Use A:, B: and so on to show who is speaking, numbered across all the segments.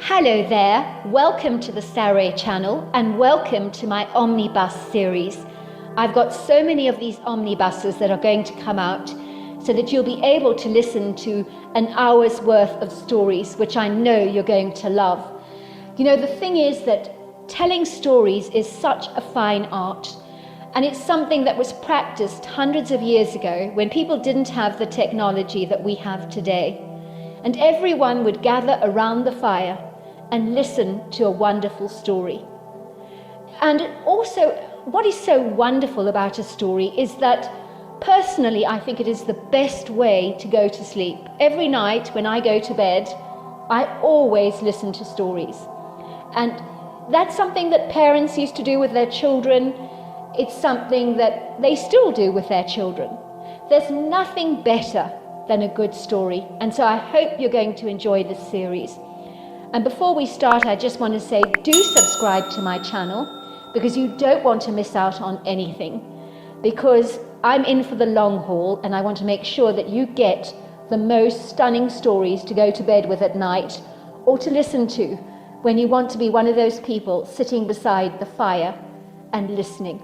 A: Hello there, welcome to the Saroy channel and welcome to my Omnibus series. I've got so many of these omnibuses that are going to come out so that you'll be able to listen to an hour's worth of stories, which I know you're going to love. You know, the thing is that telling stories is such a fine art, and it's something that was practiced hundreds of years ago when people didn't have the technology that we have today. And everyone would gather around the fire and listen to a wonderful story. And also, what is so wonderful about a story is that personally, I think it is the best way to go to sleep. Every night when I go to bed, I always listen to stories. And that's something that parents used to do with their children. It's something that they still do with their children. There's nothing better than a good story. And so I hope you're going to enjoy this series. And before we start, I just want to say, do subscribe to my channel because you don't want to miss out on anything. Because I'm in for the long haul and I want to make sure that you get the most stunning stories to go to bed with at night or to listen to when you want to be one of those people sitting beside the fire and listening.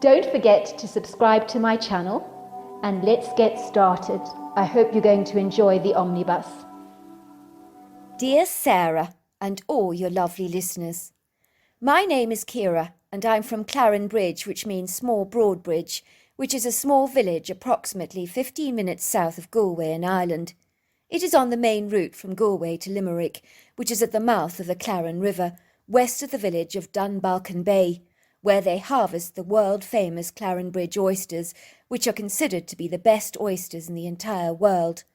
A: Don't forget to subscribe to my channel and let's get started. I hope you're going to enjoy the omnibus.
B: Dear Sarah and all your lovely listeners, my name is Kira and I'm from Claren Bridge, which means Small Broad Bridge, which is a small village approximately 15 minutes south of Galway in Ireland. It is on the main route from Galway to Limerick, which is at the mouth of the Claren River, west of the village of Dunbalkin Bay, where they harvest the world-famous Claren Bridge oysters, which are considered to be the best oysters in the entire world.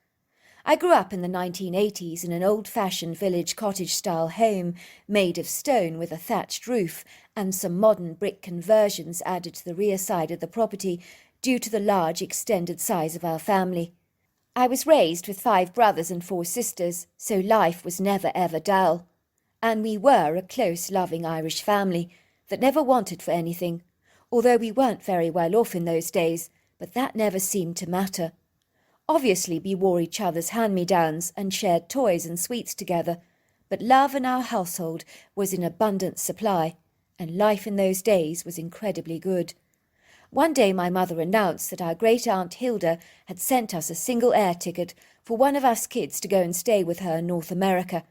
B: I grew up in the 1980s in an old-fashioned village cottage-style home made of stone with a thatched roof and some modern brick conversions added to the rear side of the property due to the large extended size of our family. I was raised with 5 brothers and 4 sisters, so life was never ever dull. And we were a close, loving Irish family that never wanted for anything, although we weren't very well off in those days, but that never seemed to matter. Obviously, we wore each other's hand-me-downs and shared toys and sweets together, but love in our household was in abundant supply, and life in those days was incredibly good. One day my mother announced that our great-aunt Hilda had sent us a single air ticket for one of us kids to go and stay with her in North America,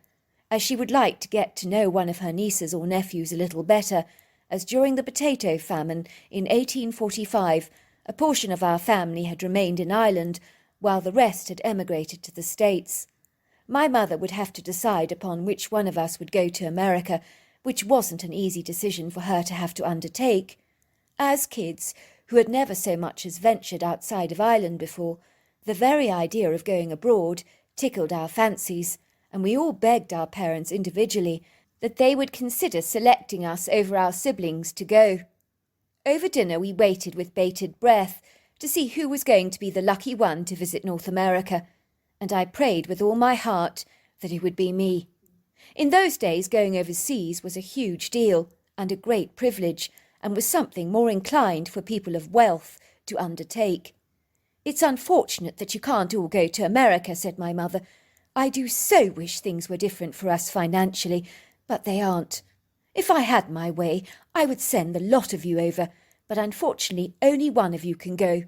B: as she would like to get to know one of her nieces or nephews a little better, as during the potato famine in 1845 a portion of our family had remained in Ireland while the rest had emigrated to the States. My mother would have to decide upon which one of us would go to America, which wasn't an easy decision for her to have to undertake. As kids, who had never so much as ventured outside of Ireland before, the very idea of going abroad tickled our fancies, and we all begged our parents individually that they would consider selecting us over our siblings to go. Over dinner we waited with bated breath to see who was going to be the lucky one to visit North America, and I prayed with all my heart that it would be me. In those days going overseas was a huge deal and a great privilege, and was something more inclined for people of wealth to undertake. "It's unfortunate that you can't all go to America," said my mother. "I do so wish things were different for us financially, but they aren't. If I had my way, I would send the lot of you over, but unfortunately only one of you can go.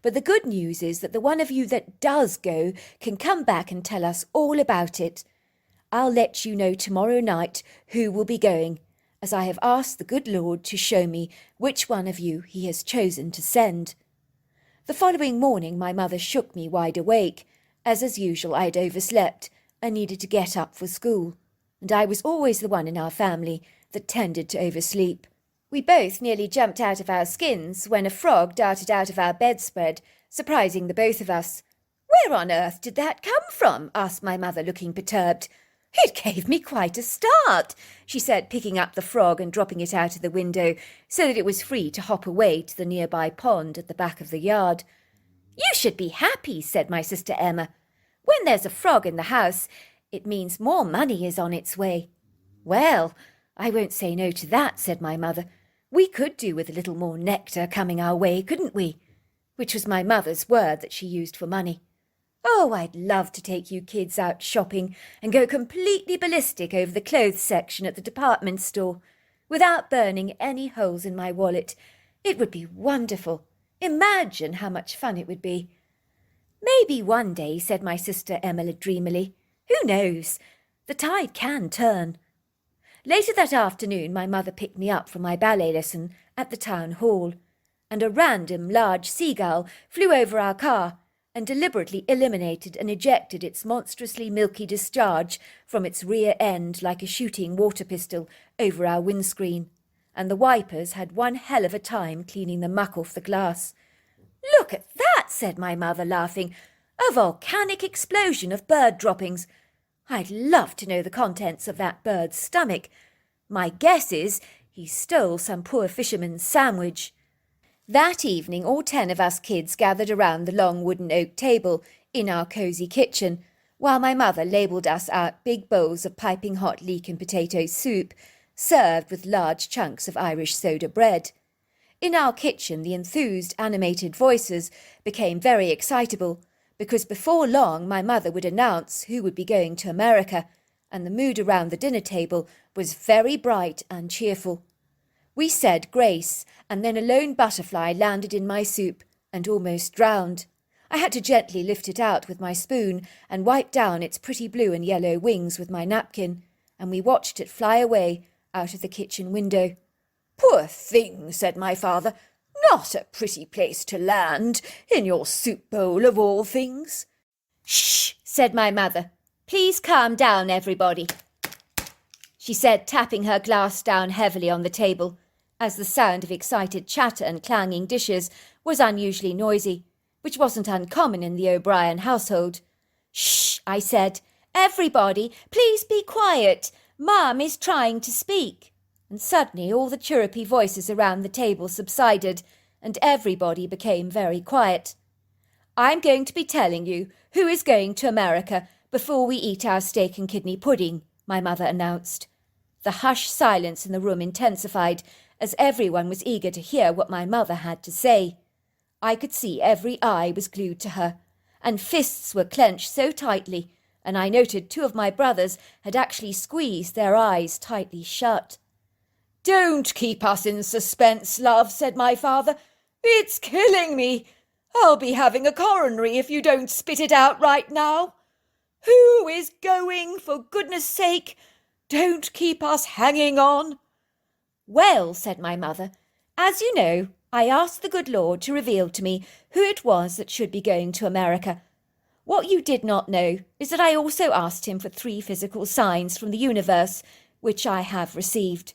B: But the good news is that the one of you that does go can come back and tell us all about it. I'll let you know tomorrow night who will be going, as I have asked the good Lord to show me which one of you he has chosen to send." The following morning my mother shook me wide awake, as usual I'd overslept and needed to get up for school, and I was always the one in our family that tended to oversleep. We both nearly jumped out of our skins when a frog darted out of our bedspread, surprising the both of us. "Where on earth did that come from?" asked my mother, looking perturbed. "It gave me quite a start," she said, picking up the frog and dropping it out of the window so that it was free to hop away to the nearby pond at the back of the yard. "You should be happy," said my sister Emma. "When there's a frog in the house, it means more money is on its way." "Well, I won't say no to that," said my mother. "We could do with a little more nectar coming our way, couldn't we?" Which was my mother's word that she used for money. Oh, I'd love to take you kids out shopping and go completely ballistic over the clothes section at the department store without burning any holes in my wallet. It would be wonderful. Imagine how much fun it would be. Maybe one day, said my sister Emma dreamily. Who knows? The tide can turn. Later that afternoon, my mother picked me up from my ballet lesson at the town hall, and a random large seagull flew over our car and deliberately eliminated and ejected its monstrously milky discharge from its rear end like a shooting water pistol over our windscreen, and the wipers had one hell of a time cleaning the muck off the glass. "Look at that," said my mother, laughing. "A volcanic explosion of bird droppings. I'd love to know the contents of that bird's stomach. My guess is he stole some poor fisherman's sandwich." That evening all 10 of us kids gathered around the long wooden oak table in our cosy kitchen, while my mother labelled us out big bowls of piping hot leek and potato soup, served with large chunks of Irish soda bread. In our kitchen the enthused, animated voices became very excitable, because before long my mother would announce who would be going to America, and the mood around the dinner table was very bright and cheerful. We said grace, and then a lone butterfly landed in my soup and almost drowned. I had to gently lift it out with my spoon and wipe down its pretty blue and yellow wings with my napkin, and we watched it fly away out of the kitchen window. "Poor thing," said my father. "Not a pretty place to land, in your soup bowl of all things." "Shh," said my mother. "Please calm down, everybody," she said, tapping her glass down heavily on the table, as the sound of excited chatter and clanging dishes was unusually noisy, which wasn't uncommon in the O'Brien household. "Shh," I said. "Everybody, please be quiet. Mum is trying to speak." And suddenly all the chirrupy voices around the table subsided, and everybody became very quiet. "I'm going to be telling you who is going to America before we eat our steak and kidney pudding," my mother announced. The hushed silence in the room intensified, as everyone was eager to hear what my mother had to say. I could see every eye was glued to her, and fists were clenched so tightly, and I noted 2 of my brothers had actually squeezed their eyes tightly shut. "Don't keep us in suspense, love," said my father. "It's killing me. I'll be having a coronary if you don't spit it out right now. Who is going, for goodness sake? Don't keep us hanging on." "Well," said my mother, "as you know, I asked the good Lord to reveal to me who it was that should be going to America. What you did not know is that I also asked him for 3 physical signs from the universe, which I have received.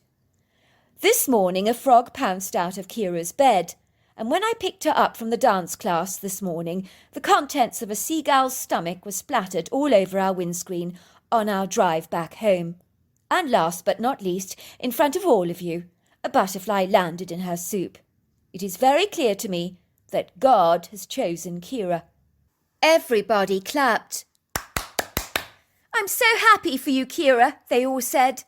B: This morning a frog pounced out of Kira's bed, and when I picked her up from the dance class this morning, the contents of a seagull's stomach were splattered all over our windscreen on our drive back home. And last but not least, in front of all of you, a butterfly landed in her soup. It is very clear to me that God has chosen Kira." Everybody clapped. "I'm so happy for you, Kira," they all said.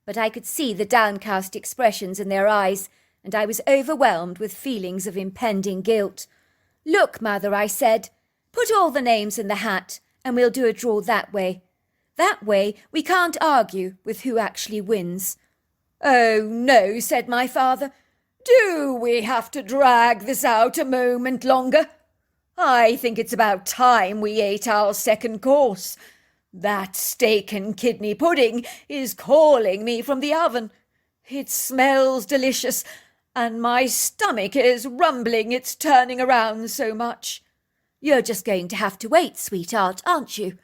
B: But I could see the downcast expressions in their eyes, and I was overwhelmed with feelings of impending guilt. "Look, Mother," I said, "put all the names in the hat, and we'll do a draw that way. That way we can't argue with who actually wins." "Oh, no," said my father. "Do we have to drag this out a moment longer? I think it's about time we ate our second course. That steak and kidney pudding is calling me from the oven. It smells delicious, and my stomach is rumbling, it's turning around so much." "You're just going to have to wait, sweetheart, aren't you?"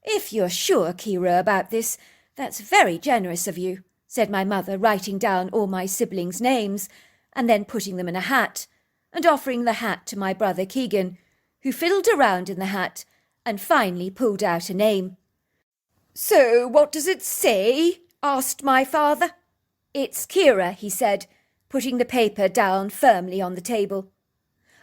B: "If you're sure, Kira, about this, that's very generous of you," said my mother, writing down all my siblings' names and then putting them in a hat and offering the hat to my brother Keegan, who fiddled around in the hat and finally pulled out a name. "So what does it say?" asked my father. "It's Kira," he said, putting the paper down firmly on the table.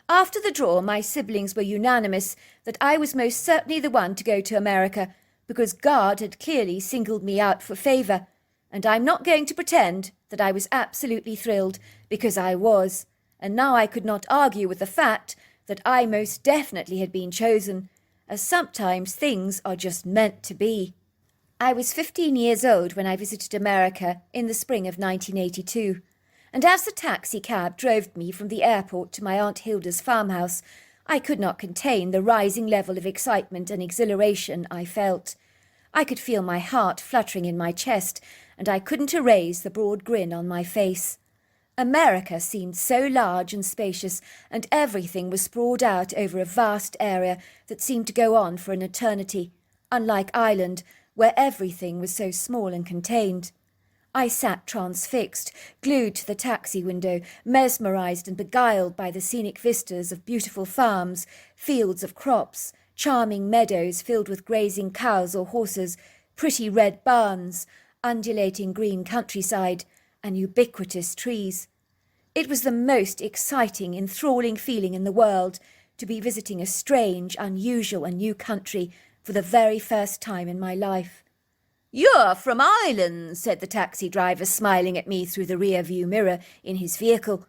B: After the draw, my siblings were unanimous that I was most certainly the one to go to America, because God had clearly singled me out for favour, and I'm not going to pretend that I was absolutely thrilled, because I was, and now I could not argue with the fact that I most definitely had been chosen, as sometimes things are just meant to be. I was 15 years old when I visited America in the spring of 1982, and as the taxi cab drove me from the airport to my Aunt Hilda's farmhouse, I could not contain the rising level of excitement and exhilaration I felt. I could feel my heart fluttering in my chest, and I couldn't erase the broad grin on my face. America seemed so large and spacious, and everything was sprawled out over a vast area that seemed to go on for an eternity, unlike Ireland, where everything was so small and contained. I sat transfixed, glued to the taxi window, mesmerised and beguiled by the scenic vistas of beautiful farms, fields of crops, charming meadows filled with grazing cows or horses, pretty red barns, undulating green countryside, and ubiquitous trees. It was the most exciting, enthralling feeling in the world to be visiting a strange, unusual and new country for the very first time in my life. "You're from Ireland," said the taxi driver, smiling at me through the rear-view mirror in his vehicle.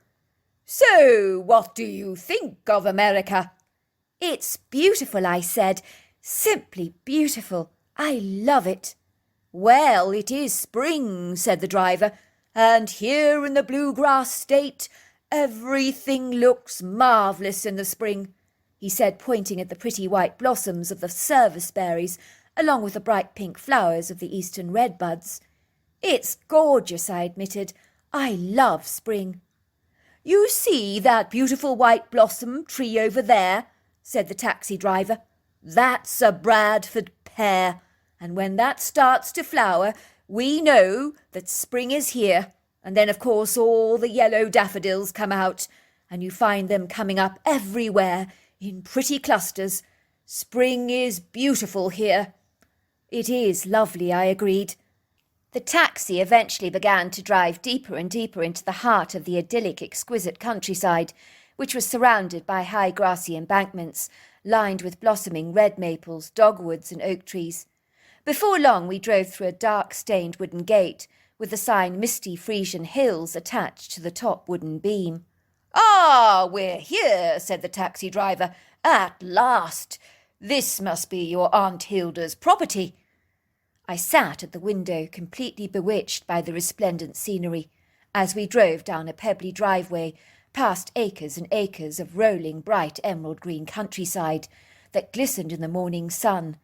B: "So, what do you think of America?" "It's beautiful," I said. "Simply beautiful. I love it." "Well, it is spring," said the driver, "and here in the bluegrass state, everything looks marvellous in the spring," he said, pointing at the pretty white blossoms of the service berries, along with the bright pink flowers of the eastern redbuds. "It's gorgeous," I admitted. "I love spring." "You see that beautiful white blossom tree over there?" said the taxi driver. "That's a Bradford pear, and when that starts to flower, we know that spring is here. And then, of course, all the yellow daffodils come out, and you find them coming up everywhere in pretty clusters. Spring is beautiful here." "It is lovely," I agreed. The taxi eventually began to drive deeper and deeper into the heart of the idyllic, exquisite countryside, which was surrounded by high grassy embankments, lined with blossoming red maples, dogwoods and oak trees. Before long we drove through a dark-stained wooden gate, with the sign Misty Frisian Hills attached to the top wooden beam. "Ah, we're here," said the taxi driver. "At last! This must be your Aunt Hilda's property." I sat at the window, completely bewitched by the resplendent scenery, as we drove down a pebbly driveway, past acres and acres of rolling, bright emerald-green countryside that glistened in the morning sun,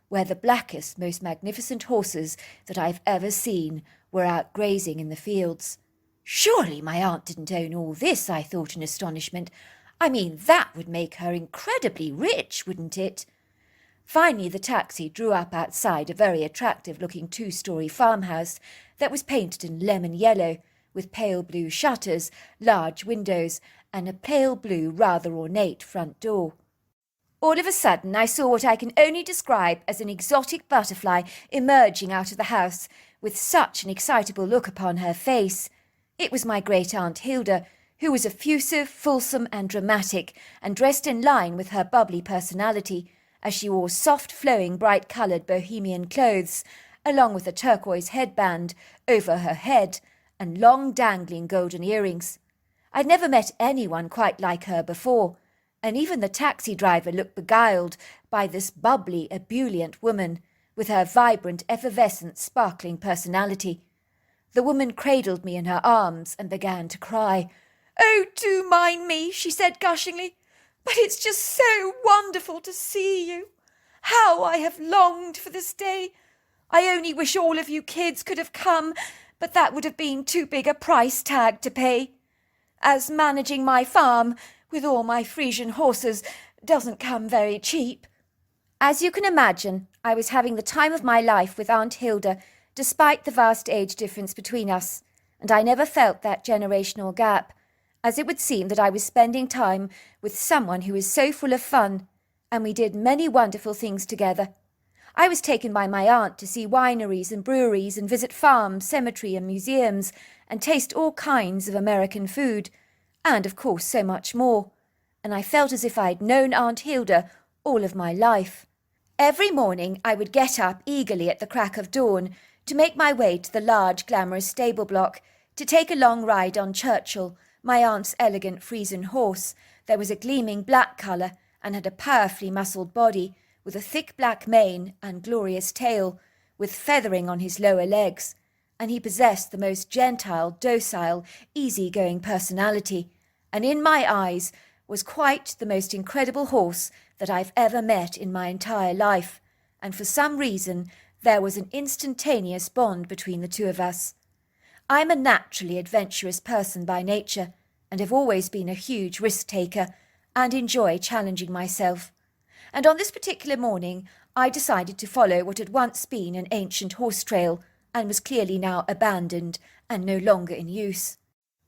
B: where the blackest, most magnificent horses that I've ever seen were out grazing in the fields. Surely my aunt didn't own all this, I thought in astonishment. I mean, that would make her incredibly rich, wouldn't it? Finally, the taxi drew up outside a very attractive-looking two-storey farmhouse that was painted in lemon yellow, with pale blue shutters, large windows, and a pale blue, rather ornate front door. All of a sudden, I saw what I can only describe as an exotic butterfly emerging out of the house, with such an excitable look upon her face. It was my great-aunt Hilda, who was effusive, fulsome, and dramatic, and dressed in line with her bubbly personality, as she wore soft, flowing, bright-coloured bohemian clothes, along with a turquoise headband over her head and long, dangling golden earrings. I'd never met anyone quite like her before, and even the taxi driver looked beguiled by this bubbly, ebullient woman, with her vibrant, effervescent, sparkling personality. The woman cradled me in her arms and began to cry. "Oh, do mind me," she said gushingly. "But it's just so wonderful to see you. How I have longed for this day. I only wish all of you kids could have come, but that would have been too big a price tag to pay, as managing my farm with all my Frisian horses doesn't come very cheap." As you can imagine, I was having the time of my life with Aunt Hilda, despite the vast age difference between us, and I never felt that generational gap, as it would seem that I was spending time with someone who is so full of fun, and we did many wonderful things together. I was taken by my aunt to see wineries and breweries and visit farms, cemetery and museums, and taste all kinds of American food, and of course so much more, and I felt as if I'd known Aunt Hilda all of my life. Every morning I would get up eagerly at the crack of dawn to make my way to the large glamorous stable block, to take a long ride on Churchill, my aunt's elegant Frisian horse. There was a gleaming black colour and had a powerfully muscled body, with a thick black mane and glorious tail, with feathering on his lower legs, and he possessed the most gentile, docile, easy-going personality, and in my eyes was quite the most incredible horse that I've ever met in my entire life, and for some reason there was an instantaneous bond between the two of us. I'm a naturally adventurous person by nature, and have always been a huge risk-taker, and enjoy challenging myself. And on this particular morning I decided to follow what had once been an ancient horse trail, and was clearly now abandoned and no longer in use.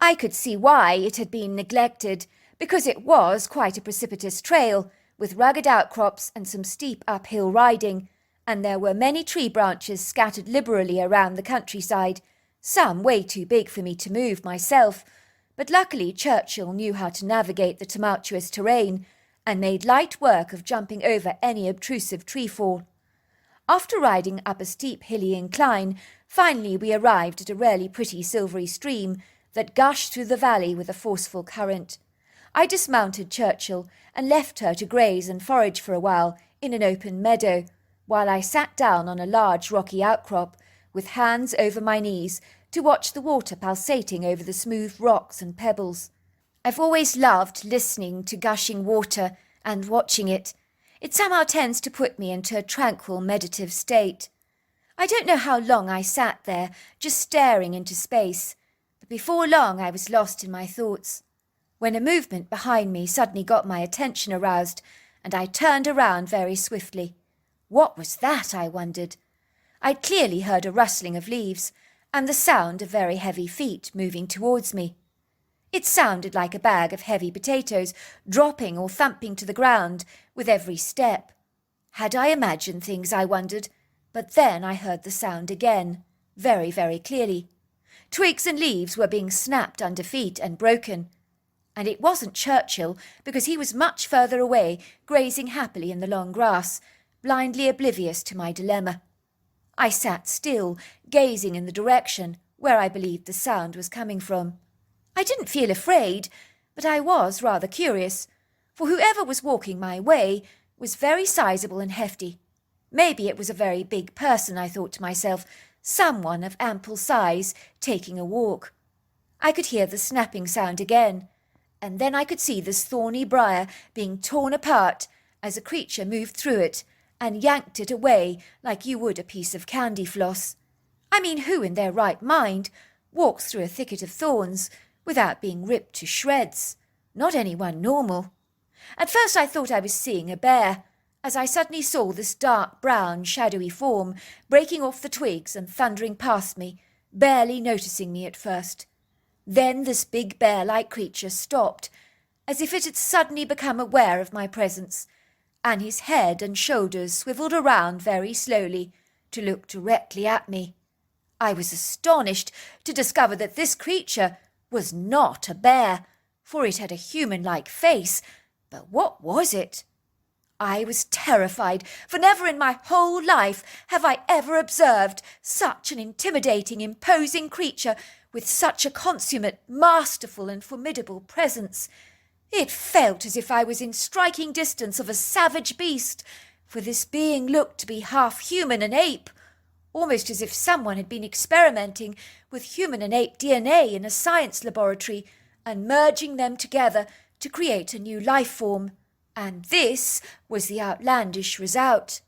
B: I could see why it had been neglected, because it was quite a precipitous trail, with rugged outcrops and some steep uphill riding, and there were many tree branches scattered liberally around the countryside, some way too big for me to move myself, but luckily Churchill knew how to navigate the tumultuous terrain, and made light work of jumping over any obtrusive treefall. After riding up a steep hilly incline, finally we arrived at a really pretty silvery stream that gushed through the valley with a forceful current. I dismounted Churchill and left her to graze and forage for a while in an open meadow, while I sat down on a large rocky outcrop, with hands over my knees, to watch the water pulsating over the smooth rocks and pebbles. I've always loved listening to gushing water and watching it. It somehow tends to put me into a tranquil, meditative state. I don't know how long I sat there, just staring into space, but before long I was lost in my thoughts, when a movement behind me suddenly got my attention aroused, and I turned around very swiftly. What was that, I wondered? I'd clearly heard a rustling of leaves, and the sound of very heavy feet moving towards me. It sounded like a bag of heavy potatoes dropping or thumping to the ground with every step. Had I imagined things, I wondered, but then I heard the sound again, very, very clearly. Twigs and leaves were being snapped under feet and broken. And it wasn't Churchill, because he was much further away, grazing happily in the long grass, blindly oblivious to my dilemma. I sat still, gazing in the direction where I believed the sound was coming from. I didn't feel afraid, but I was rather curious, for whoever was walking my way was very sizable and hefty. Maybe it was a very big person, I thought to myself, someone of ample size taking a walk. I could hear the snapping sound again, and then I could see this thorny briar being torn apart as a creature moved through it and yanked it away like you would a piece of candy floss. I mean, who in their right mind walks through a thicket of thorns without being ripped to shreds? Not anyone normal. At first I thought I was seeing a bear, as I suddenly saw this dark brown shadowy form breaking off the twigs and thundering past me, barely noticing me at first. Then this big bear-like creature stopped, as if it had suddenly become aware of my presence, and his head and shoulders swiveled around very slowly to look directly at me. I was astonished to discover that this creature was not a bear, for it had a human-like face, but what was it? I was terrified, for never in my whole life have I ever observed such an intimidating, imposing creature with such a consummate, masterful and formidable presence. It felt as if I was in striking distance of a savage beast, for this being looked to be half human and ape, almost as if someone had been experimenting with human and ape DNA in a science laboratory and merging them together to create a new life form. And this was the outlandish result.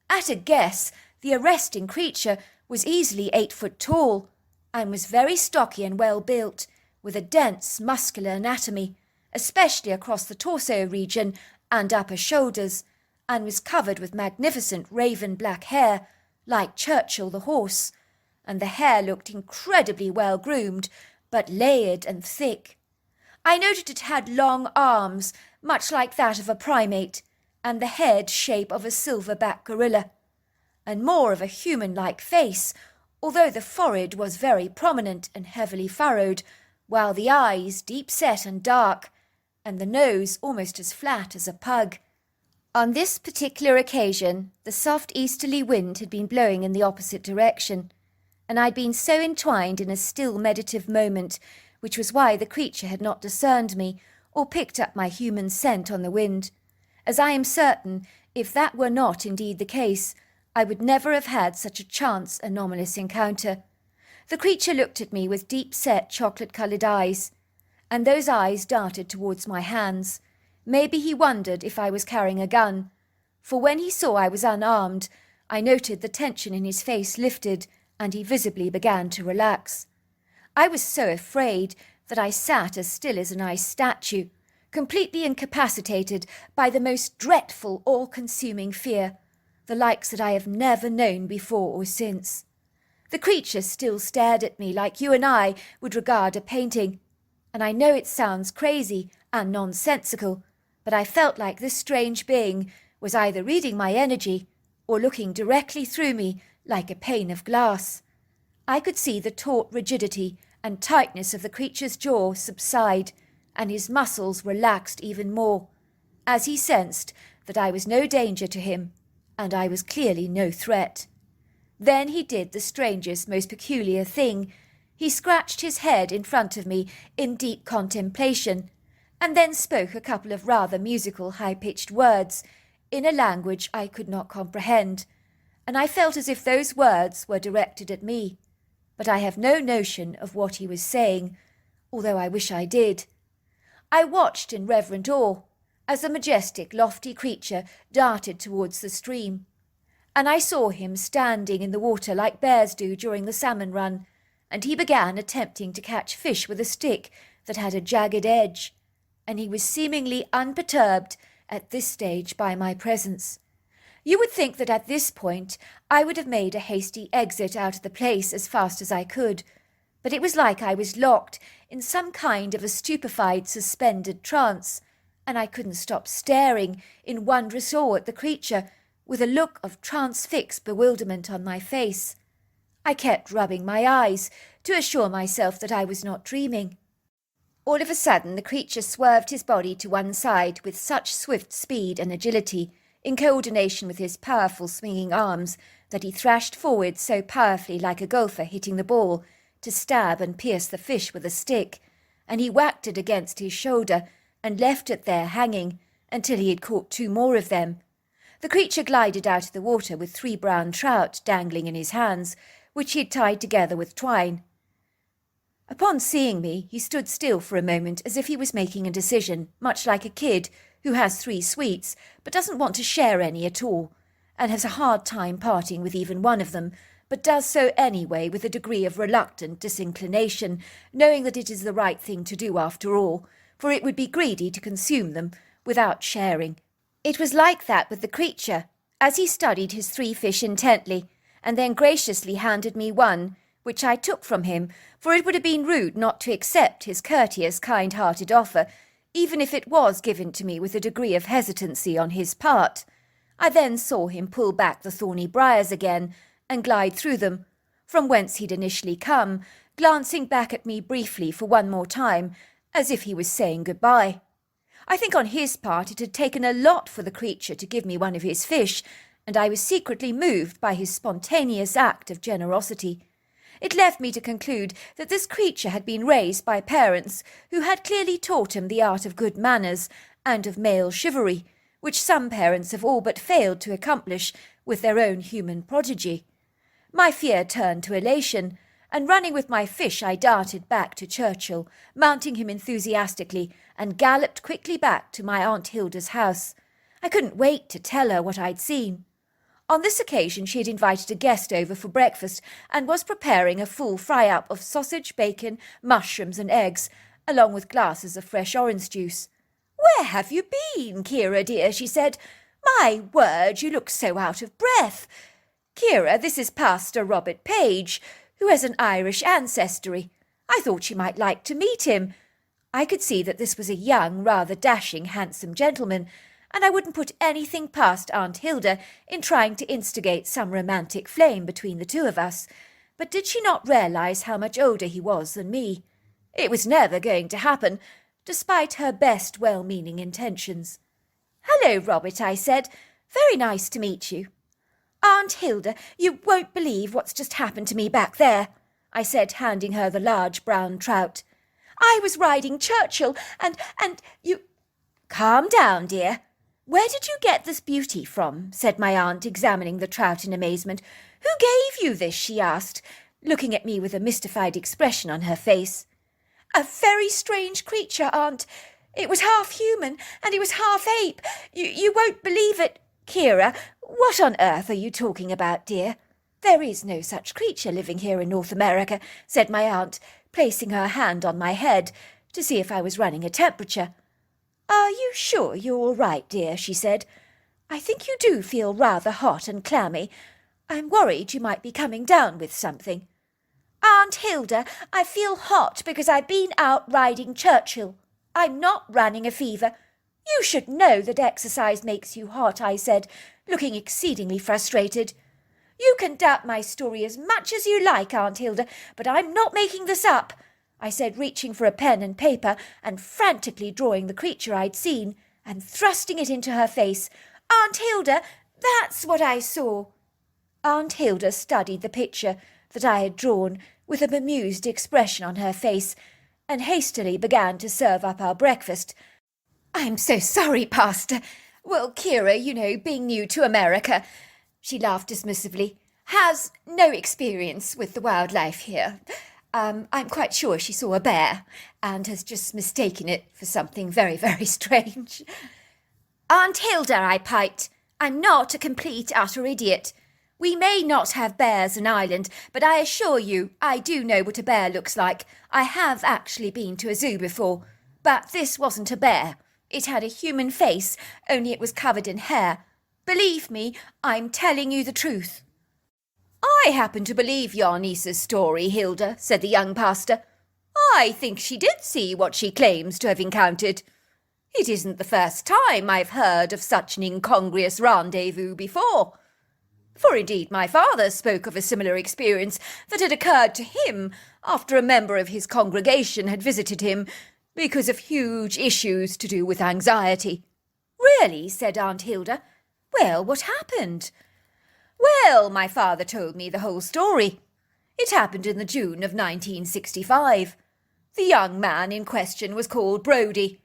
B: At a guess, the arresting creature was easily 8 foot tall, and was very stocky and well built, with a dense, muscular anatomy, especially across the torso region and upper shoulders, and was covered with magnificent raven black hair, like Churchill the horse, and the hair looked incredibly well groomed, but layered and thick. I noted it had long arms, much like that of a primate, and the head shape of a silverback gorilla, and more of a human-like face, although the forehead was very prominent and heavily furrowed, while the eyes deep-set and dark, and the nose almost as flat as a pug. On this particular occasion, the soft easterly wind had been blowing in the opposite direction, and I'd been so entwined in a still meditative moment, which was why the creature had not discerned me or picked up my human scent on the wind, as I am certain If that were not indeed the case, I would never have had such a chance anomalous encounter. The creature looked at me with deep-set chocolate-coloured eyes, and those eyes darted towards my hands. Maybe he wondered if I was carrying a gun, for when he saw I was unarmed, I noted the tension in his face lifted, and he visibly began to relax. I was so afraid that I sat as still as an ice statue, completely incapacitated by the most dreadful, all-consuming fear, the likes that I have never known before or since. The creature still stared at me like you and I would regard a painting, and I know it sounds crazy and nonsensical, but I felt like this strange being was either reading my energy or looking directly through me like a pane of glass. I could see the taut rigidity and tightness of the creature's jaw subside, and his muscles relaxed even more, as he sensed that I was no danger to him, and I was clearly no threat. Then he did the strangest, most peculiar thing. He scratched his head in front of me in deep contemplation, and then spoke a couple of rather musical high-pitched words in a language I could not comprehend, and I felt as if those words were directed at me. But I have no notion of what he was saying, although I wish I did. I watched in reverent awe as the majestic, lofty creature darted towards the stream, and I saw him standing in the water like bears do during the salmon run, and he began attempting to catch fish with a stick that had a jagged edge, and he was seemingly unperturbed at this stage by my presence. You would think that at this point I would have made a hasty exit out of the place as fast as I could, but it was like I was locked in some kind of a stupefied, suspended trance, and I couldn't stop staring in wondrous awe at the creature, with a look of transfixed bewilderment on my face. I kept rubbing my eyes to assure myself that I was not dreaming. All of a sudden the creature swerved his body to one side with such swift speed and agility, in coordination with his powerful swinging arms, that he thrashed forward so powerfully like a golfer hitting the ball, to stab and pierce the fish with a stick, and he whacked it against his shoulder and left it there hanging until he had caught 2 more of them. The creature glided out of the water with 3 brown trout dangling in his hands, which he had tied together with twine. Upon seeing me, he stood still for a moment as if he was making a decision, much like a kid who has 3 sweets but doesn't want to share any at all, and has a hard time parting with even one of them, but does so anyway with a degree of reluctant disinclination, knowing that it is the right thing to do after all, for it would be greedy to consume them without sharing. It was like that with the creature, as he studied his 3 fish intently, and then graciously handed me one, which I took from him, for it would have been rude not to accept his courteous, kind-hearted offer, even if it was given to me with a degree of hesitancy on his part. I then saw him pull back the thorny briars again, and glide through them, from whence he'd initially come, glancing back at me briefly for one more time, as if he was saying goodbye. I think on his part it had taken a lot for the creature to give me one of his fish, and I was secretly moved by his spontaneous act of generosity. It left me to conclude that this creature had been raised by parents who had clearly taught him the art of good manners and of male chivalry, which some parents have all but failed to accomplish with their own human prodigy. My fear turned to elation, and running with my fish I darted back to Churchill, mounting him enthusiastically, and galloped quickly back to my Aunt Hilda's house. I couldn't wait to tell her what I'd seen. On this occasion she had invited a guest over for breakfast, and was preparing a full fry-up of sausage, bacon, mushrooms and eggs, along with glasses of fresh orange juice. "Where have you been, Kira, dear?" she said. "My word, you look so out of breath. Kira, this is Pastor Robert Page, who has an Irish ancestry. I thought you might like to meet him." I could see that this was a young, rather dashing, handsome gentleman, and I wouldn't put anything past Aunt Hilda in trying to instigate some romantic flame between the 2 of us. But did she not realise how much older he was than me? It was never going to happen, despite her best well-meaning intentions. "Hello, Robert," I said. "Very nice to meet you." "Aunt Hilda, you won't believe what's just happened to me back there," I said, handing her the large brown trout. "I was riding Churchill, and you—" "Calm down, dear. "Where did you get this beauty from?" said my aunt, examining the trout in amazement. "Who gave you this?" she asked, looking at me with a mystified expression on her face. "A very strange creature, Aunt. It was half human, and it was half ape. You won't believe it." "Kira, what on earth are you talking about, dear? There is no such creature living here in North America," said my aunt, placing her hand on my head to see if I was running a temperature. "Are you sure you're all right, dear?" she said. "I think you do feel rather hot and clammy. I'm worried you might be coming down with something." "Aunt Hilda, I feel hot because I've been out riding Churchill. I'm not running a fever. You should know that exercise makes you hot," I said, looking exceedingly frustrated. "You can doubt my story as much as you like, Aunt Hilda, but I'm not making this up," I said, reaching for a pen and paper and frantically drawing the creature I'd seen and thrusting it into her face. "Aunt Hilda, that's what I saw." Aunt Hilda studied the picture that I had drawn with a bemused expression on her face and hastily began to serve up our breakfast. "I'm so sorry, Pastor. Well, Kira, you know, being new to America," she laughed dismissively, "has no experience with the wildlife here. I'm quite sure she saw a bear and has just mistaken it for something very, very strange." "Aunt Hilda," I piped, "I'm not a complete, utter idiot. We may not have bears in Ireland, but I assure you I do know what a bear looks like. I have actually been to a zoo before. But this wasn't a bear. It had a human face, only it was covered in hair. Believe me, I'm telling you the truth." "I happen to believe your niece's story, Hilda," said the young pastor. "I think she did see what she claims to have encountered. It isn't the first time I've heard of such an incongruous rendezvous before. For indeed my father spoke of a similar experience that had occurred to him after a member of his congregation had visited him because of huge issues to do with anxiety." "Really?" said Aunt Hilda. "Well, what happened?" "Well, my father told me the whole story. It happened in the June of 1965. The young man in question was called Brodie,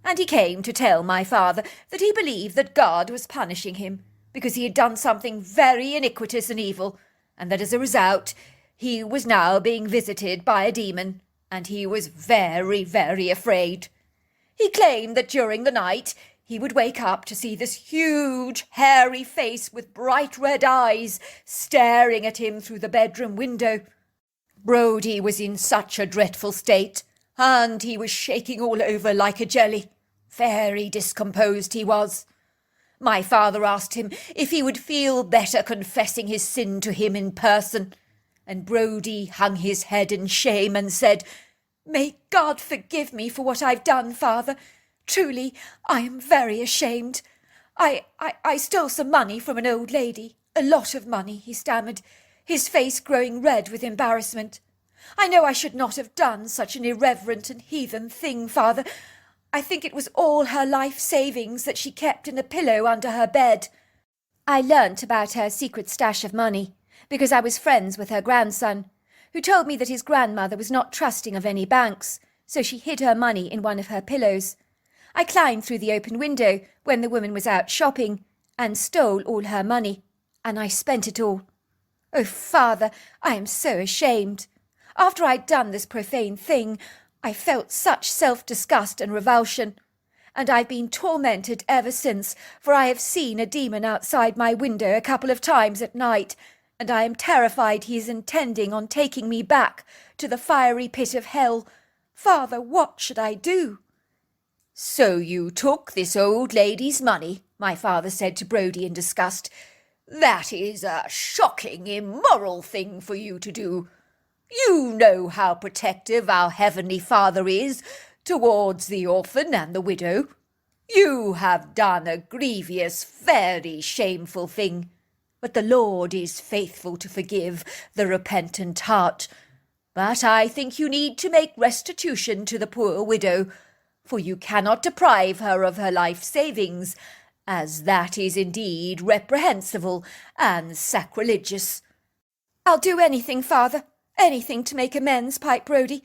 B: and he came to tell my father that he believed that God was punishing him because he had done something very iniquitous and evil, and that as a result he was now being visited by a demon, and he was very, very afraid. He claimed that during the night he would wake up to see this huge, hairy face with bright red eyes staring at him through the bedroom window. Brodie was in such a dreadful state, and he was shaking all over like a jelly. Very discomposed he was. My father asked him if he would feel better confessing his sin to him in person, and Brodie hung his head in shame and said, 'May God forgive me for what I've done, Father. Truly, I am very ashamed. I stole some money from an old lady. A lot of money,' he stammered, his face growing red with embarrassment. 'I know I should not have done such an irreverent and heathen thing, Father. I think it was all her life savings that she kept in a pillow under her bed.' I learnt about her secret stash of money because I was friends with her grandson, who told me that his grandmother was not trusting of any banks, so she hid her money in one of her pillows. I climbed through the open window when the woman was out shopping and stole all her money, and I spent it all. Oh, Father, I am so ashamed. After I'd done this profane thing, I felt such self-disgust and revulsion, and I've been tormented ever since, for I have seen a demon outside my window a couple of times at night, and I am terrified he is intending on taking me back to the fiery pit of hell. Father, what should I do?" "So you took this old lady's money," my father said to Brodie in disgust. "That is a shocking, immoral thing for you to do. You know how protective our Heavenly Father is towards the orphan and the widow. You have done a grievous, very shameful thing, but the Lord is faithful to forgive the repentant heart. But I think you need to make restitution to the poor widow, for you cannot deprive her of her life savings, as that is indeed reprehensible and sacrilegious." "I'll do anything, Father, anything to make amends," piped Brodie.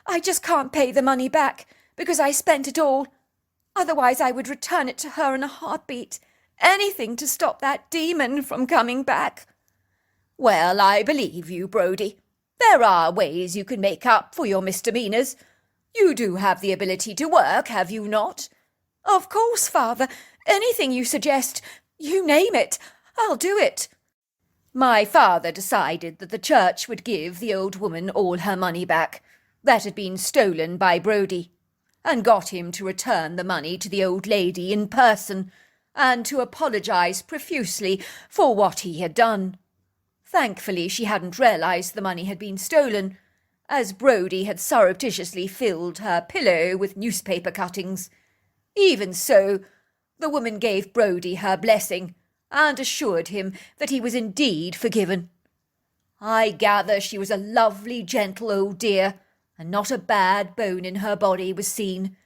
B: "I just can't pay the money back, because I spent it all. Otherwise I would return it to her in a heartbeat. Anything to stop that demon from coming back."
C: "Well, I believe you, Brodie. There are ways you can make up for your misdemeanours. You do have the ability to work, have you not?"
B: "Of course, Father. Anything you suggest, you name it, I'll do it."
C: "My father decided that the church would give the old woman all her money back that had been stolen by Brodie, and got him to return the money to the old lady in person, and to apologise profusely for what he had done. Thankfully, she hadn't realised the money had been stolen, as Brodie had surreptitiously filled her pillow with newspaper cuttings. Even so, the woman gave Brodie her blessing, and assured him that he was indeed forgiven. I gather she was a lovely, gentle old dear, and not a bad bone in her body was seen.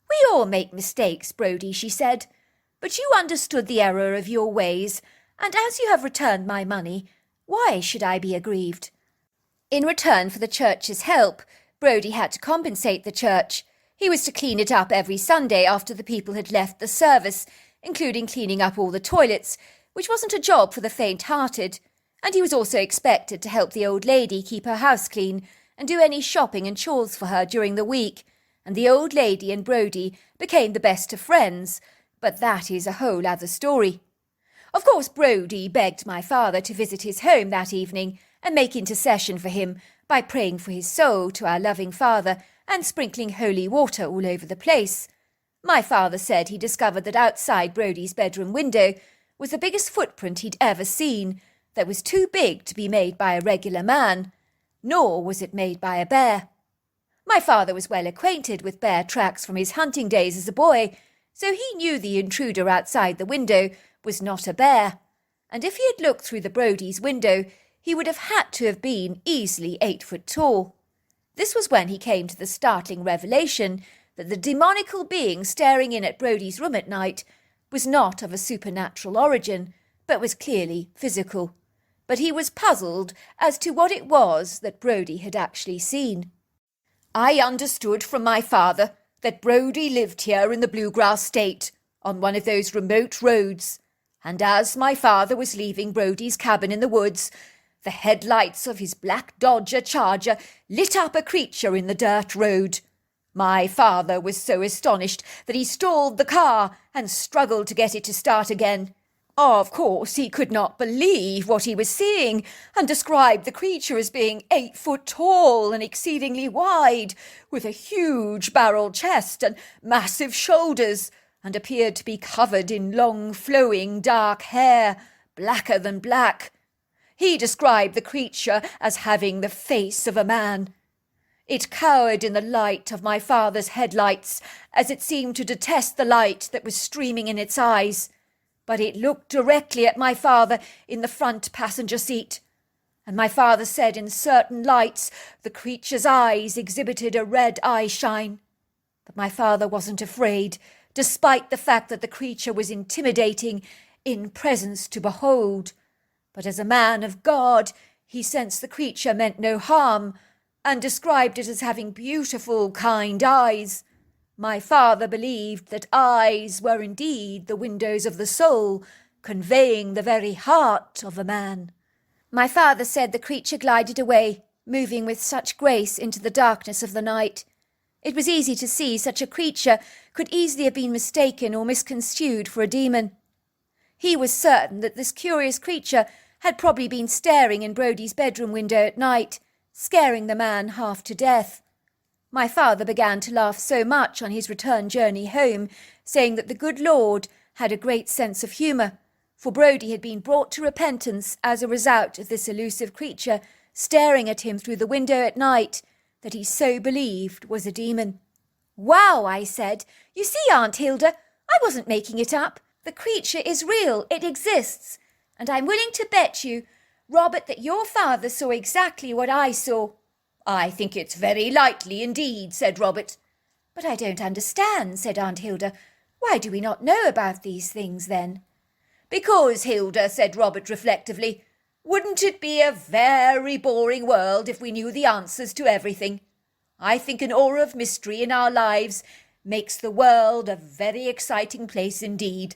C: 'We all make mistakes, Brodie,' she said, 'but you understood the error of your ways, and as you have returned my money, why should I be aggrieved?' In return for the church's help, Brodie had to compensate the church. He was to clean it up every Sunday after the people had left the service, including cleaning up all the toilets, which wasn't a job for the faint-hearted, and he was also expected to help the old lady keep her house clean and do any shopping and chores for her during the week, and the old lady and Brodie became the best of friends, but that is a whole other story. Of course, Brodie begged my father to visit his home that evening and make intercession for him by praying for his soul to our loving Father and sprinkling holy water all over the place. My father said he discovered that outside Brodie's bedroom window was the biggest footprint he'd ever seen, that was too big to be made by a regular man, nor was it made by a bear. My father was well acquainted with bear tracks from his hunting days as a boy, so he knew the intruder outside the window was not a bear, and if he had looked through the Brodie's window, he would have had to have been easily 8 foot tall. This was when he came to the startling revelation that the demonical being staring in at Brodie's room at night was not of a supernatural origin, but was clearly physical. But he was puzzled as to what it was that Brodie had actually seen. "I understood from my father that Brodie lived here in the Bluegrass State, on one of those remote roads, and as my father was leaving Brodie's cabin in the woods, the headlights of his black Dodger Charger lit up a creature in the dirt road. My father was so astonished that he stalled the car and struggled to get it to start again. Of course, he could not believe what he was seeing, and described the creature as being 8 foot tall and exceedingly wide, with a huge barrel chest and massive shoulders, and appeared to be covered in long flowing dark hair, blacker than black. He described the creature as having the face of a man. It cowered in the light of my father's headlights, as it seemed to detest the light that was streaming in its eyes. But it looked directly at my father in the front passenger seat, and my father said in certain lights the creature's eyes exhibited a red eye shine. But my father wasn't afraid, despite the fact that the creature was intimidating in presence to behold. But as a man of God, he sensed the creature meant no harm, and described it as having beautiful, kind eyes. My father believed that eyes were indeed the windows of the soul, conveying the very heart of a man. My father said the creature glided away, moving with such grace into the darkness of the night. It was easy to see such a creature could easily have been mistaken or misconstrued for a demon. He was certain that this curious creature had probably been staring in Brodie's bedroom window at night, scaring the man half to death. My father began to laugh so much on his return journey home, saying that the good Lord had a great sense of humour, for Brodie had been brought to repentance as a result of this elusive creature staring at him through the window at night that he so believed was a demon. "Wow," I said. "You see, Aunt Hilda, I wasn't making it up. The creature is real, it exists, and I'm willing to bet you, Robert, that your father saw exactly what I saw." "I think it's very likely indeed," said Robert. "But I don't understand," said Aunt Hilda. "Why do we not know about these things, then?" "Because, Hilda," said Robert reflectively, "wouldn't it be a very boring world if we knew the answers to everything? I think an aura of mystery in our lives makes the world a very exciting place indeed.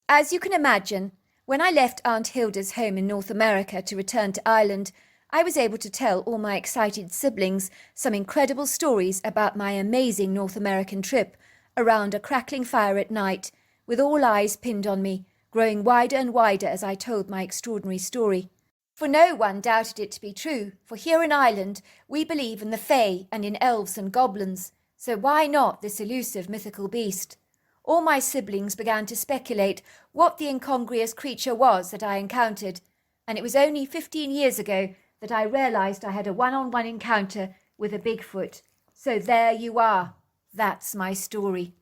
B: As you can imagine, when I left Aunt Hilda's home in North America to return to Ireland, I was able to tell all my excited siblings some incredible stories about my amazing North American trip around a crackling fire at night, with all eyes pinned on me, growing wider and wider as I told my extraordinary story. For no one doubted it to be true, for here in Ireland we believe in the fae and in elves and goblins, so why not this elusive mythical beast? All my siblings began to speculate what the incongruous creature was that I encountered, and it was only 15 years ago that I realised I had a one-on-one encounter with a Bigfoot. So there you are. That's my story.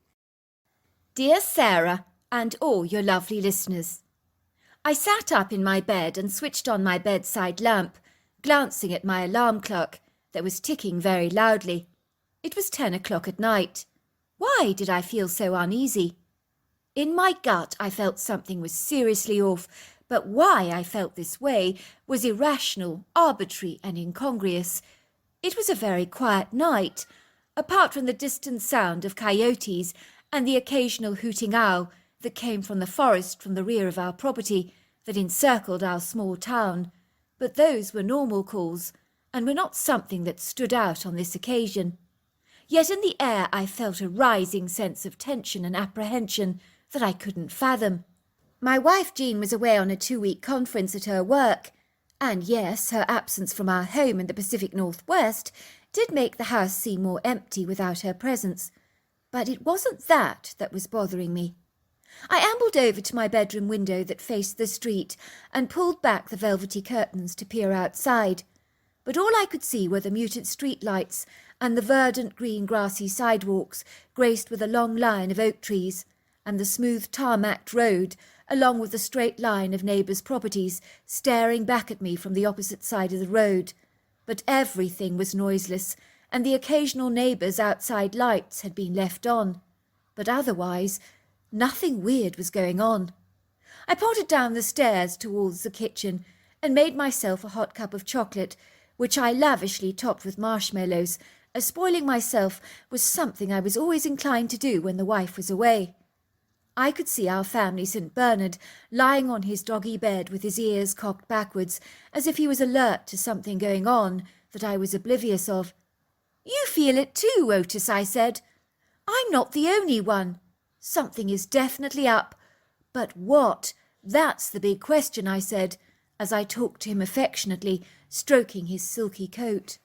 B: Dear Sarah, and all your lovely listeners, I sat up in my bed and switched on my bedside lamp, glancing at my alarm clock that was ticking very loudly. It was 10 o'clock at night. Why did I feel so uneasy? In my gut I felt something was seriously off, but why I felt this way was irrational, arbitrary and incongruous. It was a very quiet night, apart from the distant sound of coyotes and the occasional hooting owl that came from the forest from the rear of our property that encircled our small town. But those were normal calls, and were not something that stood out on this occasion. Yet in the air I felt a rising sense of tension and apprehension that I couldn't fathom. My wife Jean was away on a 2-week conference at her work, and yes, her absence from our home in the Pacific Northwest did make the house seem more empty without her presence. But it wasn't that was bothering me. I ambled over to my bedroom window that faced the street and pulled back the velvety curtains to peer outside. But all I could see were the muted street lights and the verdant green grassy sidewalks graced with a long line of oak trees, and the smooth tarmacked road along with the straight line of neighbours' properties staring back at me from the opposite side of the road. But everything was noiseless, and the occasional neighbours' outside lights had been left on. But otherwise, nothing weird was going on. I pottered down the stairs towards the kitchen and made myself a hot cup of chocolate, which I lavishly topped with marshmallows, as spoiling myself was something I was always inclined to do when the wife was away. I could see our family St. Bernard lying on his doggy bed with his ears cocked backwards, as if he was alert to something going on that I was oblivious of. "You feel it too, Otis," I said. "I'm not the only one. Something is definitely up. But what? That's the big question," I said, as I talked to him affectionately, stroking his silky coat.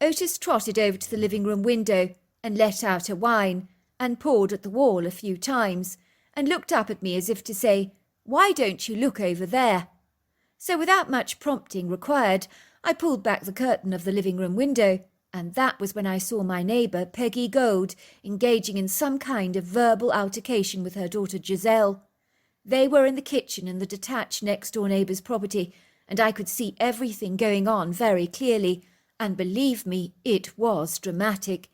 B: Otis trotted over to the living-room window and let out a whine, and pawed at the wall a few times, and looked up at me as if to say, "Why don't you look over there?" So without much prompting required, I pulled back the curtain of the living-room window, and that was when I saw my neighbour, Peggy Gold, engaging in some kind of verbal altercation with her daughter Giselle. They were in the kitchen in the detached next-door neighbour's property, and I could see everything going on very clearly, and believe me, it was dramatic.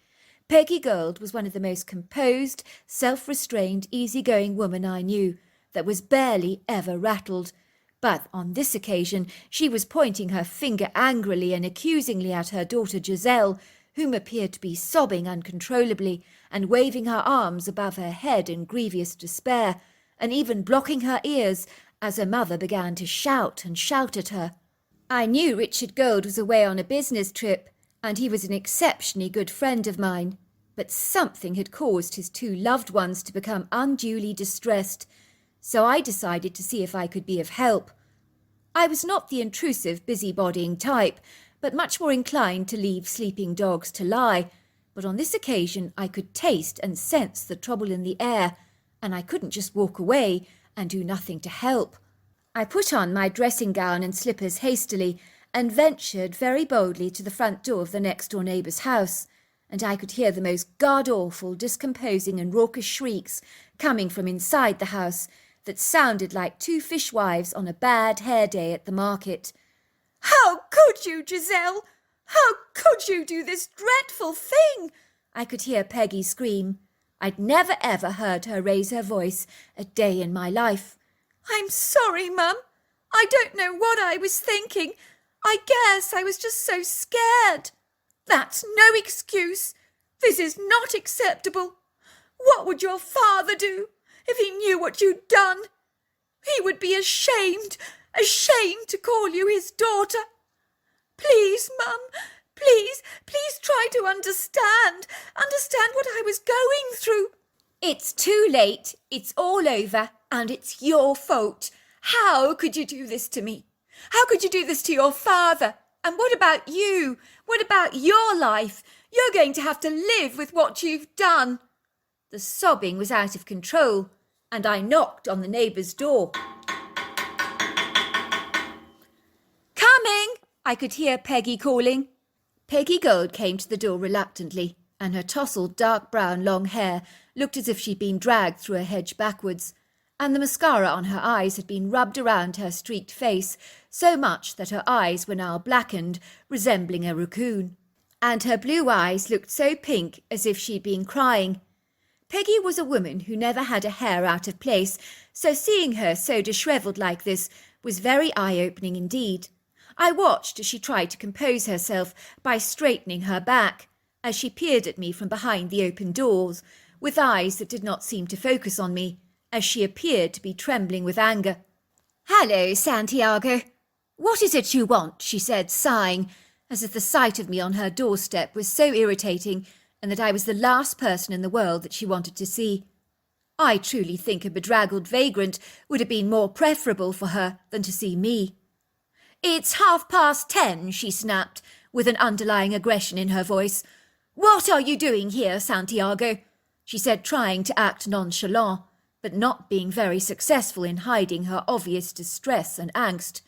B: Peggy Gold was one of the most composed, self-restrained, easy-going women I knew, that was barely ever rattled. But on this occasion she was pointing her finger angrily and accusingly at her daughter Giselle, whom appeared to be sobbing uncontrollably, and waving her arms above her head in grievous despair, and even blocking her ears as her mother began to shout at her. I knew Richard Gold was away on a business trip, and he was an exceptionally good friend of mine, but something had caused his two loved ones to become unduly distressed, so I decided to see if I could be of help. I was not the intrusive, busybodying type, but much more inclined to leave sleeping dogs to lie, but on this occasion I could taste and sense the trouble in the air, and I couldn't just walk away and do nothing to help. I put on my dressing gown and slippers hastily and ventured very boldly to the front door of the next-door neighbour's house, and I could hear the most god-awful, discomposing and raucous shrieks coming from inside the house that sounded like two fishwives on a bad hair day at the market.
C: "How could you, Giselle? How could you do this dreadful thing?"
B: I could hear Peggy scream. I'd never ever heard her raise her voice a day in my life.
C: "I'm sorry, Mum. I don't know what I was thinking. I guess I was just so scared. That's no excuse. This is not acceptable. What would your father do if he knew what you'd done? He would be ashamed to call you his daughter. Please, Mum, please try to understand what I was going through.
B: It's too late. It's all over, and it's your fault. How could you do this to me? How could you do this to your father? And what about you? What about your life? You're going to have to live with what you've done. The sobbing was out of control, and I knocked on the neighbour's door. Coming! I could hear Peggy calling. Peggy Gold came to the door reluctantly, and her tousled dark brown long hair looked as if she'd been dragged through a hedge backwards, and the mascara on her eyes had been rubbed around her streaked face so much that her eyes were now blackened, resembling a raccoon, and her blue eyes looked so pink as if she'd been crying. Peggy was a woman who never had a hair out of place, so seeing her so dishevelled like this was very eye-opening indeed. I watched as she tried to compose herself by straightening her back, as she peered at me from behind the open doors, with eyes that did not seem to focus on me, as she appeared to be trembling with anger. "Hello, Santiago. What is it you want?" she said, sighing, as if the sight of me on her doorstep was so irritating, and that I was the last person in the world that she wanted to see. I truly think a bedraggled vagrant would have been more preferable for her than to see me. "It's 10:30, she snapped, with an underlying aggression in her voice. "What are you doing here, Santiago?" she said, trying to act nonchalant, but not being very successful in hiding her obvious distress and angst.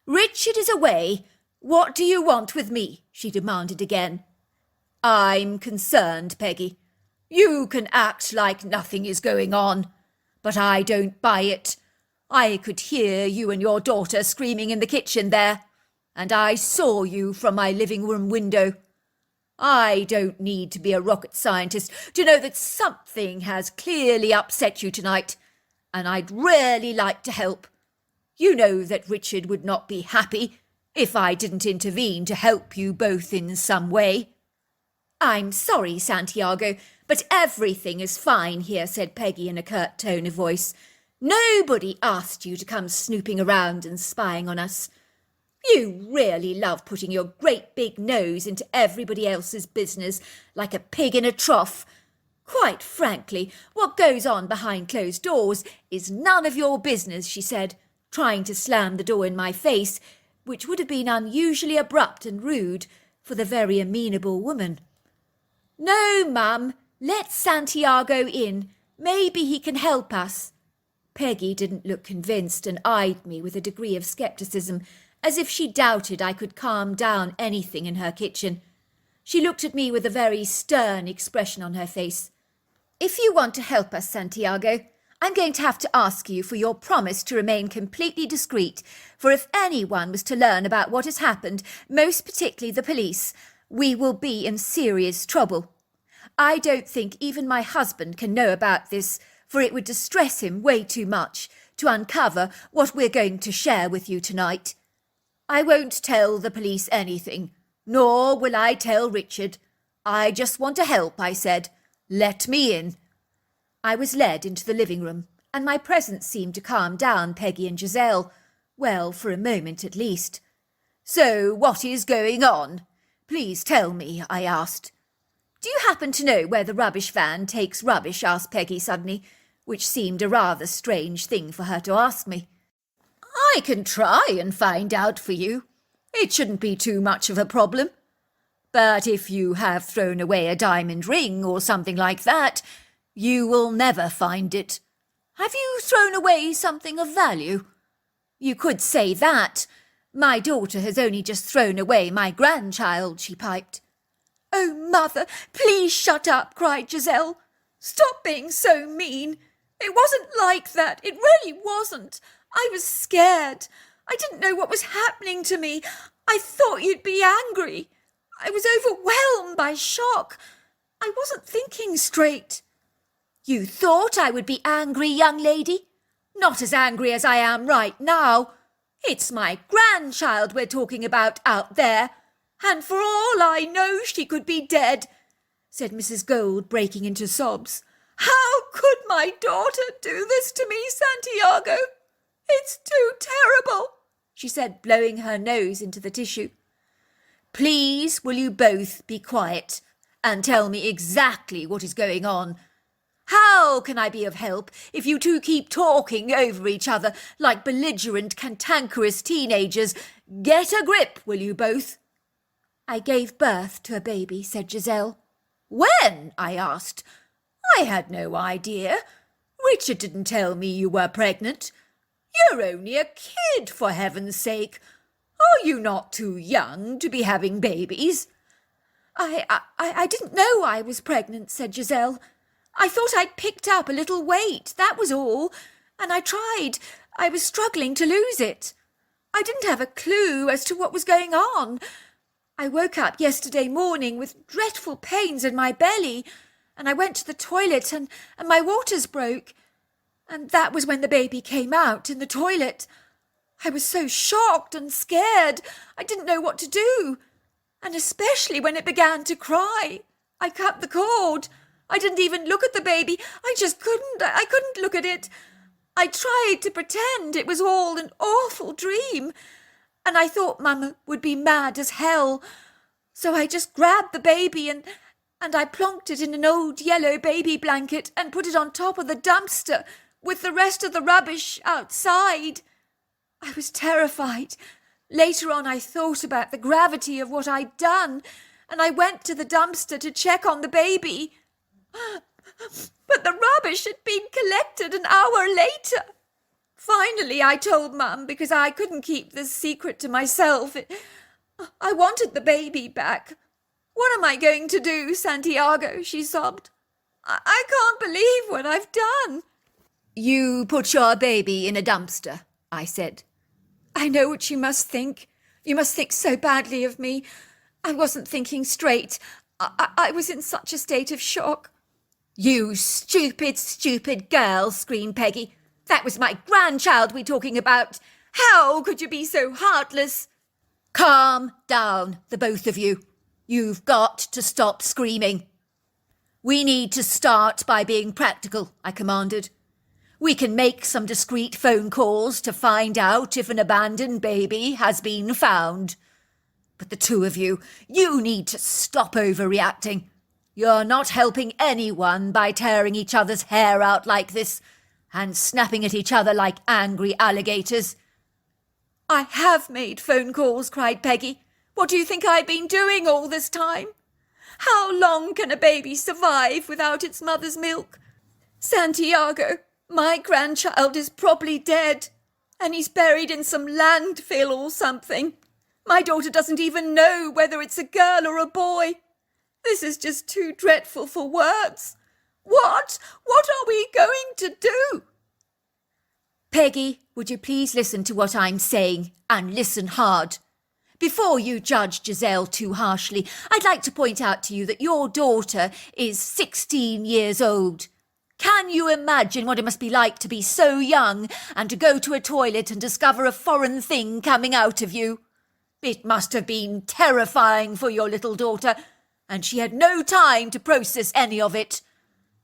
B: "Richard is away. What do you want with me?" she demanded again. "I'm concerned, Peggy. You can act like nothing is going on, but I don't buy it. I could hear you and your daughter screaming in the kitchen there, and I saw you from my living room window. I don't need to be a rocket scientist to know that something has clearly upset you tonight, and I'd really like to help. You know that Richard would not be happy if I didn't intervene to help you both in some way." "I'm sorry, Santiago, but everything is fine here," said Peggy in a curt tone of voice. "Nobody asked you to come snooping around and spying on us. You really love putting your great big nose into everybody else's business like a pig in a trough. Quite frankly, what goes on behind closed doors is none of your business," she said, trying to slam the door in my face, which would have been unusually abrupt and rude for the very amenable woman. "No, Mum, let Santiago in. Maybe he can help us." Peggy didn't look convinced and eyed me with a degree of scepticism, as if she doubted I could calm down anything in her kitchen. She looked at me with a very stern expression on her face. "If you want to help us, Santiago, I'm going to have to ask you for your promise to remain completely discreet, for if anyone was to learn about what has happened, most particularly the police, we will be in serious trouble. I don't think even my husband can know about this, for it would distress him way too much to uncover what we're going to share with you tonight. I won't tell the police anything, nor will I tell Richard. I just want to help, I said. Let me in." I was led into the living room, and my presence seemed to calm down Peggy and Giselle. Well, for a moment at least. "So what is going on? Please tell me," I asked. "Do you happen to know where the rubbish van takes rubbish?" asked Peggy suddenly, which seemed a rather strange thing for her to ask me. "I can try and find out for you. It shouldn't be too much of a problem. But if you have thrown away a diamond ring or something like that, you will never find it. Have you thrown away something of value?" "You could say that. My daughter has only just thrown away my grandchild," she piped. "Oh, Mother, please shut up," cried Giselle. "Stop being so mean. It wasn't like that. It really wasn't. I was scared. I didn't know what was happening to me. I thought you'd be angry. I was overwhelmed by shock. I wasn't thinking straight." "You thought I would be angry, young lady? Not as angry as I am right now. It's my grandchild we're talking about out there, and for all I know she could be dead," said Mrs. Gold, breaking into sobs.
C: How could my daughter do this to me, Santiago? It's too terrible, she said, blowing her nose into the tissue. Please, will you both be quiet and tell me exactly what is going on? How can I be of help if you two keep talking over each other like belligerent, cantankerous teenagers? Get a grip, will you both? I gave birth to a baby, said Giselle. When? I asked. I had no idea. Richard didn't tell me you were pregnant. You're only a kid, for heaven's sake. Are you not too young to be having babies? I didn't know I was pregnant, said Giselle. I thought I'd picked up a little weight, that was all, and I tried. I was struggling to lose it. I didn't have a clue as to what was going on. I woke up yesterday morning with dreadful pains in my belly, and I went to the toilet and my waters broke. And that was when the baby came out in the toilet. I was so shocked and scared, I didn't know what to do. And especially when it began to cry. I cut the cord. I didn't even look at the baby. I just couldn't. I couldn't look at it. I tried to pretend it was all an awful dream. And I thought Mama would be mad as hell. So I just grabbed the baby and I plonked it in an old yellow baby blanket and put it on top of the dumpster with the rest of the rubbish outside. I was terrified. Later on I thought about the gravity of what I'd done, and I went to the dumpster to check on the baby. But the rubbish had been collected an hour later. Finally I told Mum because I couldn't keep this secret to myself. I wanted the baby back. What am I going to do, Santiago? She sobbed. I can't believe what I've done. You put your baby in a dumpster, I said. I know what you must think. You must think so badly of me. I wasn't thinking straight. I was in such a state of shock. You stupid, stupid girl, screamed Peggy. That was my grandchild we're talking about. How could you be so heartless? Calm down, the both of you. You've got to stop screaming. We need to start by being practical, I commanded. We can make some discreet phone calls to find out if an abandoned baby has been found. But the two of you, you need to stop overreacting. You're not helping anyone by tearing each other's hair out like this and snapping at each other like angry alligators. I have made phone calls, cried Peggy. What do you think I've been doing all this time? How long can a baby survive without its mother's milk? Santiago, my grandchild is probably dead, and he's buried in some landfill or something. My daughter doesn't even know whether it's a girl or a boy. This is just too dreadful for words. What are we going to do? Peggy, would you please listen to what I'm saying, and listen hard? Before you judge Giselle too harshly, I'd like to point out to you that your daughter is 16 years old. Can you imagine what it must be like to be so young and to go to a toilet and discover a foreign thing coming out of you? It must have been terrifying for your little daughter, and she had no time to process any of it.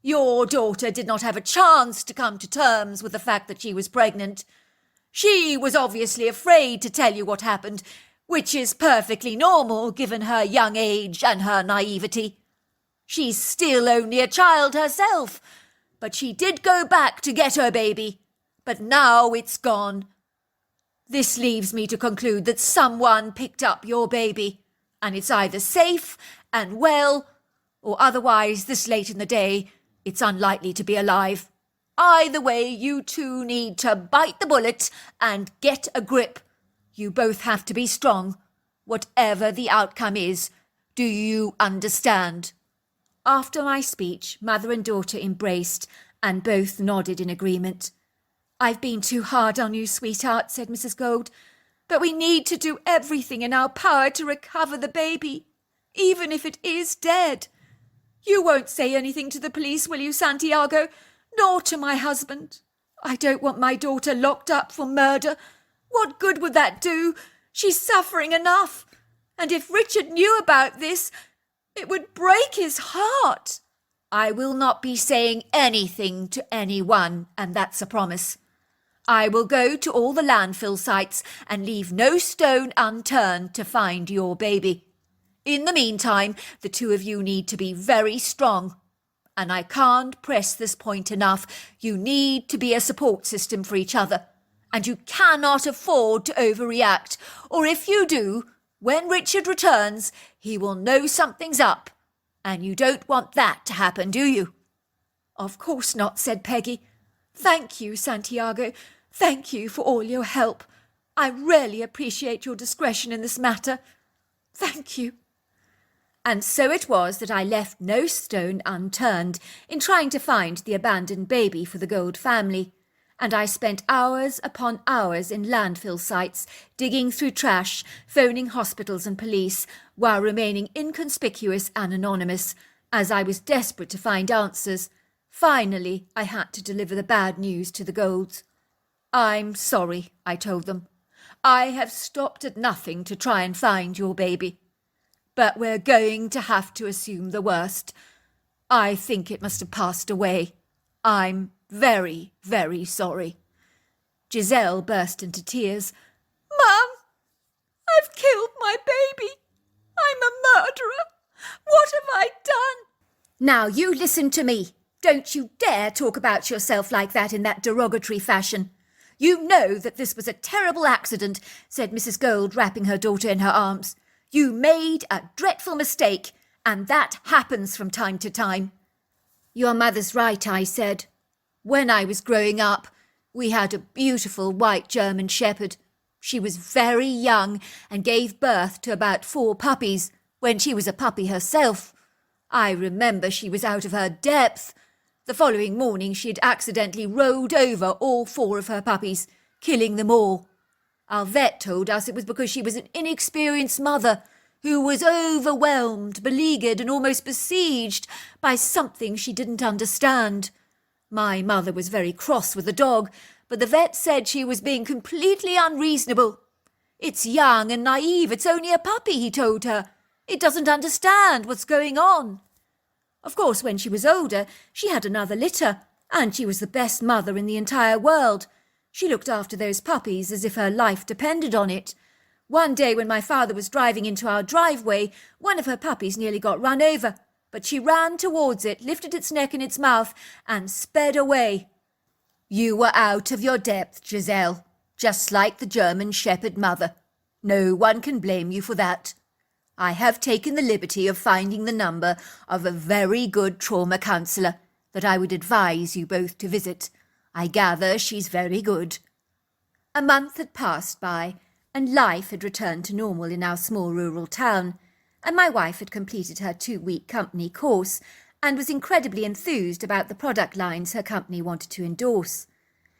C: Your daughter did not have a chance to come to terms with the fact that she was pregnant. She was obviously afraid to tell you what happened, which is perfectly normal given her young age and her naivety. She's still only a child herself, but she did go back to get her baby, but now it's gone. This leaves me to conclude that someone picked up your baby, and it's either safe and well, or otherwise this late in the day, it's unlikely to be alive. Either way, you two need to bite the bullet and get a grip. You both have to be strong, whatever the outcome is. Do you understand? After my speech, mother and daughter embraced and both nodded in agreement. I've been too hard on you, sweetheart, said Mrs. Gold, but we need to do everything in our power to recover the baby, even if it is dead. You won't say anything to the police, will you, Santiago? Nor to my husband. I don't want my daughter locked up for murder. What good would that do? She's suffering enough. And if Richard knew about this, it would break his heart. I will not be saying anything to anyone, and that's a promise. I will go to all the landfill sites and leave no stone unturned to find your baby. In the meantime, the two of you need to be very strong. And I can't press this point enough. You need to be a support system for each other. And you cannot afford to overreact. Or if you do, when Richard returns, he will know something's up. And you don't want that to happen, do you?
B: Of course not, said Peggy. Thank you, Santiago. Thank you for all your help. I really appreciate your discretion in this matter. Thank you.
C: And so it was that I left no stone unturned in trying to find the abandoned baby for the Gold family, and I spent hours upon hours in landfill sites, digging through trash, phoning hospitals and police, while remaining inconspicuous and anonymous, as I was desperate to find answers. Finally, I had to deliver the bad news to the Golds. I'm sorry, I told them. I have stopped at nothing to try and find your baby. But we're going to have to assume the worst. I think it must have passed away. I'm very, very sorry. Giselle burst into tears.
B: Mum, I've killed my baby. I'm a murderer. What have I done?
C: Now you listen to me. Don't you dare talk about yourself like that in that derogatory fashion. You know that this was a terrible accident, said Mrs. Gold, wrapping her daughter in her arms. You made a dreadful mistake, and that happens from time to time. Your mother's right, I said. When I was growing up, we had a beautiful white German shepherd. She was very young and gave birth to about 4 puppies when she was a puppy herself. I remember she was out of her depth. The following morning she had accidentally rolled over all 4 of her puppies, killing them all. Our vet told us it was because she was an inexperienced mother who was overwhelmed, beleaguered and almost besieged by something she didn't understand. My mother was very cross with the dog, but the vet said she was being completely unreasonable. It's young and naive, it's only a puppy, he told her. It doesn't understand what's going on. Of course, when she was older, she had another litter, and she was the best mother in the entire world. She looked after those puppies as if her life depended on it. One day when my father was driving into our driveway, one of her puppies nearly got run over, but she ran towards it, lifted its neck in its mouth, and sped away. You were out of your depth, Giselle, just like the German shepherd mother. No one can blame you for that. I have taken the liberty of finding the number of a very good trauma counsellor that I would advise you both to visit. I gather she's very good. A month had passed by, and life had returned to normal in our small rural town, and my wife had completed her 2-week company course and was incredibly enthused about the product lines her company wanted to endorse.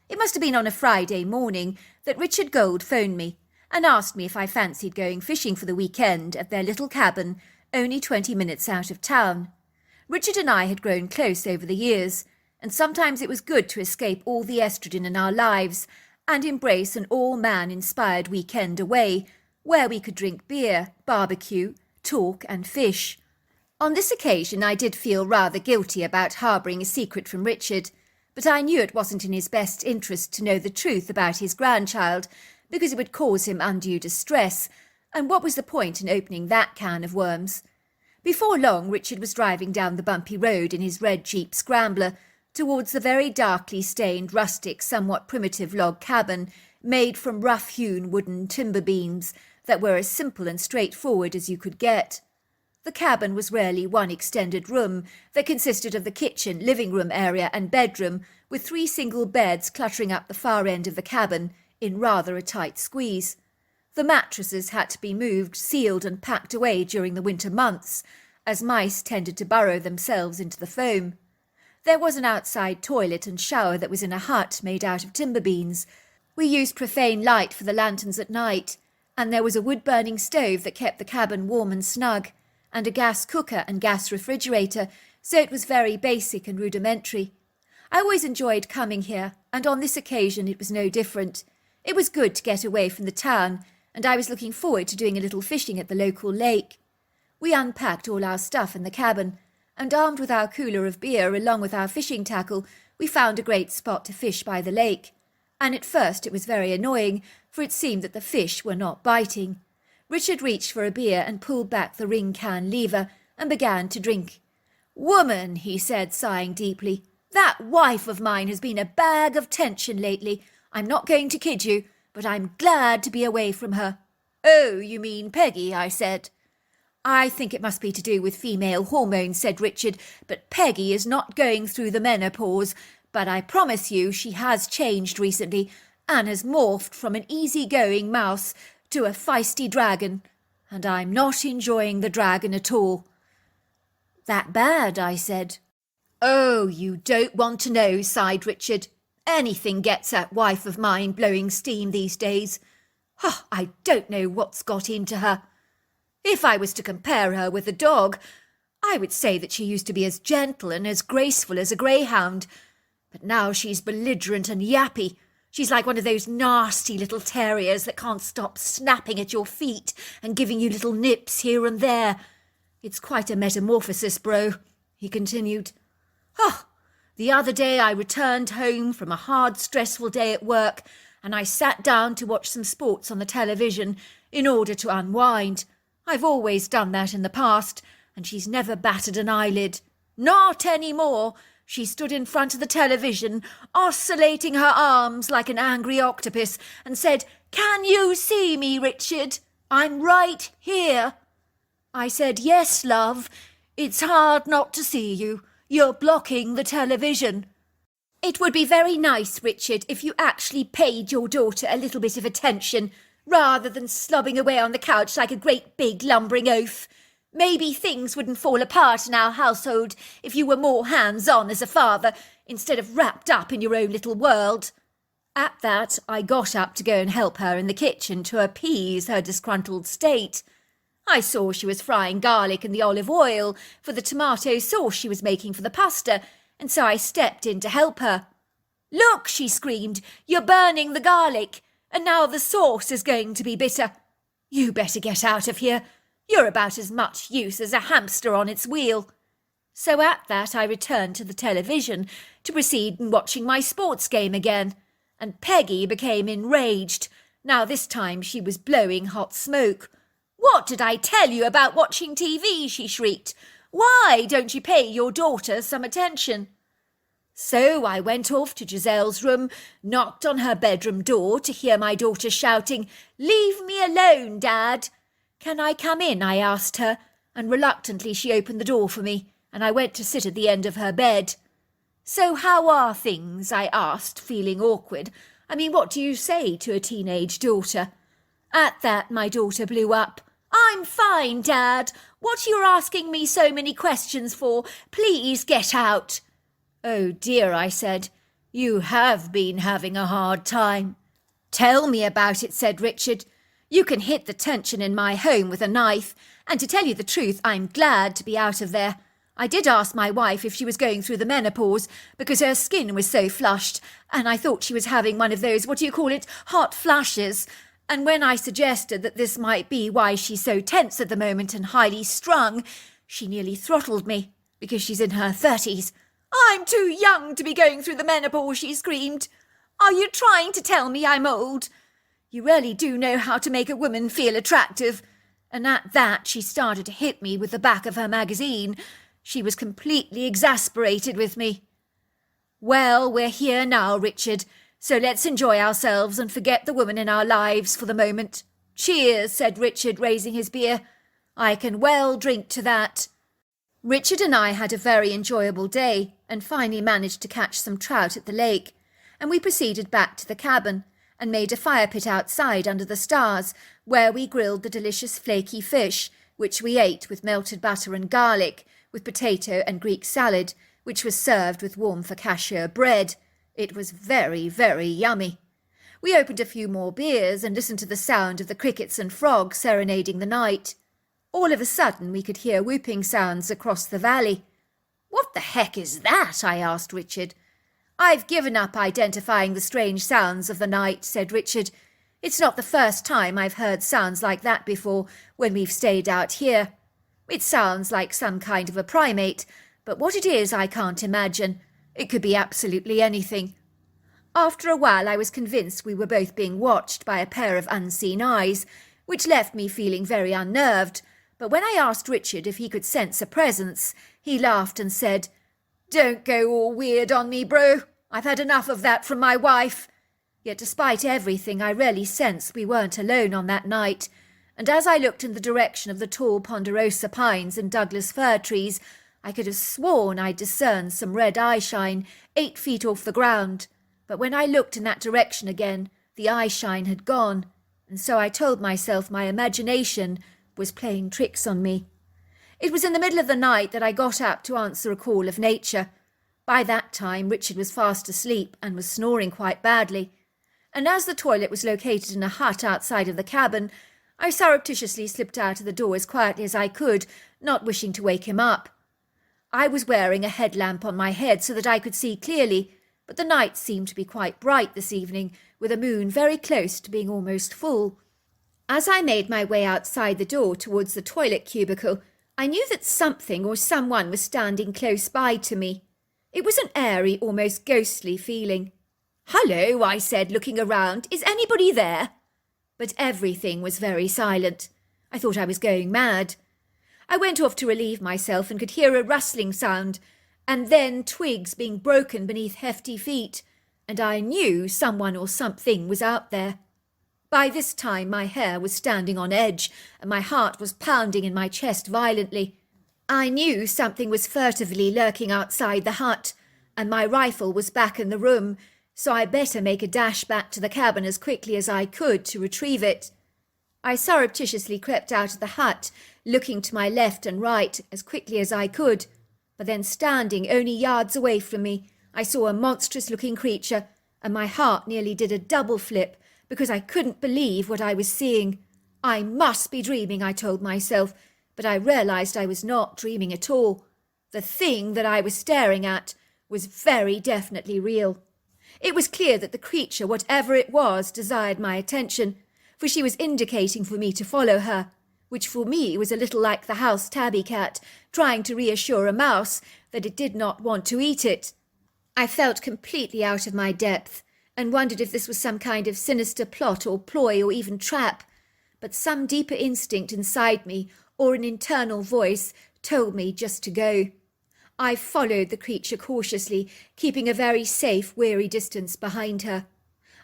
C: It must have been on a Friday morning that Richard Gold phoned me and asked me if I fancied going fishing for the weekend at their little cabin, only 20 minutes out of town. Richard and I had grown close over the years, and sometimes it was good to escape all the estrogen in our lives and embrace an all-man-inspired weekend away, where we could drink beer, barbecue, talk and fish. On this occasion I did feel rather guilty about harbouring a secret from Richard, but I knew it wasn't in his best interest to know the truth about his grandchild, because it would cause him undue distress, and what was the point in opening that can of worms? Before long Richard was driving down the bumpy road in his red Jeep Scrambler towards the very darkly stained, rustic, somewhat primitive log cabin made from rough-hewn wooden timber beams that were as simple and straightforward as you could get. The cabin was really one extended room that consisted of the kitchen, living room area and bedroom, with 3 single beds cluttering up the far end of the cabin in rather a tight squeeze. The mattresses had to be moved, sealed and packed away during the winter months, as mice tended to burrow themselves into the foam. There was an outside toilet and shower that was in a hut made out of timber beams. We used profane light for the lanterns at night, and there was a wood-burning stove that kept the cabin warm and snug, and a gas cooker and gas refrigerator, so it was very basic and rudimentary. I always enjoyed coming here, and on this occasion it was no different. It was good to get away from the town, and I was looking forward to doing a little fishing at the local lake. We unpacked all our stuff in the cabin, and armed with our cooler of beer along with our fishing tackle, we found a great spot to fish by the lake. And at first it was very annoying, for it seemed that the fish were not biting. Richard reached for a beer and pulled back the ring can lever and began to drink. "Woman," he said, sighing deeply, "that wife of mine has been a bag of tension lately. I'm not going to kid you, but I'm glad to be away from her." "Oh, you mean Peggy?" I said. "I think it must be to do with female hormones," said Richard, "but Peggy is not going through the menopause, but I promise you she has changed recently and has morphed from an easy-going mouse to a feisty dragon, and I'm not enjoying the dragon at all." "That bad?" I said. "Oh, you don't want to know," sighed Richard. "Anything gets that wife of mine blowing steam these days. Oh, I don't know what's got into her. If I was to compare her with a dog, I would say that she used to be as gentle and as graceful as a greyhound, but now she's belligerent and yappy. She's like one of those nasty little terriers that can't stop snapping at your feet and giving you little nips here and there. It's quite a metamorphosis, bro," he continued. "Oh, the other day I returned home from a hard, stressful day at work, and I sat down to watch some sports on the television in order to unwind. I've always done that in the past, and she's never batted an eyelid. Not any more. She stood in front of the television, oscillating her arms like an angry octopus, and said, 'Can you see me, Richard? I'm right here.' I said, 'Yes, love. It's hard not to see you. You're blocking the television.' It would be very nice, Richard, if you actually paid your daughter a little bit of attention, rather than slobbing away on the couch like a great big lumbering oaf. Maybe things wouldn't fall apart in our household if you were more hands-on as a father, instead of wrapped up in your own little world." At that, I got up to go and help her in the kitchen to appease her disgruntled state. I saw she was frying garlic in the olive oil for the tomato sauce she was making for the pasta, and so I stepped in to help her. "Look," she screamed, "you're burning the garlic, and now the sauce is going to be bitter. You better get out of here. You're about as much use as a hamster on its wheel." So at that I returned to the television to proceed in watching my sports game again, and Peggy became enraged. Now this time she was blowing hot smoke. "What did I tell you about watching TV?" she shrieked. "Why don't you pay your daughter some attention?" So I went off to Giselle's room, knocked on her bedroom door to hear my daughter shouting, "Leave me alone, Dad." "Can I come in?" I asked her, and reluctantly she opened the door for me, and I went to sit at the end of her bed. "So how are things?" I asked, feeling awkward. I mean, what do you say to a teenage daughter? At that, my daughter blew up. "I'm fine, Dad. What are you asking me so many questions for? Please get out." "Oh dear," I said. "You have been having a hard time." "Tell me about it," said Richard. "You can hit the tension in my home with a knife, and to tell you the truth, I'm glad to be out of there. I did ask my wife if she was going through the menopause, because her skin was so flushed, and I thought she was having one of those, hot flashes. And when I suggested that this might be why she's so tense at the moment and highly strung, she nearly throttled me, because she's in her 30s. "I'm too young to be going through the menopause," she screamed. "Are you trying to tell me I'm old? You really do know how to make a woman feel attractive." And at that she started to hit me with the back of her magazine. She was completely exasperated with me. "Well, we're here now, Richard, so let's enjoy ourselves and forget the woman in our lives for the moment. Cheers," said Richard, raising his beer. "I can well drink to that." Richard and I had a very enjoyable day and finally managed to catch some trout at the lake, and we proceeded back to the cabin and made a fire pit outside under the stars, where we grilled the delicious flaky fish, which we ate with melted butter and garlic, with potato and Greek salad, which was served with warm focaccia bread. It was very, very yummy. We opened a few more beers and listened to the sound of the crickets and frogs serenading the night. All of a sudden we could hear whooping sounds across the valley. "What the heck is that?" I asked Richard. "I've given up identifying the strange sounds of the night," said Richard. "It's not the first time I've heard sounds like that before when we've stayed out here. It sounds like some kind of a primate, but what it is I can't imagine. It could be absolutely anything. After a while I was convinced we were both being watched by a pair of unseen eyes, which left me feeling very unnerved, but when I asked Richard if he could sense a presence, he laughed and said, "Don't go all weird on me, bro. I've had enough of that from my wife." Yet despite everything, I really sensed we weren't alone on that night, and as I looked in the direction of the tall ponderosa pines and Douglas fir trees, I could have sworn I discerned some red eyeshine 8 feet off the ground. But when I looked in that direction again, the eyeshine had gone, and so I told myself my imagination was playing tricks on me. It was in the middle of the night that I got up to answer a call of nature. By that time, Richard was fast asleep and was snoring quite badly, and as the toilet was located in a hut outside of the cabin, I surreptitiously slipped out of the door as quietly as I could, not wishing to wake him up. I was wearing a headlamp on my head so that I could see clearly, but the night seemed to be quite bright this evening, with a moon very close to being almost full. As I made my way outside the door towards the toilet cubicle, I knew that something or someone was standing close by to me. It was an airy, almost ghostly feeling. "Hello," I said, looking around. "Is anybody there?" But everything was very silent. I thought I was going mad. I went off to relieve myself and could hear a rustling sound, and then twigs being broken beneath hefty feet, and I knew someone or something was out there. By this time my hair was standing on edge, and my heart was pounding in my chest violently. I knew something was furtively lurking outside the hut, and my rifle was back in the room, so I better make a dash back to the cabin as quickly as I could to retrieve it. I surreptitiously crept out of the hut, looking to my left and right as quickly as I could, but then standing only yards away from me, I saw a monstrous-looking creature, and my heart nearly did a double flip because I couldn't believe what I was seeing. I must be dreaming, I told myself, but I realized I was not dreaming at all. The thing that I was staring at was very definitely real. It was clear that the creature, whatever it was, desired my attention, for she was indicating for me to follow her, which for me was a little like the house tabby cat trying to reassure a mouse that it did not want to eat it. I felt completely out of my depth, and wondered if this was some kind of sinister plot or ploy or even trap, but some deeper instinct inside me, or an internal voice, told me just to go. I followed the creature cautiously, keeping a very safe, wary distance behind her.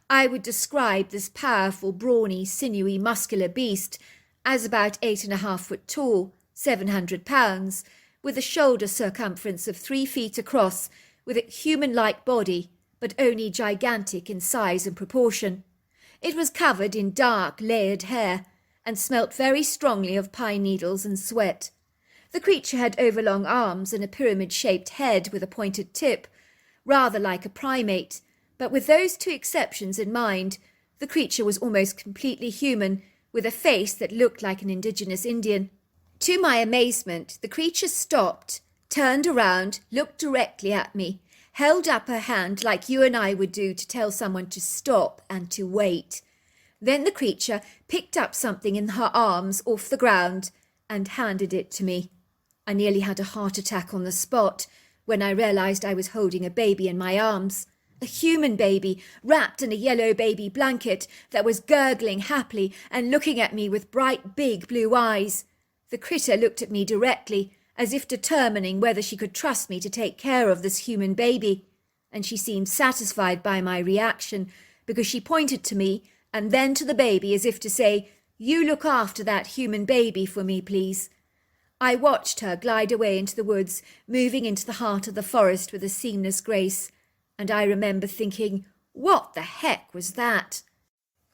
C: I would describe this powerful, brawny, sinewy, muscular beast as about 8.5 foot tall, 700 pounds, with a shoulder circumference of 3 feet across, with a human-like body, but only gigantic in size and proportion. It was covered in dark, layered hair, and smelt very strongly of pine needles and sweat. The creature had overlong arms and a pyramid-shaped head with a pointed tip, rather like a primate, but with those 2 exceptions in mind, the creature was almost completely human, with a face that looked like an indigenous Indian. To my amazement, the creature stopped, turned around, looked directly at me, held up her hand like you and I would do to tell someone to stop and to wait. Then the creature picked up something in her arms off the ground and handed it to me. I nearly had a heart attack on the spot when I realized I was holding a baby in my arms. A human baby, wrapped in a yellow baby blanket that was gurgling happily and looking at me with bright big blue eyes. The critter looked at me directly, as if determining whether she could trust me to take care of this human baby, and she seemed satisfied by my reaction, because she pointed to me and then to the baby as if to say, "You look after that human baby for me, please." I watched her glide away into the woods, moving into the heart of the forest with a seamless grace, and I remember thinking, what the heck was that?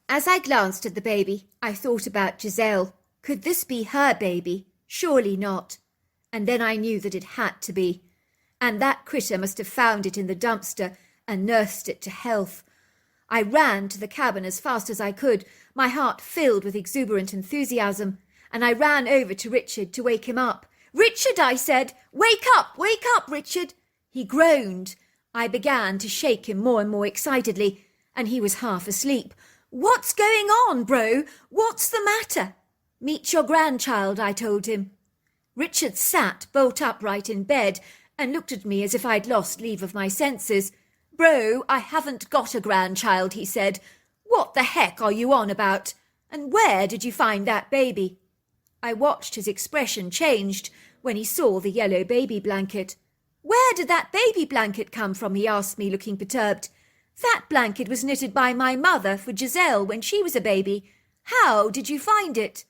C: As I glanced at the baby, I thought about Giselle. Could this be her baby? Surely not. And then I knew that it had to be. And that critter must have found it in the dumpster and nursed it to health. I ran to the cabin as fast as I could, my heart filled with exuberant enthusiasm, and I ran over to Richard to wake him up. "Richard," I said, wake up, Richard." He groaned. I began to shake him more and more excitedly, and he was half asleep. "What's going on, bro? What's the matter?" "Meet your grandchild," I told him. Richard sat bolt upright in bed and looked at me as if I'd lost leave of my senses. "Bro, I haven't got a grandchild," he said. "What the heck are you on about? And where did you find that baby?" I watched his expression changed when he saw the yellow baby blanket. "Where did that baby blanket come from?" he asked me, looking perturbed. "That blanket was knitted by my mother for Giselle when she was a baby. How did you find it?"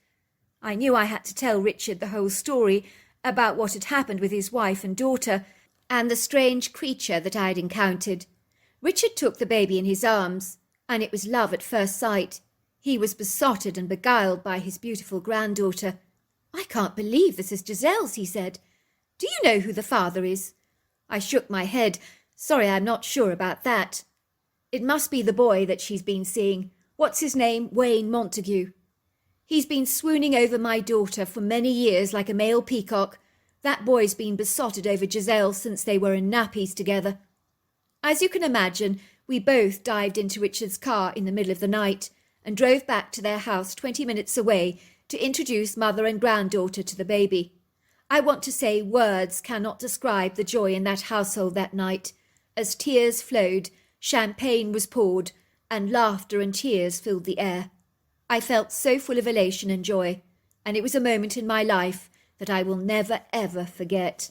C: I knew I had to tell Richard the whole story about what had happened with his wife and daughter, and the strange creature that I had encountered. Richard took the baby in his arms, and it was love at first sight. He was besotted and beguiled by his beautiful granddaughter. "I can't believe this is Giselle's," he said. "Do you know who the father is?" I shook my head. "Sorry, I'm not sure about that." "It must be the boy that she's been seeing. What's his name? Wayne Montague. He's been swooning over my daughter for many years like a male peacock. That boy's been besotted over Giselle since they were in nappies together." As you can imagine, we both dived into Richard's car in the middle of the night and drove back to their house 20 minutes away to introduce mother and granddaughter to the baby. I want to say words cannot describe the joy in that household that night. As tears flowed, champagne was poured, and laughter and tears filled the air. I felt so full of elation and joy, and it was a moment in my life that I will never ever forget.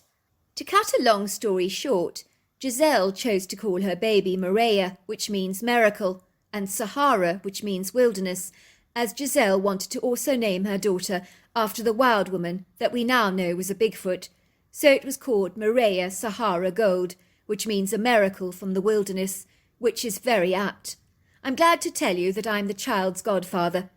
C: To cut a long story short, Giselle chose to call her baby Maria, which means miracle, and Sahara, which means wilderness, as Giselle wanted to also name her daughter after the wild woman that we now know was a Bigfoot. So it was called Maria Sahara Gold, which means a miracle from the wilderness, which is very apt. I'm glad to tell you that I'm the child's godfather.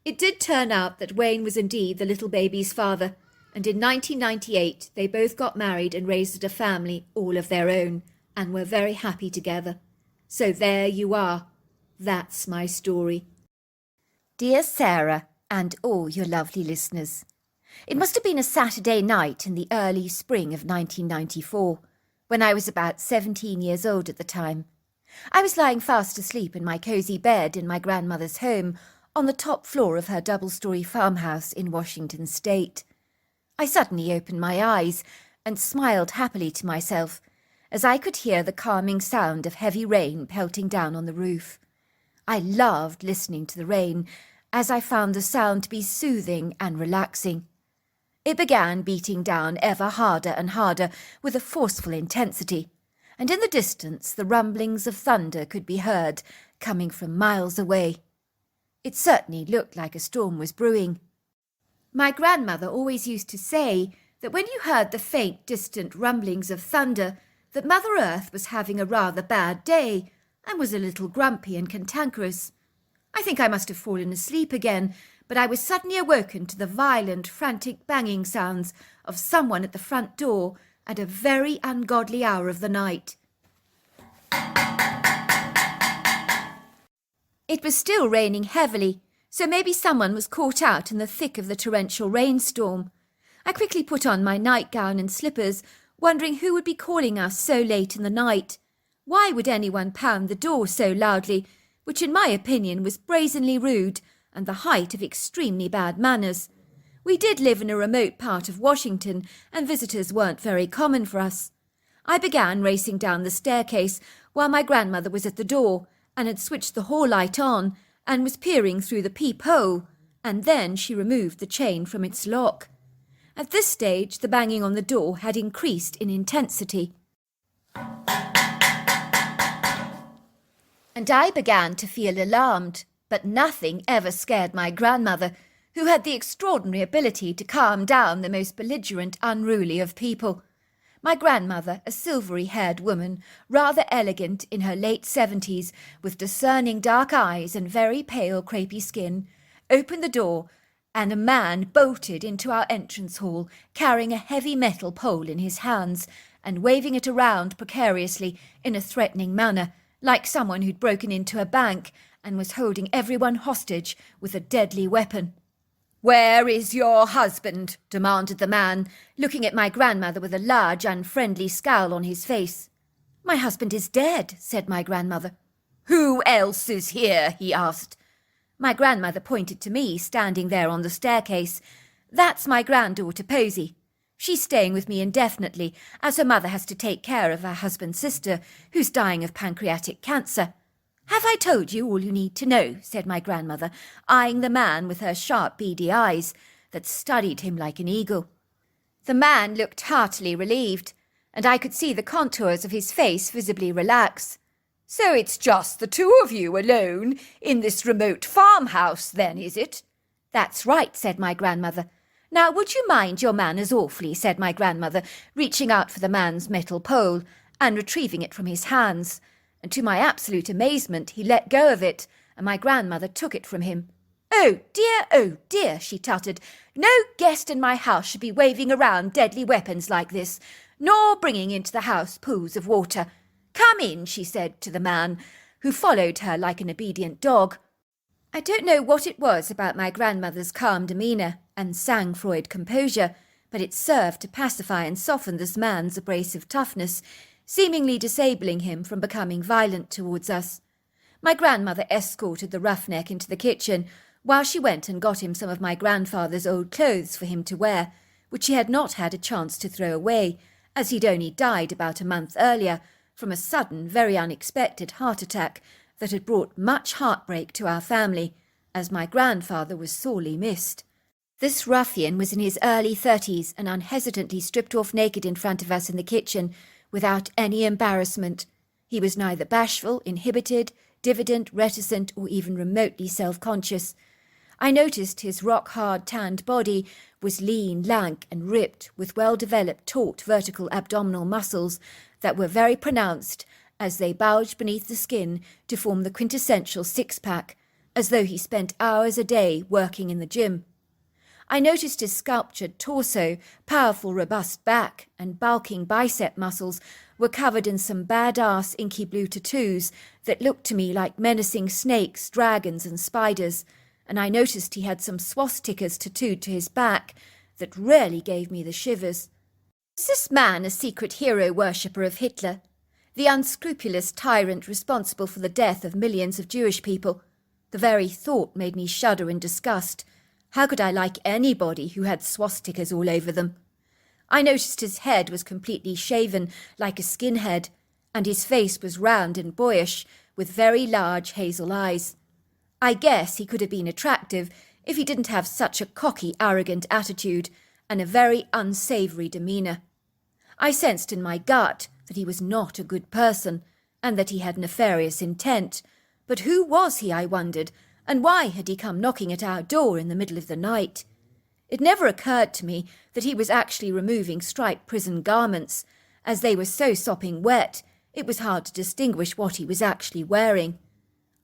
C: It did turn out that Wayne was indeed the little baby's father, and in 1998 they both got married and raised a family all of their own, and were very happy together. So there you are. That's my story.
B: Dear Sarah, and all your lovely listeners. It must have been a Saturday night in the early spring of 1994, when I was about 17 years old at the time. I was lying fast asleep in my cosy bed in my grandmother's home on the top floor of her double-story farmhouse in Washington State. I suddenly opened my eyes and smiled happily to myself as I could hear the calming sound of heavy rain pelting down on the roof. I loved listening to the rain, as I found the sound to be soothing and relaxing. It began beating down ever harder and harder with a forceful intensity, and in the distance the rumblings of thunder could be heard coming from miles away. It certainly looked like a storm was brewing. My grandmother always used to say that when you heard the faint, distant rumblings of thunder, that Mother Earth was having a rather bad day and was a little grumpy and cantankerous. I think I must have fallen asleep again, but I was suddenly awoken to the violent, frantic banging sounds of someone at the front door at a very ungodly hour of the night. It was still raining heavily, so maybe someone was caught out in the thick of the torrential rainstorm. I quickly put on my nightgown and slippers, wondering who would be calling us so late in the night. Why would anyone pound the door so loudly, which in my opinion was brazenly rude and the height of extremely bad manners? We did live in a remote part of Washington, and visitors weren't very common for us. I began racing down the staircase while my grandmother was at the door and had switched the hall light on and was peering through the peephole, and then she removed the chain from its lock. At this stage the banging on the door had increased in intensity, and I began to feel alarmed, but nothing ever scared my grandmother, who had the extraordinary ability to calm down the most belligerent, unruly of people. My grandmother, a silvery-haired woman, rather elegant in her late 70s, with discerning dark eyes and very pale crepey skin, opened the door, and a man bolted into our entrance hall, carrying a heavy metal pole in his hands, and waving it around precariously in a threatening manner, like someone who'd broken into a bank and was holding everyone hostage with a deadly weapon. "Where is your husband?" demanded the man, looking at my grandmother with a large, unfriendly scowl on his face. "My husband is dead," said my grandmother. "Who else is here?" he asked. My grandmother pointed to me, standing there on the staircase. "That's my granddaughter, Posy. She's staying with me indefinitely, as her mother has to take care of her husband's sister, who's dying of pancreatic cancer. Have I told you all you need to know? Said my grandmother, eyeing the man with her sharp, beady eyes that studied him like an eagle. The man looked heartily relieved, and I could see the contours of his face visibly relax. So it's just the two of you alone in this remote farmhouse, then, is it? That's right, said my grandmother. Now, would you mind your manners awfully, said my grandmother, reaching out for the man's metal pole and retrieving it from his hands. And to my absolute amazement, he let go of it, and my grandmother took it from him. Oh dear, she tutted. No guest in my house should be waving around deadly weapons like this, nor bringing into the house pools of water. Come in, she said to the man, who followed her like an obedient dog. I don't know what it was about my grandmother's calm demeanour and sang-froid composure, but it served to pacify and soften this man's abrasive toughness, seemingly disabling him from becoming violent towards us. My grandmother escorted the roughneck into the kitchen, while she went and got him some of my grandfather's old clothes for him to wear, which he had not had a chance to throw away, as he'd only died about a month earlier from a sudden, very unexpected heart attack that had brought much heartbreak to our family, as my grandfather was sorely missed. This ruffian was in his early 30s and unhesitantly stripped off naked in front of us in the kitchen without any embarrassment. He was neither bashful, inhibited, diffident, reticent, or even remotely self-conscious. I noticed his rock-hard tanned body was lean, lank, and ripped, with well-developed, taut, vertical abdominal muscles that were very pronounced as they bulged beneath the skin to form the quintessential six-pack, as though he spent hours a day working in the gym. I noticed his sculptured torso, powerful robust back, and bulking bicep muscles were covered in some badass inky blue tattoos that looked to me like menacing snakes, dragons, and spiders, and I noticed he had some swastikas tattooed to his back that really gave me the shivers. Was this man a secret hero worshipper of Hitler, the unscrupulous tyrant responsible for the death of millions of Jewish people? The very thought made me shudder in disgust. How could I like anybody who had swastikas all over them? I noticed his head was completely shaven like a skinhead, and his face was round and boyish, with very large hazel eyes. I guess he could have been attractive if he didn't have such a cocky, arrogant attitude and a very unsavoury demeanour. I sensed in my gut that he was not a good person, and that he had nefarious intent. But who was he, I wondered, and why had he come knocking at our door in the middle of the night? It never occurred to me that he was actually removing striped prison garments, as they were so sopping wet it was hard to distinguish what he was actually wearing.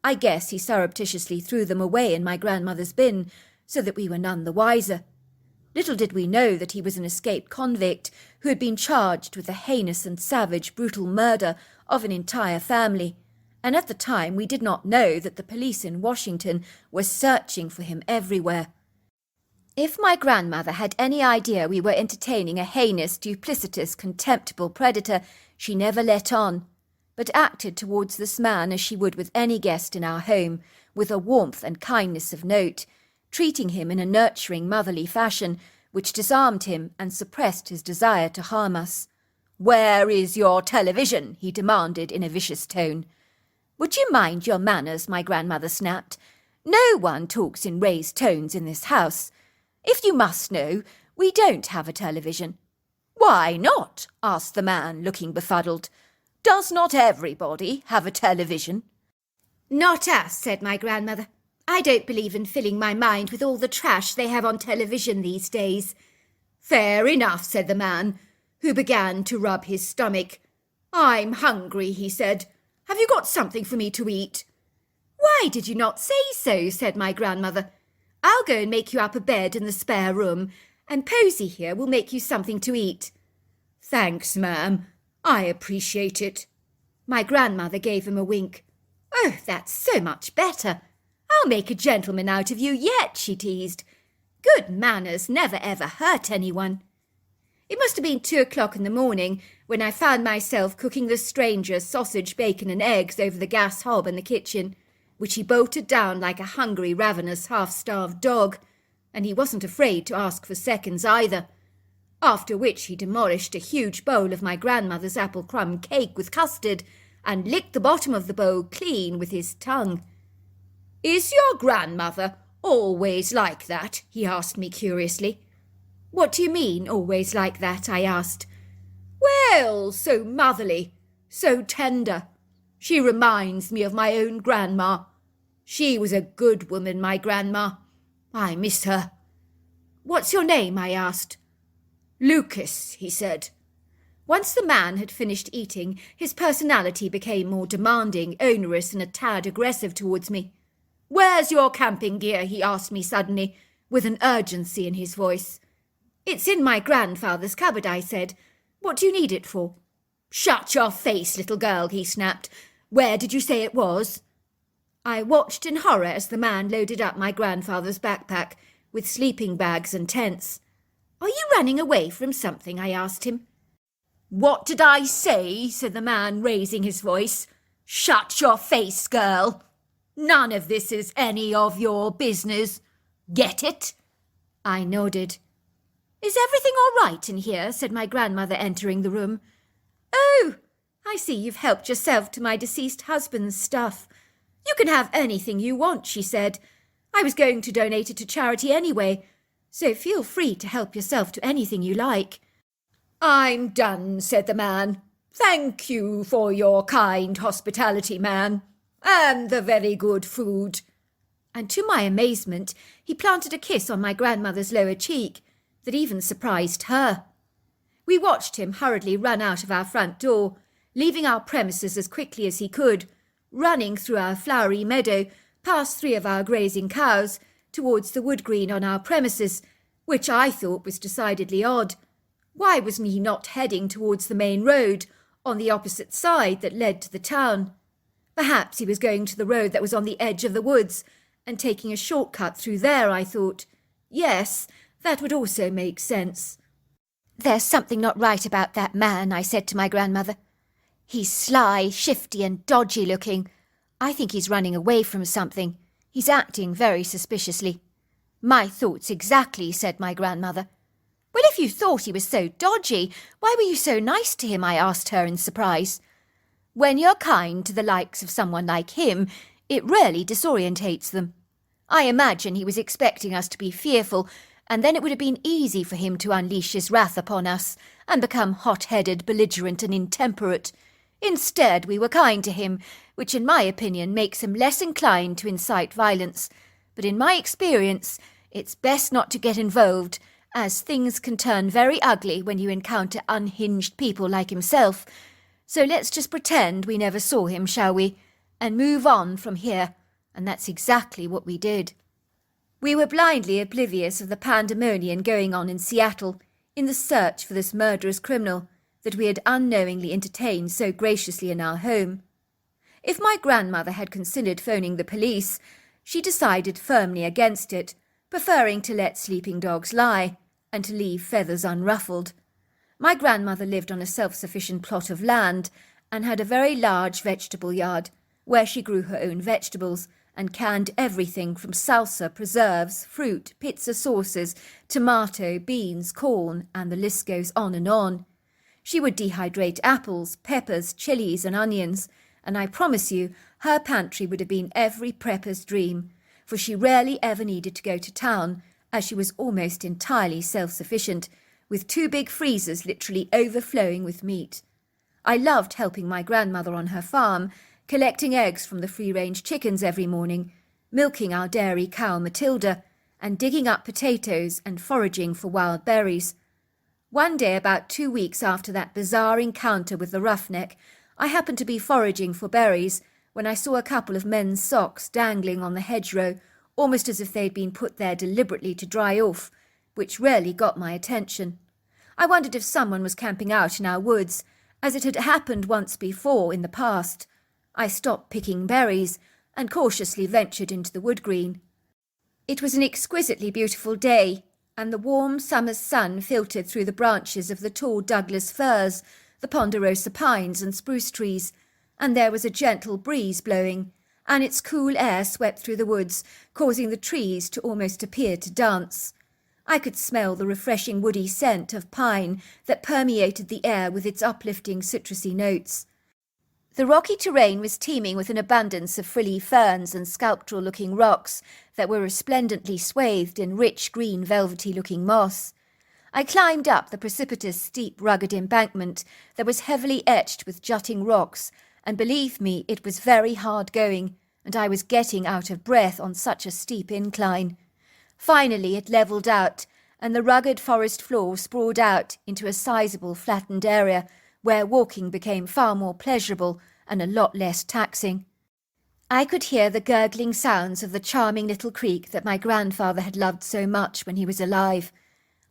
B: I guess he surreptitiously threw them away in my grandmother's bin, so that we were none the wiser. Little did we know that he was an escaped convict who had been charged with the heinous and savage brutal murder of an entire family, and at the time we did not know that the police in Washington were searching for him everywhere. If my grandmother had any idea we were entertaining a heinous, duplicitous, contemptible predator, she never let on, but acted towards this man as she would with any guest in our home, with a warmth and kindness of note, treating him in a nurturing, motherly fashion which disarmed him and suppressed his desire to harm us. "Where is your television?" he demanded in a vicious tone. "Would you mind your manners?" my grandmother snapped. "No one talks in raised tones in this house. If you must know, we don't have a television." "Why not?" asked the man, looking befuddled. "Does not everybody have a television?" "Not us," said my grandmother. "I don't believe in filling my mind with all the trash they have on television these days."
C: "Fair enough," said the man, who began to rub his stomach. "I'm hungry," he said. "Have you got something for me to eat?"
B: "Why did you not say so?" said my grandmother. "I'll go and make you up a bed in the spare room, and Posy here will make you something to eat."
C: "Thanks, ma'am. I appreciate it."
B: My grandmother gave him a wink. "Oh, that's so much better. I'll make a gentleman out of you yet," she teased. "Good manners never ever hurt anyone." It must have been 2 o'clock in the morning when I found myself cooking the stranger sausage, bacon and eggs over the gas hob in the kitchen, which he bolted down like a hungry, ravenous, half-starved dog, and he wasn't afraid to ask for seconds either.
C: after which he demolished a huge bowl of my grandmother's apple crumb cake with custard and licked the bottom of the bowl clean with his tongue. "Is your grandmother always like that?" he asked me curiously. "What do you mean, always like that?" I asked. "Well, so motherly, so tender. She reminds me of my own grandma. She was a good woman, my grandma. I miss her." "What's your name?" I asked. "Lucas," he said. Once the man had finished eating, his personality became more demanding, onerous, and a tad aggressive towards me. "Where's your camping gear?" he asked me suddenly, with an urgency in his voice. "It's in my grandfather's cupboard," I said. "What do you need it for?" "Shut your face, little girl," he snapped. "Where did you say it was?" I watched in horror as the man loaded up my grandfather's backpack with sleeping bags and tents. "Are you running away from something?" I asked him. "What did I say?" said the man, raising his voice. "Shut your face, girl. None of this is any of your business. Get it?" I nodded. "Is everything all right in here?" said my grandmother, entering the room. "Oh, I see you've helped yourself to my deceased husband's stuff. You can have anything you want," she said. "I was going to donate it to charity anyway, so feel free to help yourself to anything you like." "I'm done," said the man. "Thank you for your kind hospitality, man, and the very good food." And to my amazement, he planted a kiss on my grandmother's lower cheek that even surprised her. We watched him hurriedly run out of our front door, leaving our premises as quickly as he could, running through our flowery meadow, past 3 of our grazing cows, towards the wood green on our premises, which I thought was decidedly odd. Why was he not heading towards the main road, on the opposite side that led to the town? Perhaps he was going to the road that was on the edge of the woods, and taking a shortcut through there, I thought. Yes, that would also make sense. "There's something not right about that man," I said to my grandmother. "He's sly, shifty, and dodgy looking. I think he's running away from something. He's acting very suspiciously." "My thoughts exactly," said my grandmother. "Well, if you thought he was so dodgy, why were you so nice to him?" I asked her in surprise. "When you're kind to the likes of someone like him, it really disorientates them. I imagine he was expecting us to be fearful, and then it would have been easy for him to unleash his wrath upon us and become hot-headed, belligerent, and intemperate. Instead, we were kind to him, which in my opinion makes him less inclined to incite violence. But in my experience, it's best not to get involved, as things can turn very ugly when you encounter unhinged people like himself. So let's just pretend we never saw him, shall we? And move on from here." And that's exactly what we did. We were blindly oblivious of the pandemonium going on in Seattle, in the search for this murderous criminal that we had unknowingly entertained so graciously in our home. If my grandmother had considered phoning the police, she decided firmly against it, preferring to let sleeping dogs lie, and to leave feathers unruffled. My grandmother lived on a self-sufficient plot of land, and had a very large vegetable yard, where she grew her own vegetables, and canned everything from salsa, preserves, fruit, pizza sauces, tomato, beans, corn, and the list goes on and on. She would dehydrate apples, peppers, chilies, and onions, and I promise you, her pantry would have been every prepper's dream, for she rarely ever needed to go to town, as she was almost entirely self-sufficient, with 2 big freezers literally overflowing with meat. I loved helping my grandmother on her farm, collecting eggs from the free-range chickens every morning, milking our dairy cow Matilda, and digging up potatoes and foraging for wild berries. One day, about 2 weeks after that bizarre encounter with the roughneck, I happened to be foraging for berries when I saw a couple of men's socks dangling on the hedgerow, almost as if they'd been put there deliberately to dry off, which rarely got my attention. I wondered if someone was camping out in our woods, as it had happened once before in the past. I stopped picking berries and cautiously ventured into the wood green. It was an exquisitely beautiful day, and the warm summer's sun filtered through the branches of the tall Douglas firs, the ponderosa pines and spruce trees, and there was a gentle breeze blowing, and its cool air swept through the woods, causing the trees to almost appear to dance.
B: I could smell the refreshing woody scent of pine that permeated the air with its uplifting citrusy notes. The rocky terrain was teeming with an abundance of frilly ferns and sculptural-looking rocks that were resplendently swathed in rich green velvety-looking moss. I climbed up the precipitous, steep, rugged embankment that was heavily etched with jutting rocks, and believe me, it was very hard going, and I was getting out of breath on such a steep incline. Finally it levelled out, and the rugged forest floor sprawled out into a sizable flattened area where walking became far more pleasurable and a lot less taxing. I could hear the gurgling sounds of the charming little creek that my grandfather had loved so much when he was alive.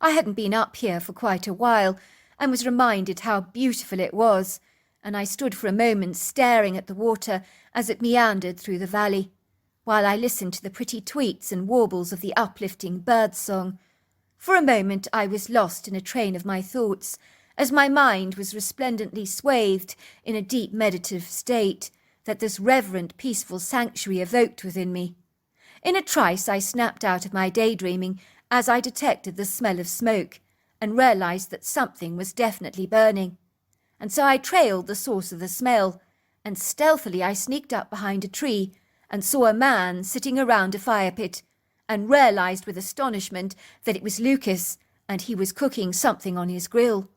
B: I hadn't been up here for quite a while, and was reminded how beautiful it was, and I stood for a moment staring at the water as it meandered through the valley, while I listened to the pretty tweets and warbles of the uplifting bird-song. For a moment I was lost in a train of my thoughts, as my mind was resplendently swathed in a deep meditative state that this reverent, peaceful sanctuary evoked within me. In a trice I snapped out of my daydreaming as I detected the smell of smoke, and realized that something was definitely burning. And so I trailed the source of the smell, and stealthily I sneaked up behind a tree and saw a man sitting around a fire pit, and realized with astonishment that it was Lucas, and he was cooking something on his grill.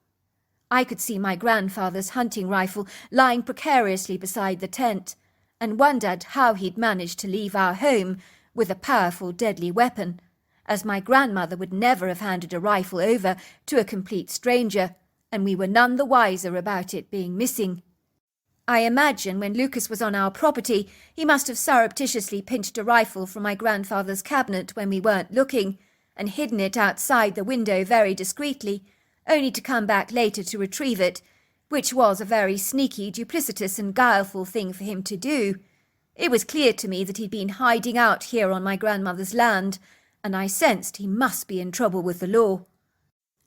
B: I could see my grandfather's hunting rifle lying precariously beside the tent, and wondered how he'd managed to leave our home with a powerful, deadly weapon, as my grandmother would never have handed a rifle over to a complete stranger, and we were none the wiser about it being missing. I imagine when Lucas was on our property, he must have surreptitiously pinched a rifle from my grandfather's cabinet when we weren't looking, and hidden it outside the window very discreetly, only to come back later to retrieve it, which was a very sneaky, duplicitous and guileful thing for him to do. It was clear to me that he'd been hiding out here on my grandmother's land, and I sensed he must be in trouble with the law.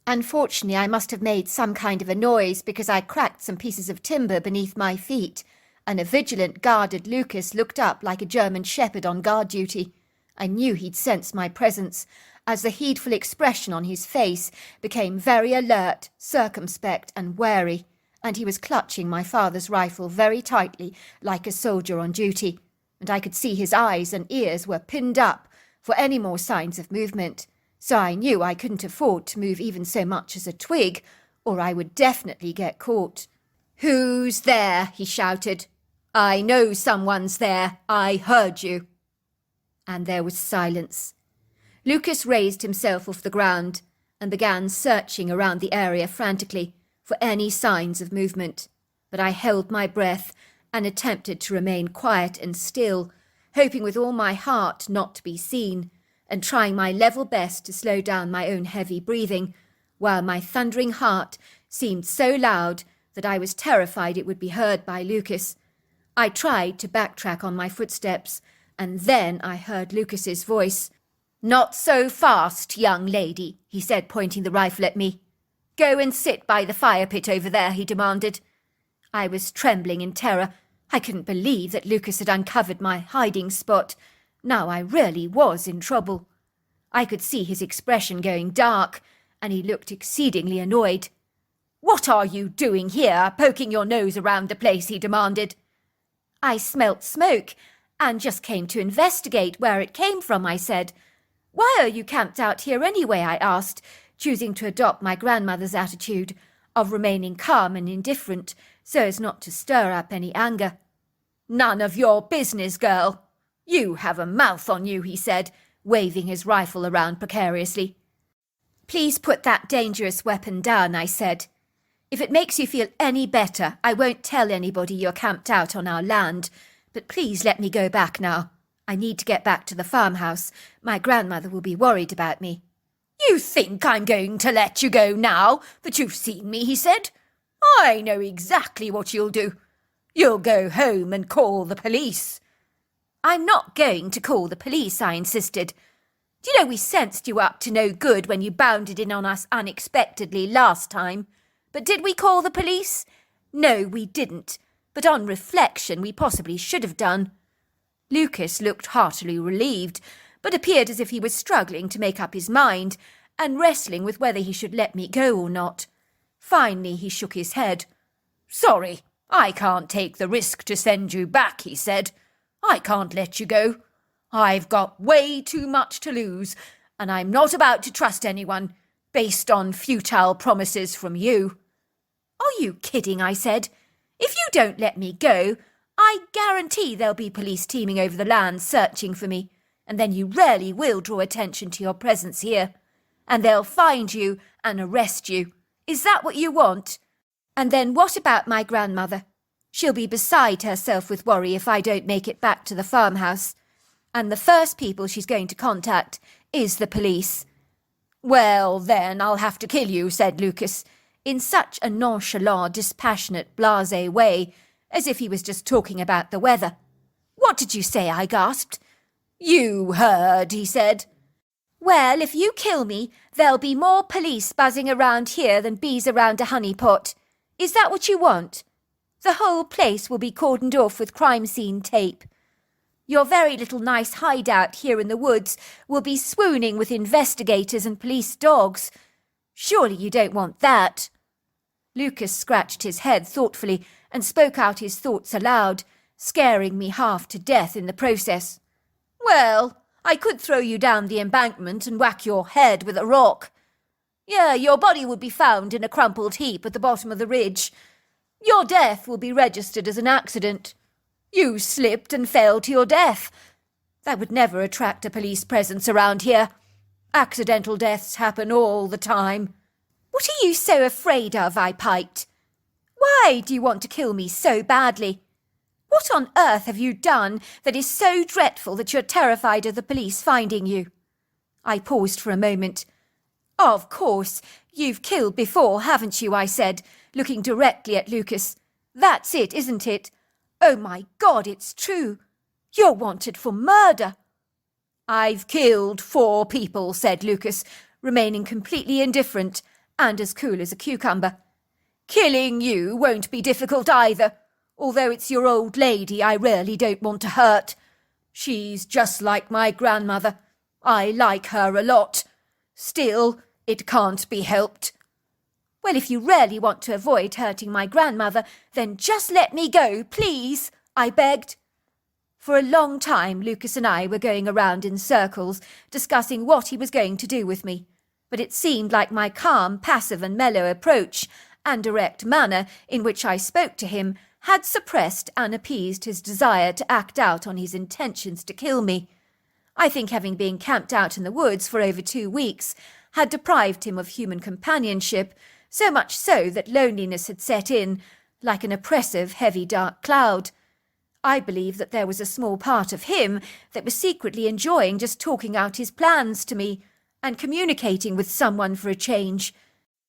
B: Unfortunately, I must have made some kind of a noise because I cracked some pieces of timber beneath my feet, and a vigilant, guarded Lucas looked up like a German shepherd on guard duty. I knew he'd sensed my presence, as the heedful expression on his face became very alert, circumspect, and wary, and he was clutching my father's rifle very tightly like a soldier on duty, and I could see his eyes and ears were pinned up for any more signs of movement, so I knew I couldn't afford to move even so much as a twig, or I would definitely get caught. "Who's there?" he shouted. "I know someone's there. I heard you." And there was silence. Lucas raised himself off the ground and began searching around the area frantically for any signs of movement, but I held my breath and attempted to remain quiet and still, hoping with all my heart not to be seen, and trying my level best to slow down my own heavy breathing, while my thundering heart seemed so loud that I was terrified it would be heard by Lucas. I tried to backtrack on my footsteps, and then I heard Lucas's voice. "Not so fast, young lady," he said, pointing the rifle at me. "Go and sit by the fire pit over there," he demanded. I was trembling in terror. I couldn't believe that Lucas had uncovered my hiding spot. Now I really was in trouble. I could see his expression going dark, and he looked exceedingly annoyed. "What are you doing here, poking your nose around the place?" he demanded. "I smelt smoke, and just came to investigate where it came from," I said. "Why are you camped out here anyway?" I asked, choosing to adopt my grandmother's attitude of remaining calm and indifferent so as not to stir up any anger. "None of your business, girl. You have a mouth on you," he said, waving his rifle around precariously. "Please put that dangerous weapon down," I said. "If it makes you feel any better, I won't tell anybody you're camped out on our land, but please let me go back now. I need to get back to the farmhouse. My grandmother will be worried about me." "You think I'm going to let you go now that you've seen me?" he said. "I know exactly what you'll do. You'll go home and call the police." "I'm not going to call the police," I insisted. "Do you know we sensed you up to no good when you bounded in on us unexpectedly last time? But did we call the police? No, we didn't. But on reflection, we possibly should have done." Lucas looked heartily relieved, but appeared as if he was struggling to make up his mind,
C: and wrestling with whether he should let me go or not. Finally, he shook his head. "Sorry, I can't take the risk to send you back," he said. "I can't let you go. I've got way too much to lose, and I'm not about to trust anyone based on futile promises from you." "Are you kidding?" I said. "If you don't let me go, I guarantee there'll be police teeming over the land searching for me, and then you really will draw attention to your presence here, and they'll find you and arrest you. Is that what you want? And then what about my grandmother? She'll be beside herself with worry if I don't make it back to the farmhouse, and the first people she's going to contact is the police." "Well, then I'll have to kill you," said Lucas, in such a nonchalant, dispassionate, blasé way, as if he was just talking about the weather. "What did you say?" I gasped. "You heard," he said. "Well, if you kill me, there'll be more police buzzing around here than bees around a honey pot. Is that what you want? The whole place will be cordoned off with crime scene tape. Your very little nice hideout here in the woods will be swooning with investigators and police dogs. Surely you don't want that." Lucas scratched his head thoughtfully and spoke out his thoughts aloud, scaring me half to death in the process. "Well, I could throw you down the embankment and whack your head with a rock. Yeah, your body would be found in a crumpled heap at the bottom of the ridge. Your death will be registered as an accident. You slipped and fell to your death. That would never attract a police presence around here. Accidental deaths happen all the time." "What are you so afraid of?" I piped. "Why do you want to kill me so badly? What on earth have you done that is so dreadful that you're terrified of the police finding you?" I paused for a moment. "Of course, you've killed before, haven't you?" I said, looking directly at Lucas. "That's it, isn't it? Oh my God, it's true. You're wanted for murder." "I've killed 4 people," said Lucas, remaining completely indifferent and as cool as a cucumber. "Killing you won't be difficult either, although it's your old lady I really don't want to hurt. She's just like my grandmother. I like her a lot. Still, it can't be helped." "Well, if you really want to avoid hurting my grandmother, then just let me go, please," I begged. For a long time, Lucas and I were going around in circles, discussing what he was going to do with me. But it seemed like my calm, passive and mellow approach and direct manner in which I spoke to him had suppressed and appeased his desire to act out on his intentions to kill me. I think having been camped out in the woods for over 2 weeks had deprived him of human companionship, so much so that loneliness had set in, like an oppressive, heavy, dark cloud. I believe that there was a small part of him that was secretly enjoying just talking out his plans to me and communicating with someone for a change.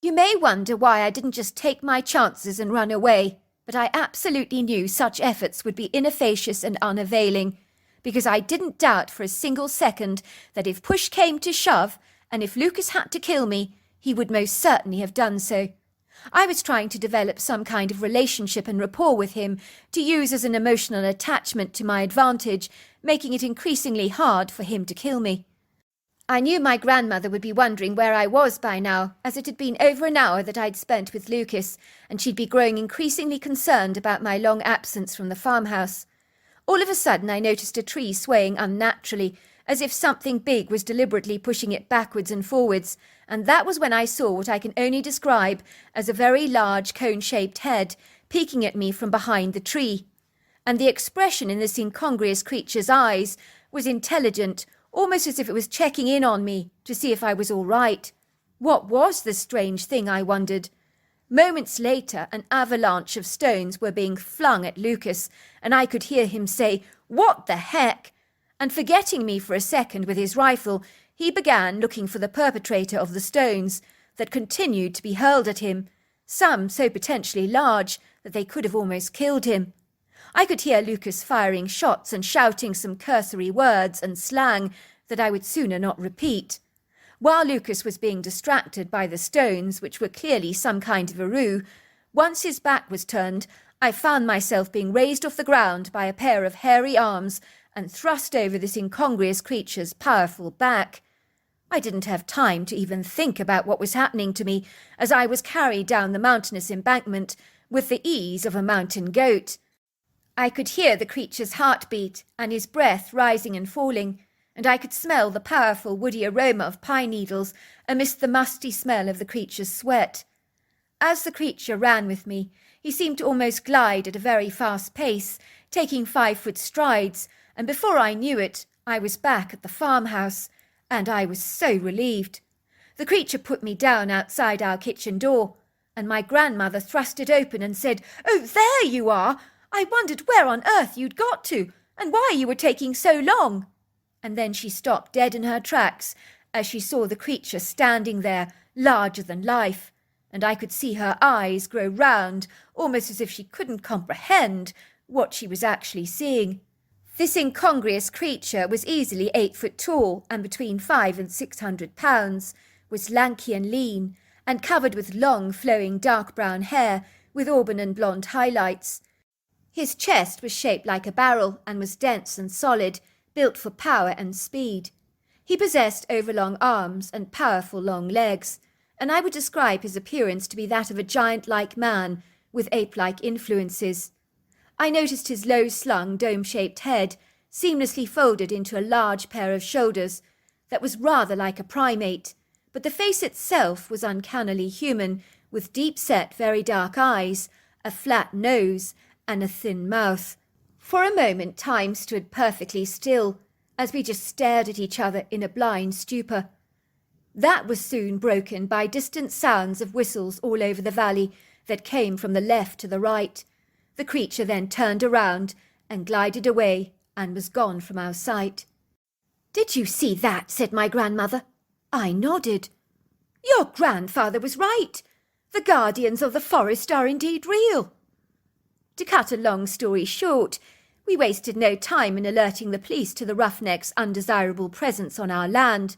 C: You may wonder why I didn't just take my chances and run away, but I absolutely knew such efforts would be inefficacious and unavailing, because I didn't doubt for a single second that if push came to shove, and if Lucas had to kill me, he would most certainly have done so. I was trying to develop some kind of relationship and rapport with him to use as an emotional attachment to my advantage, making it increasingly hard for him to kill me. I knew my grandmother would be wondering where I was by now, as it had been over an hour that I'd spent with Lucas, and she'd be growing increasingly concerned about my long absence from the farmhouse. All of a sudden I noticed a tree swaying unnaturally, as if something big was deliberately pushing it backwards and forwards, and that was when I saw what I can only describe as a very large cone-shaped head peeking at me from behind the tree. And the expression in this incongruous creature's eyes was intelligent, almost as if it was checking in on me to see if I was all right. What was this strange thing, I wondered? Moments later, an avalanche of stones were being flung at Lucas, and I could hear him say, "What the heck?" And forgetting me for a second with his rifle, he began looking for the perpetrator of the stones that continued to be hurled at him, some so potentially large that they could have almost killed him. I could hear Lucas firing shots and shouting some cursory words and slang that I would sooner not repeat. While Lucas was being distracted by the stones, which were clearly some kind of a ruse, once his back was turned, I found myself being raised off the ground by a pair of hairy arms and thrust over this incongruous creature's powerful back. I didn't have time to even think about what was happening to me as I was carried down the mountainous embankment with the ease of a mountain goat. I could hear the creature's heartbeat and his breath rising and falling, and I could smell the powerful woody aroma of pine needles amidst the musty smell of the creature's sweat. As the creature ran with me, he seemed to almost glide at a very fast pace, taking 5-foot strides, and before I knew it, I was back at the farmhouse, and I was so relieved. The creature put me down outside our kitchen door, and my grandmother thrust it open and said, "Oh, there you are! I wondered where on earth you'd got to, and why you were taking so long." And then she stopped dead in her tracks as she saw the creature standing there, larger than life, and I could see her eyes grow round, almost as if she couldn't comprehend what she was actually seeing. This incongruous creature was easily 8 foot tall and between 500 and 600 pounds, was lanky and lean, and covered with long flowing dark brown hair with auburn and blonde highlights. His chest was shaped like a barrel and was dense and solid, built for power and speed. He possessed overlong arms and powerful long legs, and I would describe his appearance to be that of a giant-like man with ape-like influences. I noticed his low-slung, dome-shaped head, seamlessly folded into a large pair of shoulders, that was rather like a primate, but the face itself was uncannily human, with deep-set, very dark eyes, a flat nose, and a thin mouth. For a moment time stood perfectly still, as we just stared at each other in a blind stupor. That was soon broken by distant sounds of whistles all over the valley that came from the left to the right. The creature then turned around and glided away and was gone from our sight. "Did you see that?" said my grandmother. I nodded. "Your grandfather was right. The guardians of the forest are indeed real." To cut a long story short, we wasted no time in alerting the police to the roughneck's undesirable presence on our land.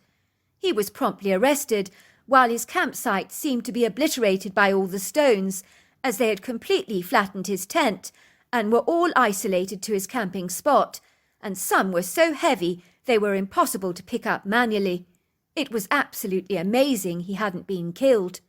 C: He was promptly arrested, while his campsite seemed to be obliterated by all the stones, as they had completely flattened his tent and were all isolated to his camping spot, and some were so heavy they were impossible to pick up manually. It was absolutely amazing he hadn't been killed.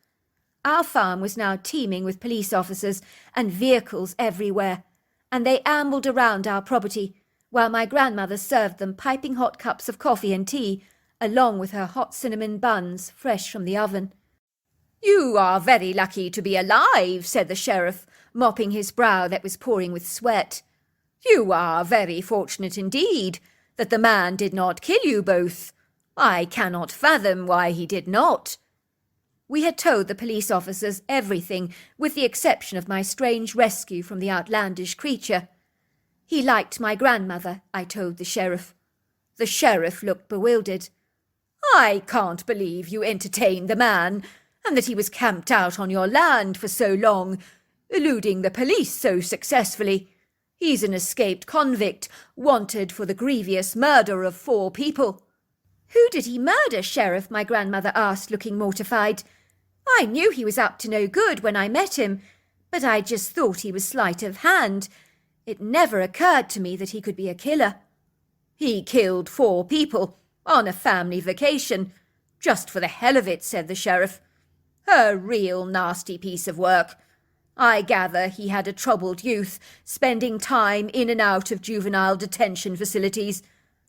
C: Our farm was now teeming with police officers and vehicles everywhere, and they ambled around our property, while my grandmother served them piping hot cups of coffee and tea, along with her hot cinnamon buns fresh from the oven. "You are very lucky to be alive," said the sheriff, mopping his brow that was pouring with sweat. "You are very fortunate indeed that the man did not kill you both. I cannot fathom why he did not." We had told the police officers everything, with the exception of my strange rescue from the outlandish creature. He liked my grandmother, I told the sheriff. The sheriff looked bewildered. "I can't believe you entertained the man, and that he was camped out on your land for so long, eluding the police so successfully. He's an escaped convict, wanted for the grievous murder of 4 people. "Who did he murder, Sheriff?" my grandmother asked, looking mortified. "I knew he was up to no good when I met him, but I just thought he was sleight of hand. It never occurred to me that he could be a killer." "He killed 4 people on a family vacation, just for the hell of it," said the sheriff. "A real nasty piece of work. I gather he had a troubled youth, spending time in and out of juvenile detention facilities,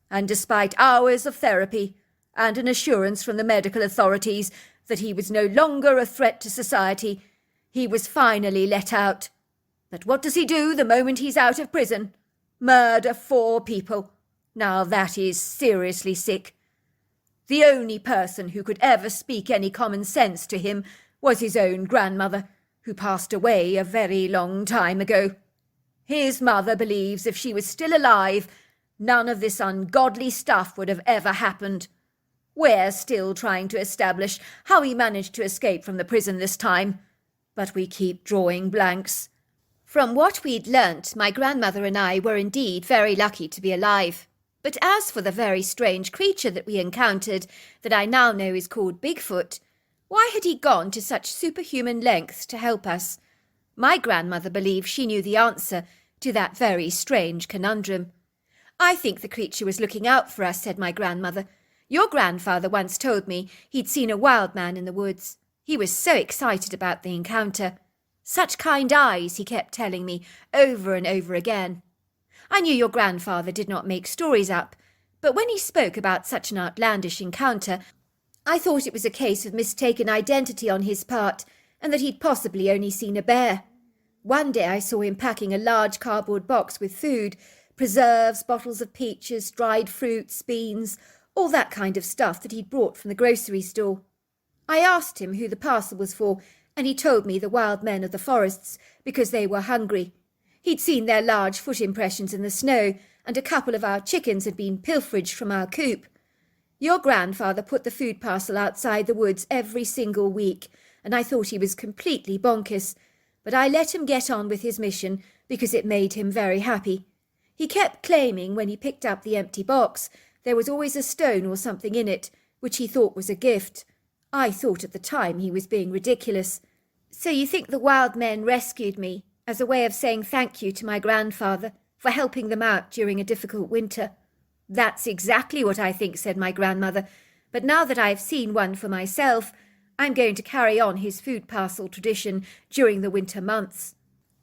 C: and despite hours of therapy and an assurance from the medical authorities that he was no longer a threat to society, he was finally let out. But what does he do the moment he's out of prison? Murder 4 people. Now that is seriously sick. The only person who could ever speak any common sense to him was his own grandmother, who passed away a very long time ago. His mother believes if she was still alive, none of this ungodly stuff would have ever happened. We're still trying to establish how he managed to escape from the prison this time, but we keep drawing blanks." From what we'd learnt, my grandmother and I were indeed very lucky to be alive. But as for the very strange creature that we encountered, that I now know is called Bigfoot, why had he gone to such superhuman lengths to help us? My grandmother believed she knew the answer to that very strange conundrum. "I think the creature was looking out for us," said my grandmother.
B: Your grandfather once told me he'd seen a wild man in the woods. He was so excited about the encounter. Such kind eyes, he kept telling me over and over again. I knew your grandfather did not make stories up, but when he spoke about such an outlandish encounter, I thought it was a case of mistaken identity on his part, and that he'd possibly only seen a bear. One day I saw him packing a large cardboard box with food, preserves, bottles of peaches, dried fruits, beans, all that kind of stuff that he'd brought from the grocery store. I asked him who the parcel was for, and he told me the wild men of the forests, because they were hungry. He'd seen their large foot impressions in the snow, and a couple of our chickens had been pilferaged from our coop. Your grandfather put the food parcel outside the woods every single week, and I thought he was completely bonkers, but I let him get on with his mission because it made him very happy. He kept claiming when he picked up the empty box there was always a stone or something in it, which he thought was a gift. I thought at the time he was being ridiculous. So you think the wild men rescued me as a way of saying thank you to my grandfather for helping them out during a difficult winter? That's exactly what I think, said my grandmother. But now that I've seen one for myself, I'm going to carry on his food parcel tradition during the winter months.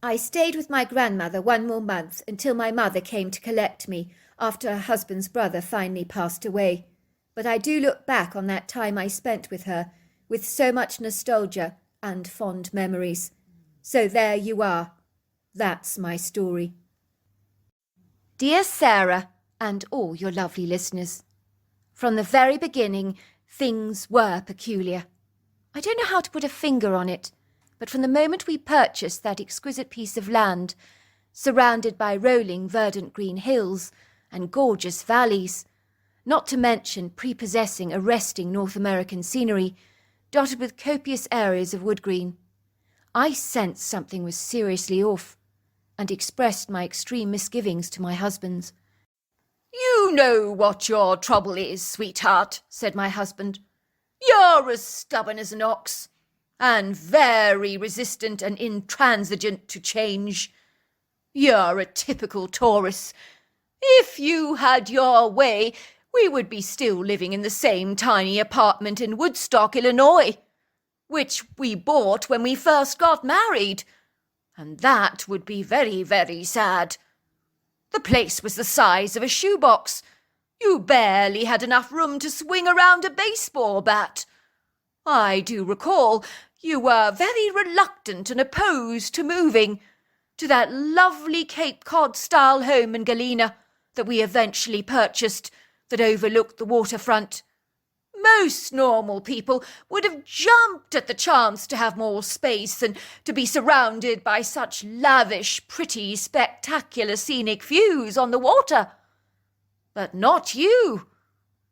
B: I stayed with my grandmother one more month until my mother came to collect me after her husband's brother finally passed away. But I do look back on that time I spent with her with so much nostalgia and fond memories. So there you are. That's my story. Dear Sarah, and all your lovely listeners, from the very beginning, things were peculiar. I don't know how to put a finger on it, but from the moment we purchased that exquisite piece of land, surrounded by rolling verdant green hills and gorgeous valleys, not to mention prepossessing arresting North American scenery, dotted with copious areas of wood green, I sensed something was seriously off, and expressed my extreme misgivings to my husband.
C: "You know what your trouble is, sweetheart," said my husband. "You're as stubborn as an ox, and very resistant and intransigent to change. You're a typical Taurus. If you had your way, we would be still living in the same tiny apartment in Woodstock, Illinois, which we bought when we first got married, and that would be very, very sad. The place was the size of a shoebox. You barely had enough room to swing around a baseball bat. I do recall you were very reluctant and opposed to moving to that lovely Cape Cod-style home in Galena that we eventually purchased that overlooked the waterfront. Most normal people would have jumped at the chance to have more space and to be surrounded by such lavish, pretty, spectacular scenic views on the water. But not you.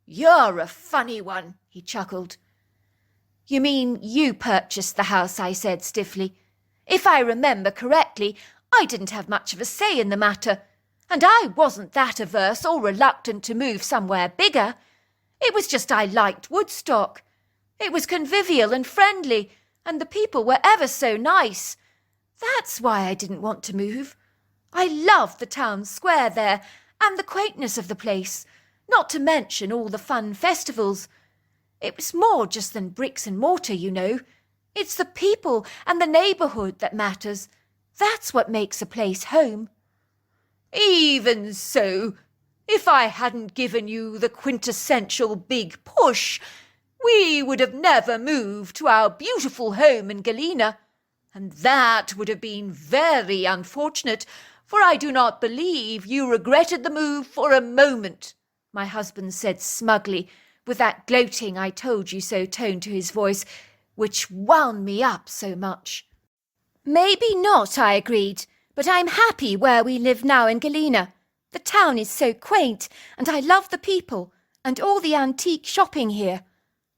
C: You're a funny one, he chuckled. You mean you purchased the house, I said stiffly. If I remember correctly, I didn't have much of a say in the matter, and I wasn't that averse or reluctant to move somewhere bigger. It was just I liked Woodstock. It was convivial and friendly, and the people were ever so nice. That's why I didn't want to move. I loved the town square there, and the quaintness of the place, not to mention all the fun festivals. It was more just than bricks and mortar, you know. It's the people and the neighbourhood that matters. That's what makes a place home. Even so, if I hadn't given you the quintessential big push, we would have never moved to our beautiful home in Galena, and that would have been very unfortunate, for I do not believe you regretted the move for a moment, my husband said smugly, with that gloating I told you so tone to his voice, which wound me up so much. Maybe not, I agreed, but I'm happy where we live now in Galena. The town is so quaint, and I love the people, and all the antique shopping here.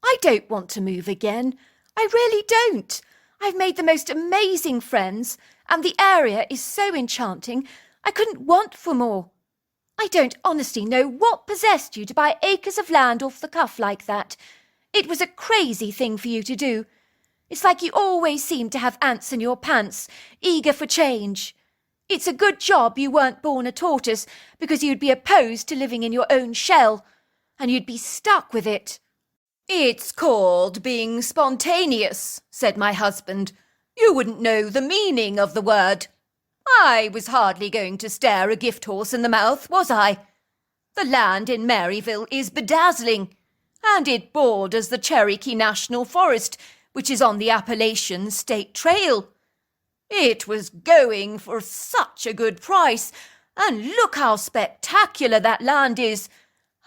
C: I don't want to move again. I really don't. I've made the most amazing friends, and the area is so enchanting, I couldn't want for more. I don't honestly know what possessed you to buy acres of land off the cuff like that. It was a crazy thing for you to do. It's like you always seem to have ants in your pants, eager for change. It's a good job you weren't born a tortoise, because you'd be opposed to living in your own shell. and you'd be stuck with it. It's called being spontaneous, said my husband. You wouldn't know the meaning of the word. I was hardly going to stare a gift horse in the mouth, was I? The land in Maryville is bedazzling, and it borders the Cherokee National Forest, which is on the Appalachian State Trail. It was going for such a good price, and look how spectacular that land is.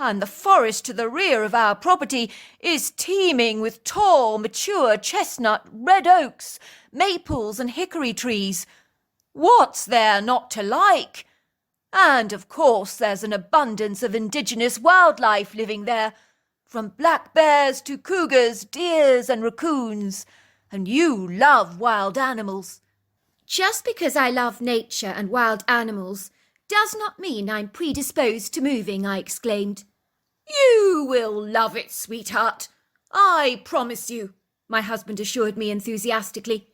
C: And the forest to the rear of our property is teeming with tall, mature chestnut, red oaks, maples and hickory trees. What's there not to like? And of course there's an abundance of indigenous wildlife living there, from black bears to cougars, deers and raccoons. And you love wild animals.
B: Just because I love nature and wild animals does not mean I'm predisposed to moving, I exclaimed.
C: You will love it, sweetheart. I promise you, my husband assured me enthusiastically.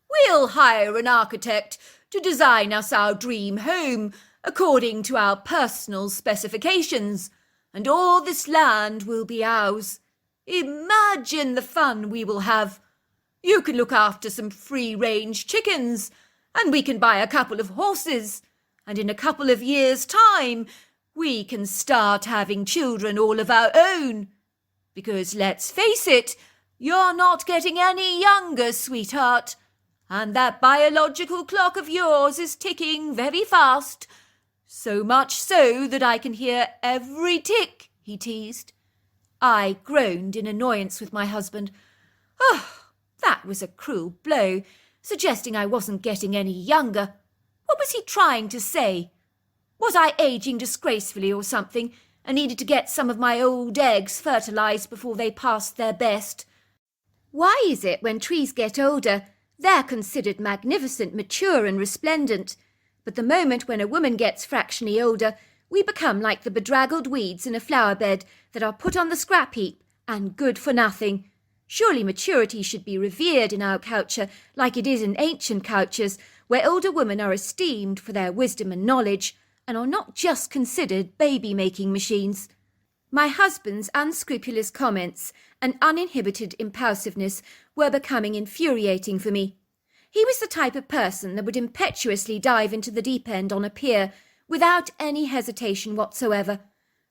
C: We'll hire an architect to design us our dream home according to our personal specifications, and all this land will be ours. Imagine the fun we will have. You can look after some free-range chickens, and we can buy a couple of horses, and in a couple of years' time, we can start having children all of our own. Because let's face it, you're not getting any younger, sweetheart, and that biological clock of yours is ticking very fast. So much so that I can hear every tick, he teased. I groaned in annoyance with my husband. Oh, that was a cruel blow, suggesting I wasn't getting any younger. What was he trying to say? Was I aging disgracefully or something, and needed to get some of my old eggs fertilized before they passed their best?
B: Why is it when trees get older, they're considered magnificent, mature and resplendent, but the moment when a woman gets fractionally older, we become like the bedraggled weeds in a flower bed that are put on the scrap heap and good for nothing? Surely maturity should be revered in our culture like it is in ancient cultures, where older women are esteemed for their wisdom and knowledge, and are not just considered baby-making machines. My husband's unscrupulous comments and uninhibited impulsiveness were becoming infuriating for me. He was the type of person that would impetuously dive into the deep end on a pier without any hesitation whatsoever,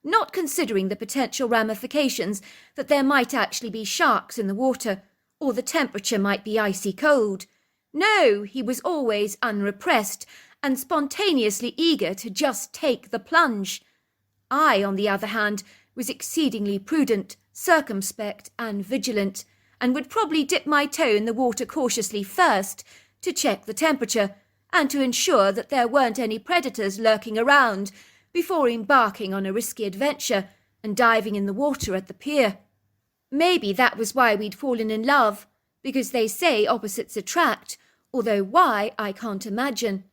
B: not considering the potential ramifications that there might actually be sharks in the water, or the temperature might be icy cold. No, he was always unrepressed and spontaneously eager to just take the plunge. I, on the other hand, was exceedingly prudent, circumspect and vigilant, and would probably dip my toe in the water cautiously first to check the temperature and to ensure that there weren't any predators lurking around before embarking on a risky adventure and diving in the water at the pier. Maybe that was why we'd fallen in love, because they say opposites attract, although why I can't imagine.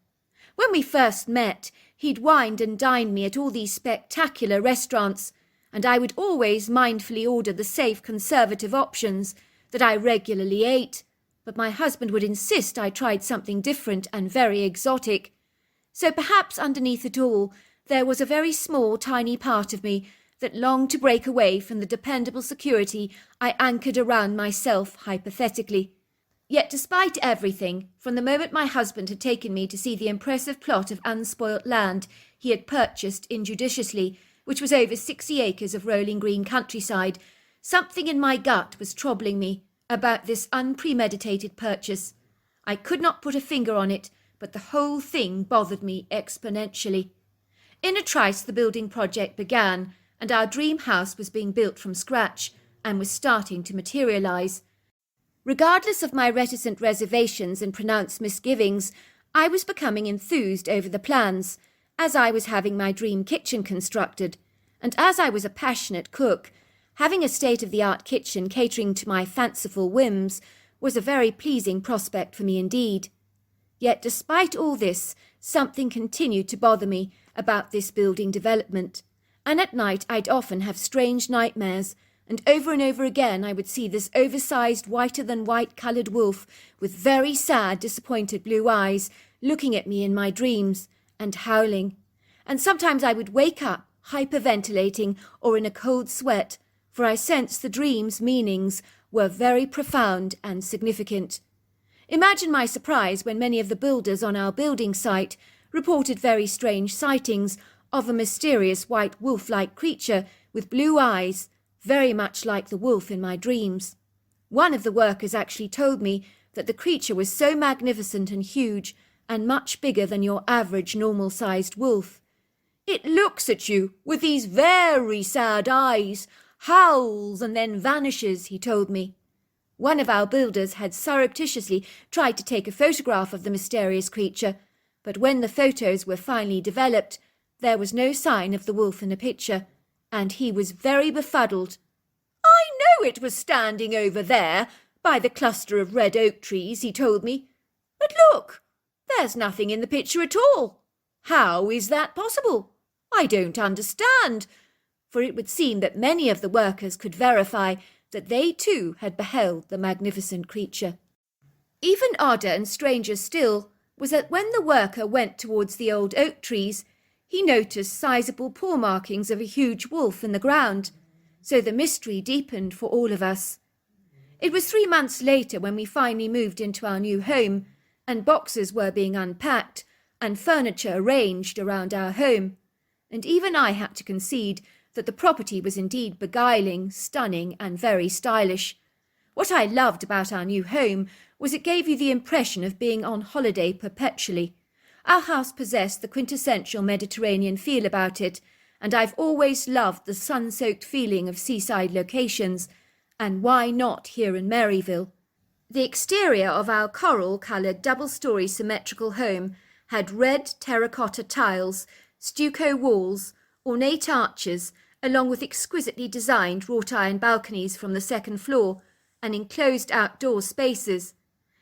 B: When we first met, he'd wined and dined me at all these spectacular restaurants, and I would always mindfully order the safe conservative options that I regularly ate, but my husband would insist I tried something different and very exotic. So perhaps underneath it all, there was a very small, tiny part of me that longed to break away from the dependable security I anchored around myself hypothetically. Yet despite everything, from the moment my husband had taken me to see the impressive plot of unspoilt land he had purchased injudiciously, which was over 60 acres of rolling green countryside, something in my gut was troubling me about this unpremeditated purchase. I could not put a finger on it, but the whole thing bothered me exponentially. In a trice the building project began, and our dream house was being built from scratch, and was starting to materialise. Regardless of my reticent reservations and pronounced misgivings, I was becoming enthused over the plans, as I was having my dream kitchen constructed, and as I was a passionate cook, having a state-of-the-art kitchen catering to my fanciful whims was a very pleasing prospect for me indeed. Yet despite all this, something continued to bother me about this building development, and at night I'd often have strange nightmares, and over again I would see this oversized, whiter-than-white coloured wolf with very sad, disappointed blue eyes looking at me in my dreams and howling. And sometimes I would wake up, hyperventilating, or in a cold sweat, for I sensed the dream's meanings were very profound and significant. Imagine my surprise when many of the builders on our building site reported very strange sightings of a mysterious white wolf-like creature with blue eyes, very much like the wolf in my dreams. One of the workers actually told me that the creature was so magnificent and huge and much bigger than your average normal-sized wolf. It looks at you with these very sad eyes, howls and then vanishes, he told me. One of our builders had surreptitiously tried to take a photograph of the mysterious creature, but when the photos were finally developed, there was no sign of the wolf in the picture, and he was very befuddled. I know it was standing over there, by the cluster of red oak trees, he told me. But look, there's nothing in the picture at all. How is that possible? I don't understand. For it would seem that many of the workers could verify that they too had beheld the magnificent creature. Even odder and stranger still was that when the worker went towards the old oak trees, he noticed sizable paw markings of a huge wolf in the ground, so the mystery deepened for all of us. It was 3 months later when we finally moved into our new home, and boxes were being unpacked and furniture arranged around our home, and even I had to concede that the property was indeed beguiling, stunning, and very stylish. What I loved about our new home was it gave you the impression of being on holiday perpetually. Our house possessed the quintessential Mediterranean feel about it, and I've always loved the sun-soaked feeling of seaside locations, and why not here in Maryville? The exterior of our coral-coloured double-storey symmetrical home had red terracotta tiles, stucco walls, ornate arches, along with exquisitely designed wrought-iron balconies from the second floor and enclosed outdoor spaces.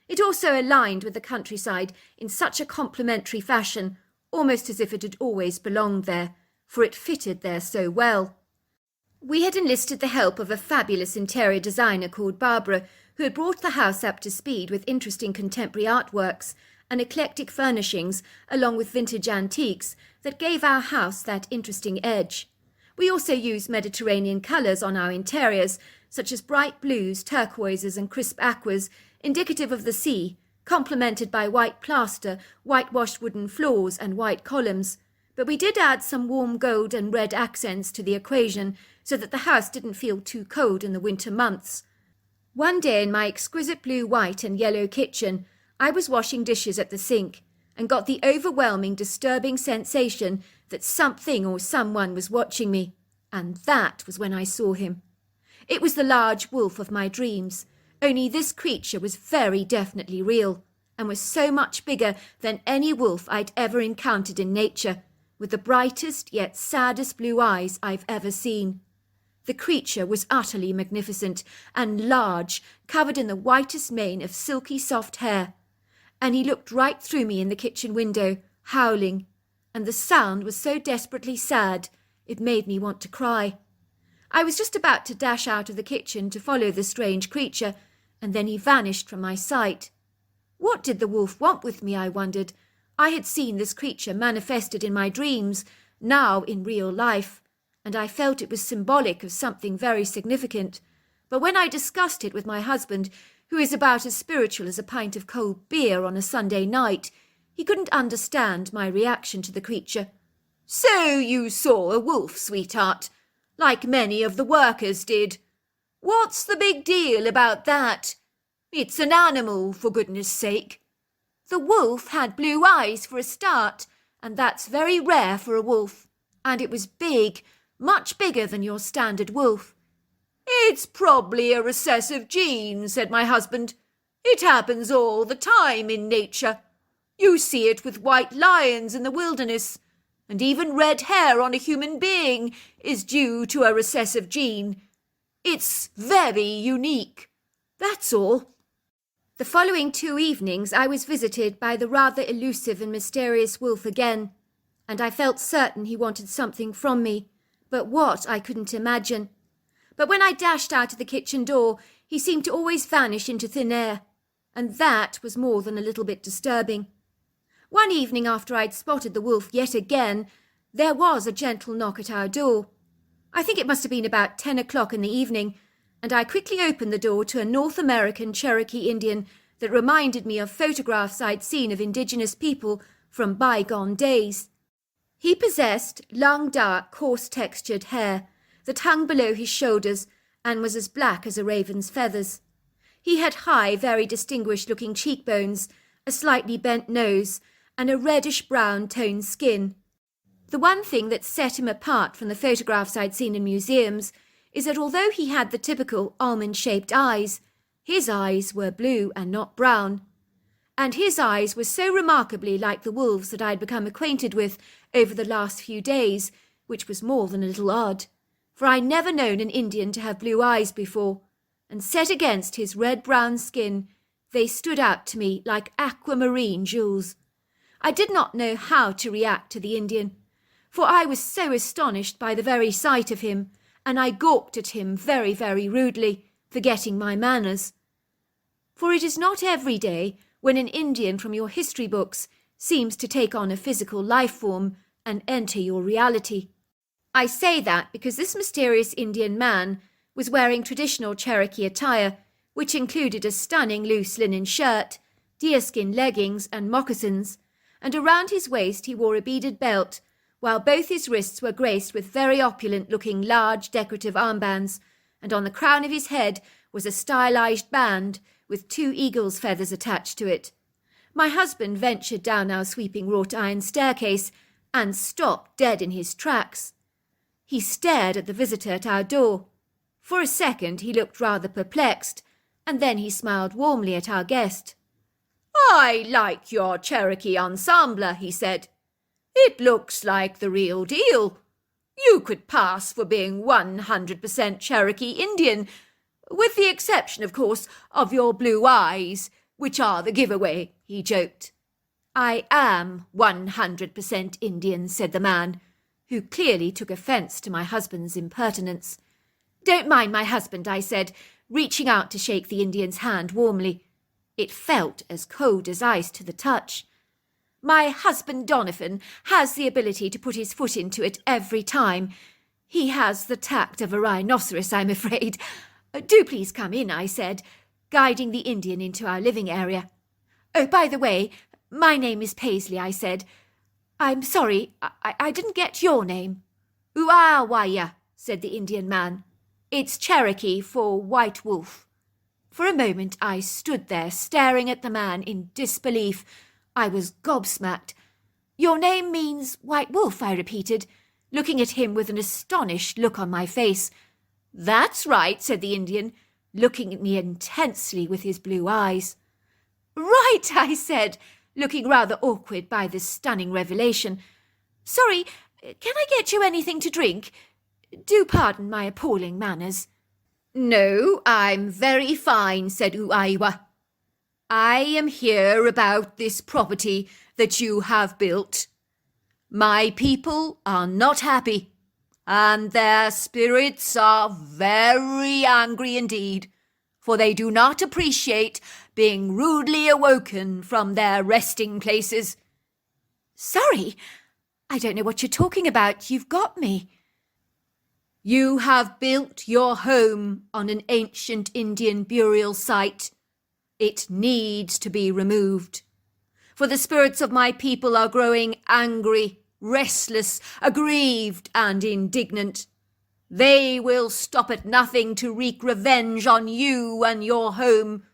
B: It also aligned with the countryside in such a complementary fashion, almost as if it had always belonged there, for it fitted there so well. We had enlisted the help of a fabulous interior designer called Barbara, who had brought the house up to speed with interesting contemporary artworks and eclectic furnishings, along with vintage antiques, that gave our house that interesting edge. We also used Mediterranean colours on our interiors, such as bright blues, turquoises and crisp aquas, indicative of the sea, complemented by white plaster, whitewashed wooden floors and white columns. But we did add some warm gold and red accents to the equation, so that the house didn't feel too cold in the winter months. One day in my exquisite blue, white and yellow kitchen, I was washing dishes at the sink and got the overwhelming, disturbing sensation that something or someone was watching me, and that was when I saw him. It was the large wolf of my dreams, only this creature was very definitely real, and was so much bigger than any wolf I'd ever encountered in nature, with the brightest yet saddest blue eyes I've ever seen. The creature was utterly magnificent and large, covered in the whitest mane of silky soft hair, and he looked right through me in the kitchen window, howling, and the sound was so desperately sad it made me want to cry. I was just about to dash out of the kitchen to follow the strange creature, and then he vanished from my sight. What did the wolf want with me, I wondered? I had seen this creature manifested in my dreams, now in real life, and I felt it was symbolic of something very significant. But when I discussed it with my husband, who is about as spiritual as a pint of cold beer on a Sunday night, he couldn't understand my reaction to the creature. "So you saw a wolf, sweetheart, like many of the workers did. What's the big deal about that? It's an animal, for goodness sake. The wolf had blue eyes for a start, and that's very rare for a wolf. And it was big, much bigger than your standard wolf." "It's probably a recessive gene," said my husband. "It happens all the time in nature. You see it with white lions in the wilderness, and even red hair on a human being is due to a recessive gene. It's very unique. That's all." The following 2 evenings I was visited by the rather elusive and mysterious wolf again, and I felt certain he wanted something from me, but what I couldn't imagine. But when I dashed out of the kitchen door, he seemed to always vanish into thin air, and that was more than a little bit disturbing. One evening after I'd spotted the wolf yet again,
C: There was a gentle knock at our door. I think it must have been about 10 o'clock in the evening, and I quickly opened the door to a North American Cherokee Indian that reminded me of photographs I'd seen of indigenous people from bygone days. He possessed long, dark, coarse-textured hair that hung below his shoulders and was as black as a raven's feathers. He had high, very distinguished-looking cheekbones, a slightly bent nose, and a reddish-brown toned skin. The one thing that set him apart from the photographs I'd seen in museums is that although he had the typical almond-shaped eyes, his eyes were blue and not brown. And his eyes were so remarkably like the wolves that I'd become acquainted with over the last few days, which was more than a little odd, for I'd never known an Indian to have blue eyes before, and set against his red-brown skin, they stood out to me like aquamarine jewels. I did not know how to react to the Indian, for I was so astonished by the very sight of him, and I gawked at him very, very rudely, forgetting my manners. For it is not every day when an Indian from your history books seems to take on a physical life form and enter your reality. I say that because this mysterious Indian man was wearing traditional Cherokee attire, which included a stunning loose linen shirt, deerskin leggings and moccasins, and around his waist he wore a beaded belt, while both his wrists were graced with very opulent-looking large decorative armbands, and on the crown of his head was a stylized band with 2 eagle's feathers attached to it. My husband ventured down our sweeping wrought-iron staircase and stopped dead in his tracks. He stared at the visitor at our door. For a second he looked rather perplexed, and then he smiled warmly at our guest. "I like your Cherokee ensemble," he said. "It looks like the real deal. You could pass for being 100% Cherokee Indian, with the exception, of course, of your blue eyes, which are the giveaway," he joked. "I am 100% Indian," said the man, who clearly took offence to my husband's impertinence. "Don't mind my husband," I said, reaching out to shake the Indian's hand warmly. It felt as cold as ice to the touch. "My husband Donovan has the ability to put his foot into it every time. He has the tact of a rhinoceros, I'm afraid. Do please come in," I said, guiding the Indian into our living area. "Oh, by the way, my name is Paisley," I said. "I'm sorry, I didn't get your name." "Uawaya," said the Indian man. "It's Cherokee for white wolf." For a moment I stood there staring at the man in disbelief. I was gobsmacked. "Your name means white wolf," I repeated, looking at him with an astonished look on my face. "That's right," said the Indian, looking at me intensely with his blue eyes. "Right," I said, looking rather awkward by this stunning revelation. "Sorry, can I get you anything to drink? Do pardon my appalling manners." "No, I'm very fine," said Uaiwa. "I am here about this property that you have built. My people are not happy, and their spirits are very angry indeed, for they do not appreciate being rudely awoken from their resting places." "Sorry, I don't know what you're talking about. You've got me." "You have built your home on an ancient Indian burial site. It needs to be removed, for the spirits of my people are growing angry, restless, aggrieved, and indignant. They will stop at nothing to wreak revenge on you and your home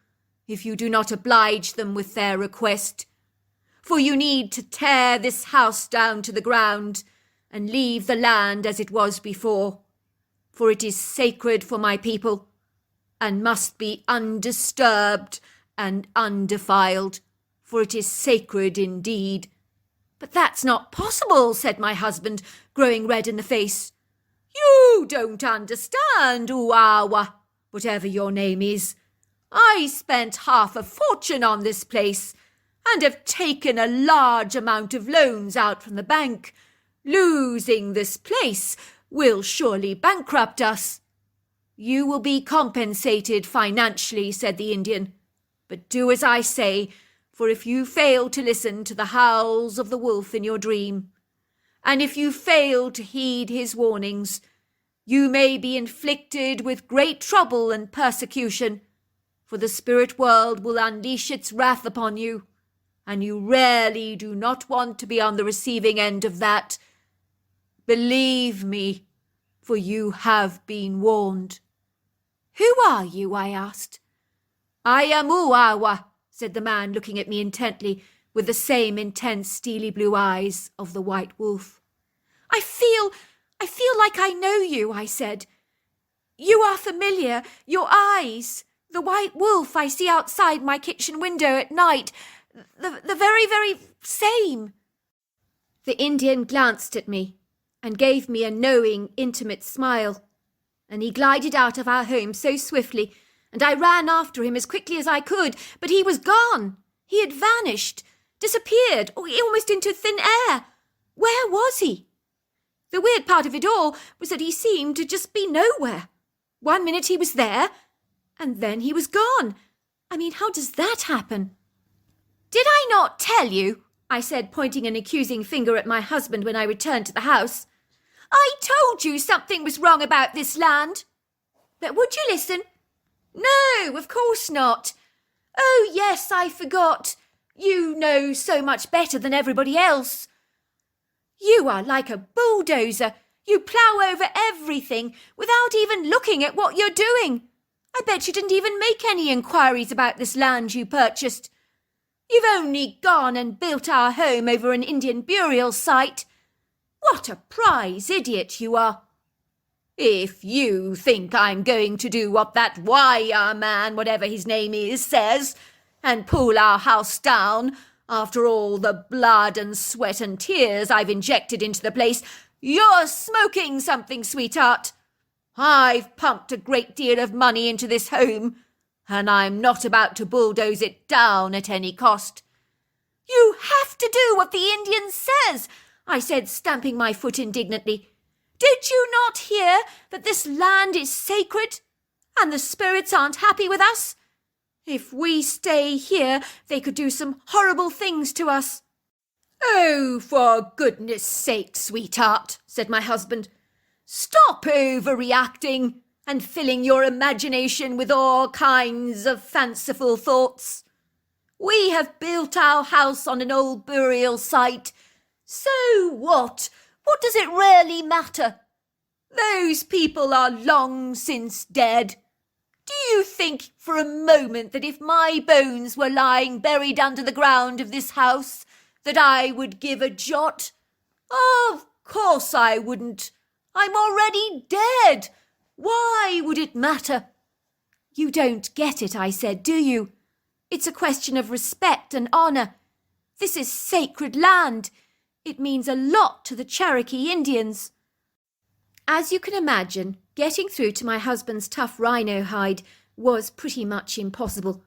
C: if you do not oblige them with their request. For you need to tear this house down to the ground and leave the land as it was before, for it is sacred for my people and must be undisturbed and undefiled, for it is sacred indeed." "But that's not possible," said my husband, growing red in the face. "You don't understand, Uawa, whatever your name is. I spent half a fortune on this place, and have taken a large amount of loans out from the bank. Losing this place will surely bankrupt us." "You will be compensated financially," said the Indian. "But do as I say, for if you fail to listen to the howls of the wolf in your dream, and if you fail to heed his warnings, you may be inflicted with great trouble and persecution, for the spirit world will unleash its wrath upon you, and you rarely do not want to be on the receiving end of that. Believe me, for you have been warned." "Who are you?" I asked. "I am Uawa," said the man, looking at me intently with the same intense steely blue eyes of the white wolf. I feel like I know you," I said. "You are familiar. Your eyes, the white wolf I see outside my kitchen window at night, the very, very same." The Indian glanced at me and gave me a knowing, intimate smile, and he glided out of our home so swiftly, and I ran after him as quickly as I could, but he was gone. He had vanished, disappeared, almost into thin air. Where was he? The weird part of it all was that he seemed to just be nowhere. 1 minute he was there, and then he was gone. I mean, how does that happen? "Did I not tell you?" I said, pointing an accusing finger at my husband when I returned to the house. "I told you something was wrong about this land." "But would you listen?" "No, of course not." "Oh, yes, I forgot. You know so much better than everybody else. You are like a bulldozer. You plough over everything without even looking at what you're doing. I bet you didn't even make any inquiries about this land you purchased. You've only gone and built our home over an Indian burial site. What a prize idiot you are. If you think I'm going to do what that wire man, whatever his name is, says, and pull our house down, after all the blood and sweat and tears I've injected into the place, you're smoking something, sweetheart. I've pumped a great deal of money into this home, and I'm not about to bulldoze it down at any cost." "You have to do what the Indian says," I said, stamping my foot indignantly. "Did you not hear that this land is sacred, and the spirits aren't happy with us? If we stay here, they could do some horrible things to us." "Oh, for goodness sake, sweetheart," said my husband. "Stop overreacting and filling your imagination with all kinds of fanciful thoughts. We have built our house on an old burial site. So what? What does it really matter? Those people are long since dead. Do you think for a moment that if my bones were lying buried under the ground of this house, that I would give a jot? Of course I wouldn't. I'm already dead. Why would it matter?" "You don't get it," I said, "do you? It's a question of respect and honour. This is sacred land. It means a lot to the Cherokee Indians." As you can imagine, getting through to my husband's tough rhino hide was pretty much impossible.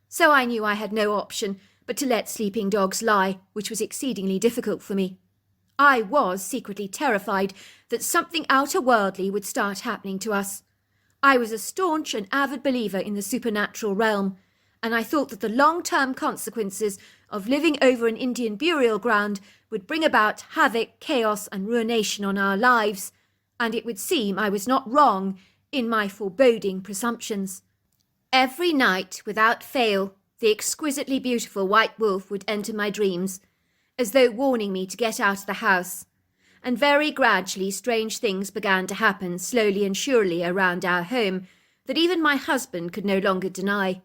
C: So I knew I had no option but to let sleeping dogs lie, which was exceedingly difficult for me. I was secretly terrified that something outer-worldly would start happening to us. I was a staunch and avid believer in the supernatural realm, and I thought that the long-term consequences of living over an Indian burial ground would bring about havoc, chaos, and ruination on our lives, and it would seem I was not wrong in my foreboding presumptions. Every night, without fail, the exquisitely beautiful white wolf would enter my dreams, as though warning me to get out of the house, and very gradually strange things began to happen slowly and surely around our home that even my husband could no longer deny.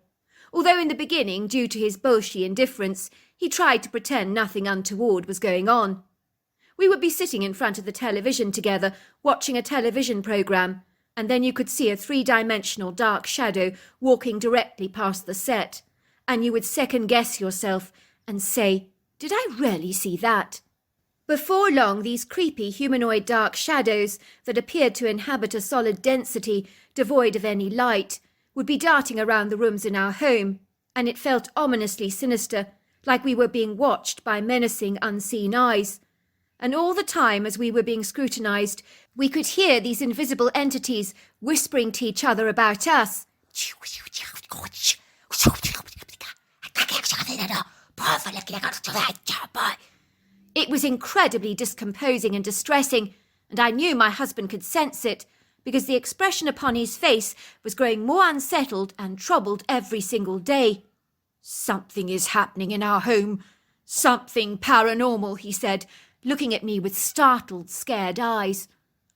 C: Although in the beginning, due to his bolshy indifference, he tried to pretend nothing untoward was going on. We would be sitting in front of the television together, watching a television programme, and then you could see a 3-dimensional dark shadow walking directly past the set, and you would second-guess yourself and say, "Did I really see that?" Before long, these creepy humanoid dark shadows that appeared to inhabit a solid density devoid of any light would be darting around the rooms in our home, and it felt ominously sinister, like we were being watched by menacing unseen eyes. And all the time as we were being scrutinized, we could hear these invisible entities whispering to each other about us.
B: It was incredibly discomposing and distressing, and I knew my husband could sense it, because the expression upon his face was growing more unsettled and troubled every single day.
C: "Something is happening in our home. Something paranormal," he said, looking at me with startled, scared eyes.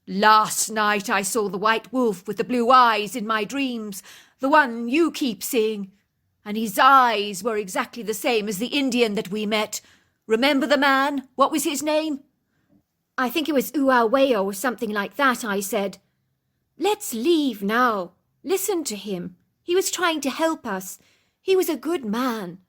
C: "Last night I saw the white wolf with the blue eyes in my dreams, the one you keep seeing. And his eyes were exactly the same as the Indian that we met. Remember the man? What was his name?"
B: "I think it was Uaweo or something like that," I said. "Let's leave now. Listen to him. He was trying to help us. He was a good man."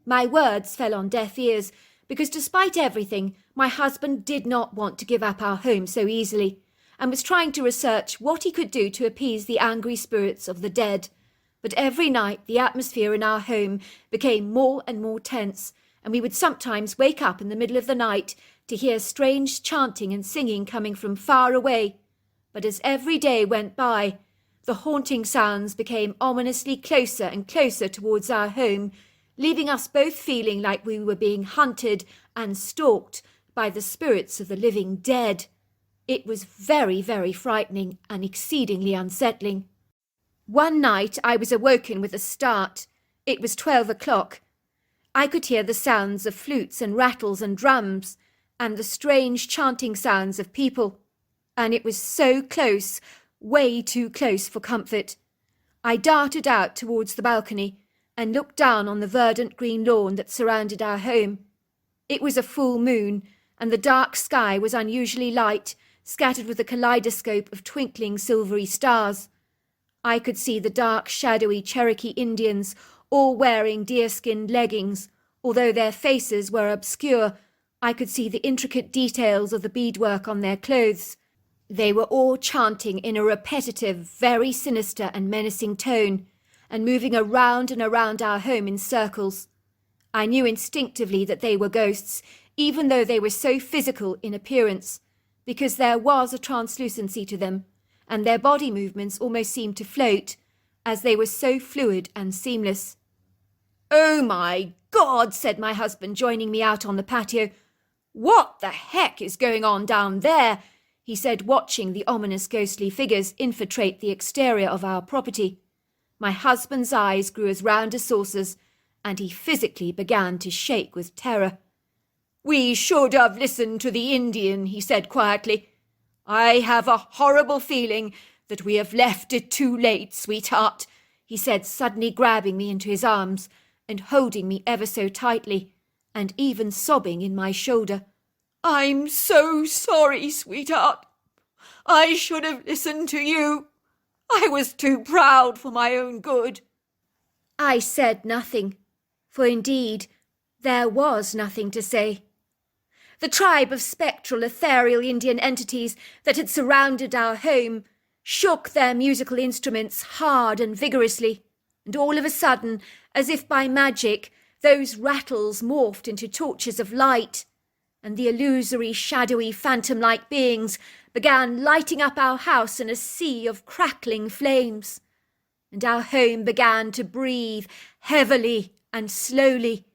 B: My words fell on deaf ears, because despite everything, my husband did not want to give up our home so easily, and was trying to research what he could do to appease the angry spirits of the dead. But every night the atmosphere in our home became more and more tense, and we would sometimes wake up in the middle of the night to hear strange chanting and singing coming from far away. But as every day went by, the haunting sounds became ominously closer and closer towards our home, leaving us both feeling like we were being hunted and stalked by the spirits of the living dead. It was very, very frightening and exceedingly unsettling. One night I was awoken with a start. It was 12 o'clock. I could hear the sounds of flutes and rattles and drums, and the strange chanting sounds of people. And it was so close, way too close for comfort. I darted out towards the balcony and looked down on the verdant green lawn that surrounded our home. It was a full moon, and the dark sky was unusually light, scattered with a kaleidoscope of twinkling silvery stars. I could see the dark, shadowy Cherokee Indians, all wearing deer-skinned leggings. Although their faces were obscure, I could see the intricate details of the beadwork on their clothes. They were all chanting in a repetitive, very sinister and menacing tone, and moving around and around our home in circles. I knew instinctively that they were ghosts, even though they were so physical in appearance, because there was a translucency to them, and their body movements almost seemed to float, as they were so fluid and seamless.
C: "Oh my God," said my husband, joining me out on the patio. "What the heck is going on down there?" he said, watching the ominous ghostly figures infiltrate the exterior of our property. My husband's eyes grew as round as saucers, and he physically began to shake with terror. "We should have listened to the Indian," he said quietly. "I have a horrible feeling that we have left it too late, sweetheart," he said, suddenly grabbing me into his arms and holding me ever so tightly, and even sobbing in my shoulder. "I'm so sorry, sweetheart. I should have listened to you. I was too proud for my own good."
B: I said nothing, for indeed there was nothing to say. The tribe of spectral, ethereal Indian entities that had surrounded our home shook their musical instruments hard and vigorously, and all of a sudden, as if by magic, those rattles morphed into torches of light, and the illusory, shadowy, phantom-like beings began lighting up our house in a sea of crackling flames, and our home began to breathe heavily and slowly.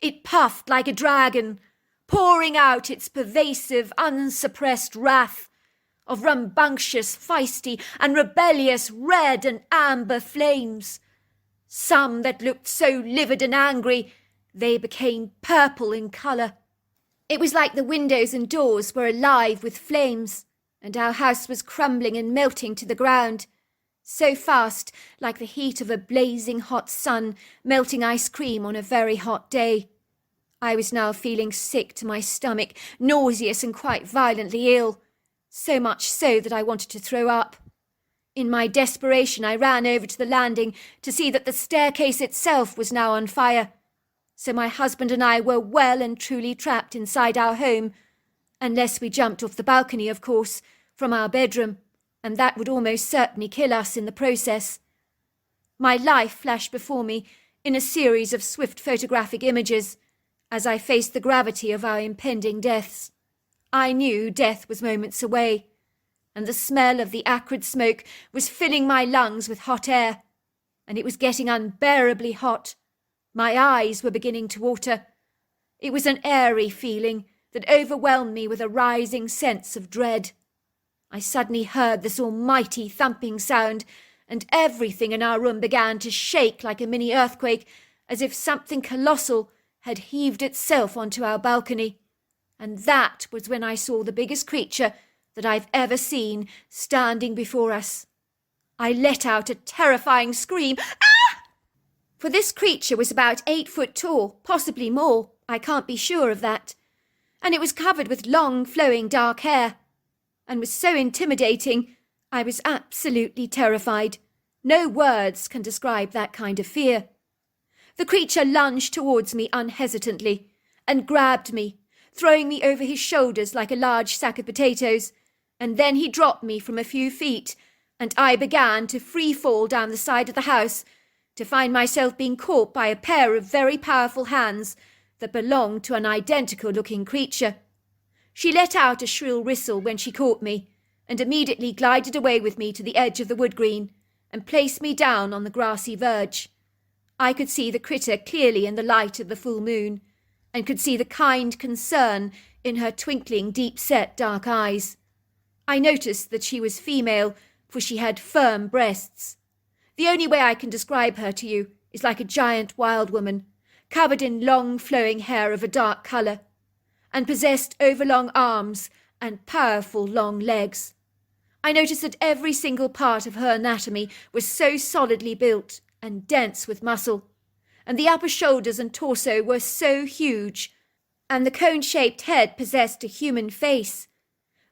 B: It puffed like a dragon, pouring out its pervasive, unsuppressed wrath of rambunctious, feisty, and rebellious red and amber flames. Some that looked so livid and angry, they became purple in colour. It was like the windows and doors were alive with flames, and our house was crumbling and melting to the ground, so fast, like the heat of a blazing hot sun melting ice cream on a very hot day. I was now feeling sick to my stomach, nauseous and quite violently ill, so much so that I wanted to throw up. In my desperation, I ran over to the landing to see that the staircase itself was now on fire. So my husband and I were well and truly trapped inside our home, unless we jumped off the balcony, of course, from our bedroom, and that would almost certainly kill us in the process. My life flashed before me in a series of swift photographic images as I faced the gravity of our impending deaths. I knew death was moments away, and the smell of the acrid smoke was filling my lungs with hot air, and it was getting unbearably hot. My eyes were beginning to water. It was an airy feeling,
C: that overwhelmed me with a rising sense of dread. I suddenly heard this almighty thumping sound, and everything in our room began to shake like a mini earthquake, as if something colossal had heaved itself onto our balcony. And that was when I saw the biggest creature that I've ever seen standing before us. I let out a terrifying scream. Ah! For this creature was about 8 foot tall, possibly more, I can't be sure of that. And it was covered with long, flowing dark hair, and was so intimidating, I was absolutely terrified. No words can describe that kind of fear. The creature lunged towards me unhesitantly, and grabbed me, throwing me over his shoulders like a large sack of potatoes, and then he dropped me from a few feet, and I began to free fall down the side of the house, to find myself being caught by a pair of very powerful hands that belonged to an identical-looking creature. She let out a shrill whistle when she caught me, and immediately glided away with me to the edge of the wood green, and placed me down on the grassy verge. I could see the critter clearly in the light of the full moon, and could see the kind concern in her twinkling, deep-set dark eyes. I noticed that she was female, for she had firm breasts. The only way I can describe her to you is like a giant wild woman, covered in long flowing hair of a dark colour, and possessed overlong arms and powerful long legs. I noticed that every single part of her anatomy was so solidly built and dense with muscle, and the upper shoulders and torso were so huge, and the cone-shaped head possessed a human face.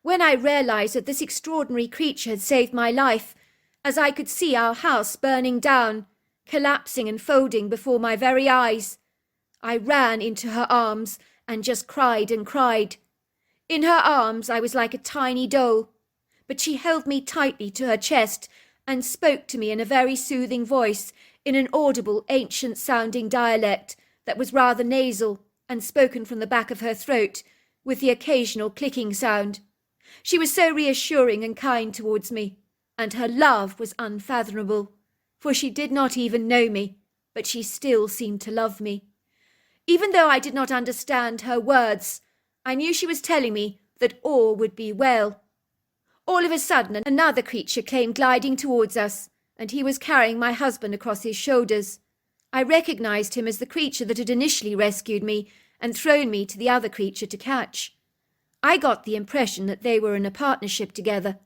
C: When I realised that this extraordinary creature had saved my life, as I could see our house burning down, collapsing and folding before my very eyes, I ran into her arms and just cried and cried. In her arms I was like a tiny doll, but she held me tightly to her chest and spoke to me in a very soothing voice, in an audible, ancient-sounding dialect that was rather nasal and spoken from the back of her throat, with the occasional clicking sound. She was so reassuring and kind towards me, and her love was unfathomable, for she did not even know me, but she still seemed to love me. Even though I did not understand her words, I knew she was telling me that all would be well. All of a sudden, another creature came gliding towards us, and he was carrying my husband across his shoulders. I recognized him as the creature that had initially rescued me and thrown me to the other creature to catch. I got the impression that they were in a partnership together.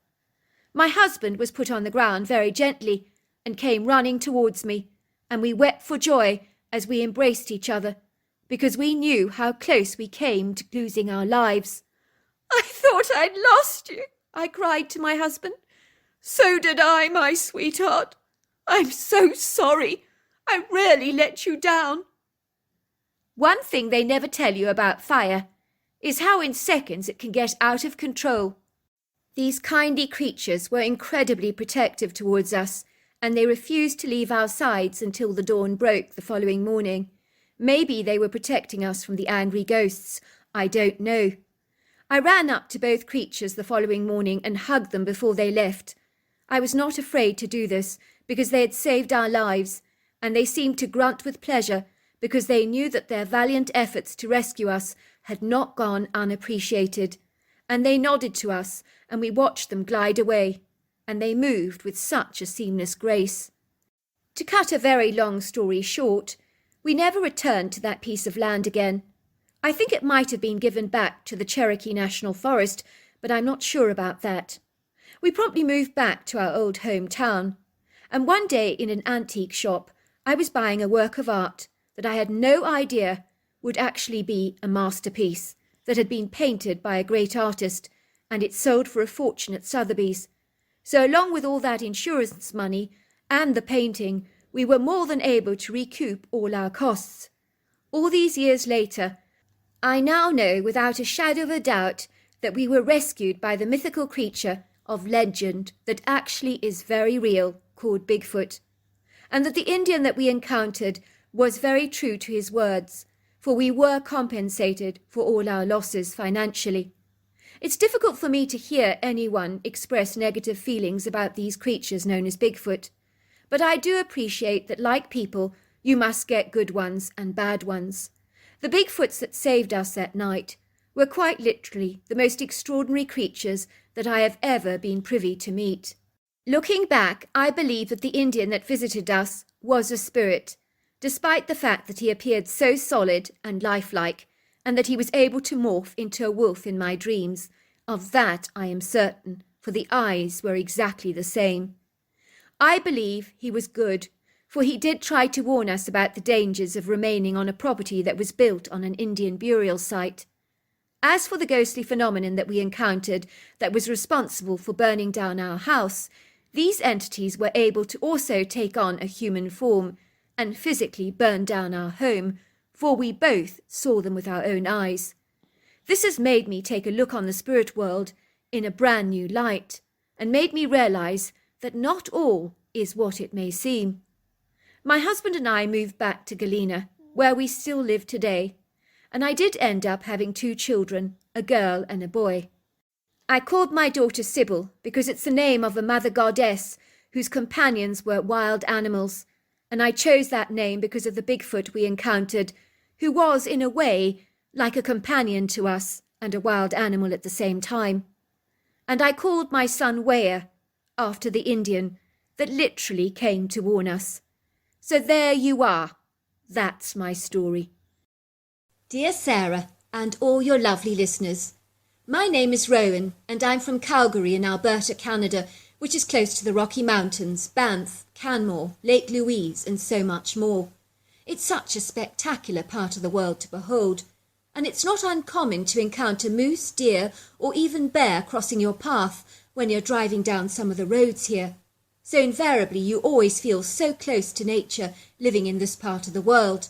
C: My husband was put on the ground very gently and came running towards me, and we wept for joy as we embraced each other, because we knew how close we came to losing our lives. "I thought I'd lost you," I cried to my husband. "So did I, my sweetheart. I'm so sorry. I really let you down." One thing they never tell you about fire is how in seconds it can get out of control. These kindly creatures were incredibly protective towards us, and they refused to leave our sides until the dawn broke the following morning. Maybe they were protecting us from the angry ghosts. I don't know. I ran up to both creatures the following morning and hugged them before they left. I was not afraid to do this because they had saved our lives, and they seemed to grunt with pleasure because they knew that their valiant efforts to rescue us had not gone unappreciated. And they nodded to us, and we watched them glide away, and they moved with such a seamless grace. To cut a very long story short, we never returned to that piece of land again. I think it might have been given back to the Cherokee National Forest, but I'm not sure about that. We promptly moved back to our old hometown, and one day in an antique shop I was buying a work of art that I had no idea would actually be a masterpiece that had been painted by a great artist, and it sold for a fortune at Sotheby's. So along with all that insurance money and the painting, we were more than able to recoup all our costs. All these years later, I now know without a shadow of a doubt that we were rescued by the mythical creature of legend that actually is very real, called Bigfoot, and that the Indian that we encountered was very true to his words, for we were compensated for all our losses financially. It's difficult for me to hear anyone express negative feelings about these creatures known as Bigfoot, but I do appreciate that, like people, you must get good ones and bad ones. The Bigfoots that saved us that night
B: were quite literally the most extraordinary creatures that I have ever been privy to meet. Looking back, I believe that the Indian that visited us was a spirit, despite the fact that he appeared so solid and lifelike, and that he was able to morph into a wolf in my dreams. Of that I am certain, for the eyes were exactly the same. I believe he was good, for he did try to warn us about the dangers of remaining on a property that was built on an Indian burial site. As for the ghostly phenomenon that we encountered that was responsible for burning down our house, these entities were able to also take on a human form and physically burn down our home, for we both saw them with our own eyes. This has made me take a look on the spirit world in a brand new light, and made me realize that not all is what it may seem. My husband and I moved back to Galena, where we still live today, and I did end up having 2 children, a girl and a boy. I called my daughter Sybil because it's the name of a mother goddess whose companions were wild animals, and I chose that name because of the Bigfoot we encountered, who was, in a way, like a companion to us and a wild animal at the same time. And I called my son Weir, after the Indian that literally came to warn us. So there you are. That's my story.
A: Dear Sarah, and all your lovely listeners, my name is Rowan, and I'm from Calgary in Alberta, Canada, which is close to the Rocky Mountains, Banff, Canmore, Lake Louise, and so much more. It's such a spectacular part of the world to behold, and it's not uncommon to encounter moose, deer, or even bear crossing your path when you're driving down some of the roads here. So invariably you always feel so close to nature living in this part of the world.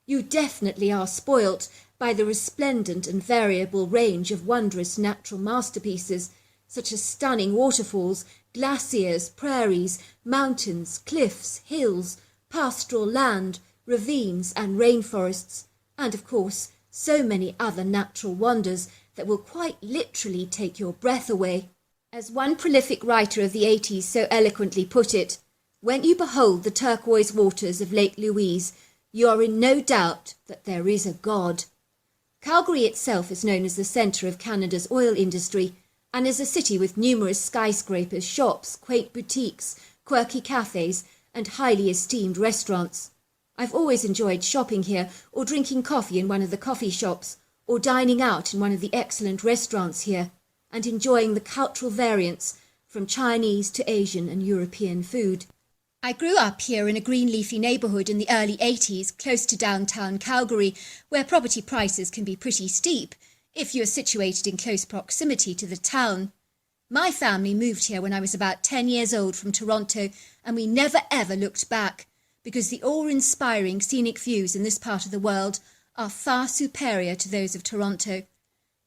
A: You definitely are spoilt by the resplendent and variable range of wondrous natural masterpieces, such as stunning waterfalls, glaciers, prairies, mountains, cliffs, hills, pastoral land, ravines and rainforests, and of course so many other natural wonders that will quite literally take your breath away. As one prolific writer of the 80s so eloquently put it, when you behold the turquoise waters of Lake Louise, you are in no doubt that there is a God. Calgary itself is known as the centre of Canada's oil industry, and is a city with numerous skyscrapers, shops, quaint boutiques, quirky cafes, and highly esteemed restaurants. I've always enjoyed shopping here, or drinking coffee in one of the coffee shops, or dining out in one of the excellent restaurants here, and enjoying the cultural variance from Chinese to Asian and European food. I grew up here in a green leafy neighbourhood in the early 80s, close to downtown Calgary, where property prices can be pretty steep if you are situated in close proximity to the town. My family moved here when I was about 10 years old from Toronto, and we never ever looked back, because the awe-inspiring scenic views in this part of the world are far superior to those of Toronto.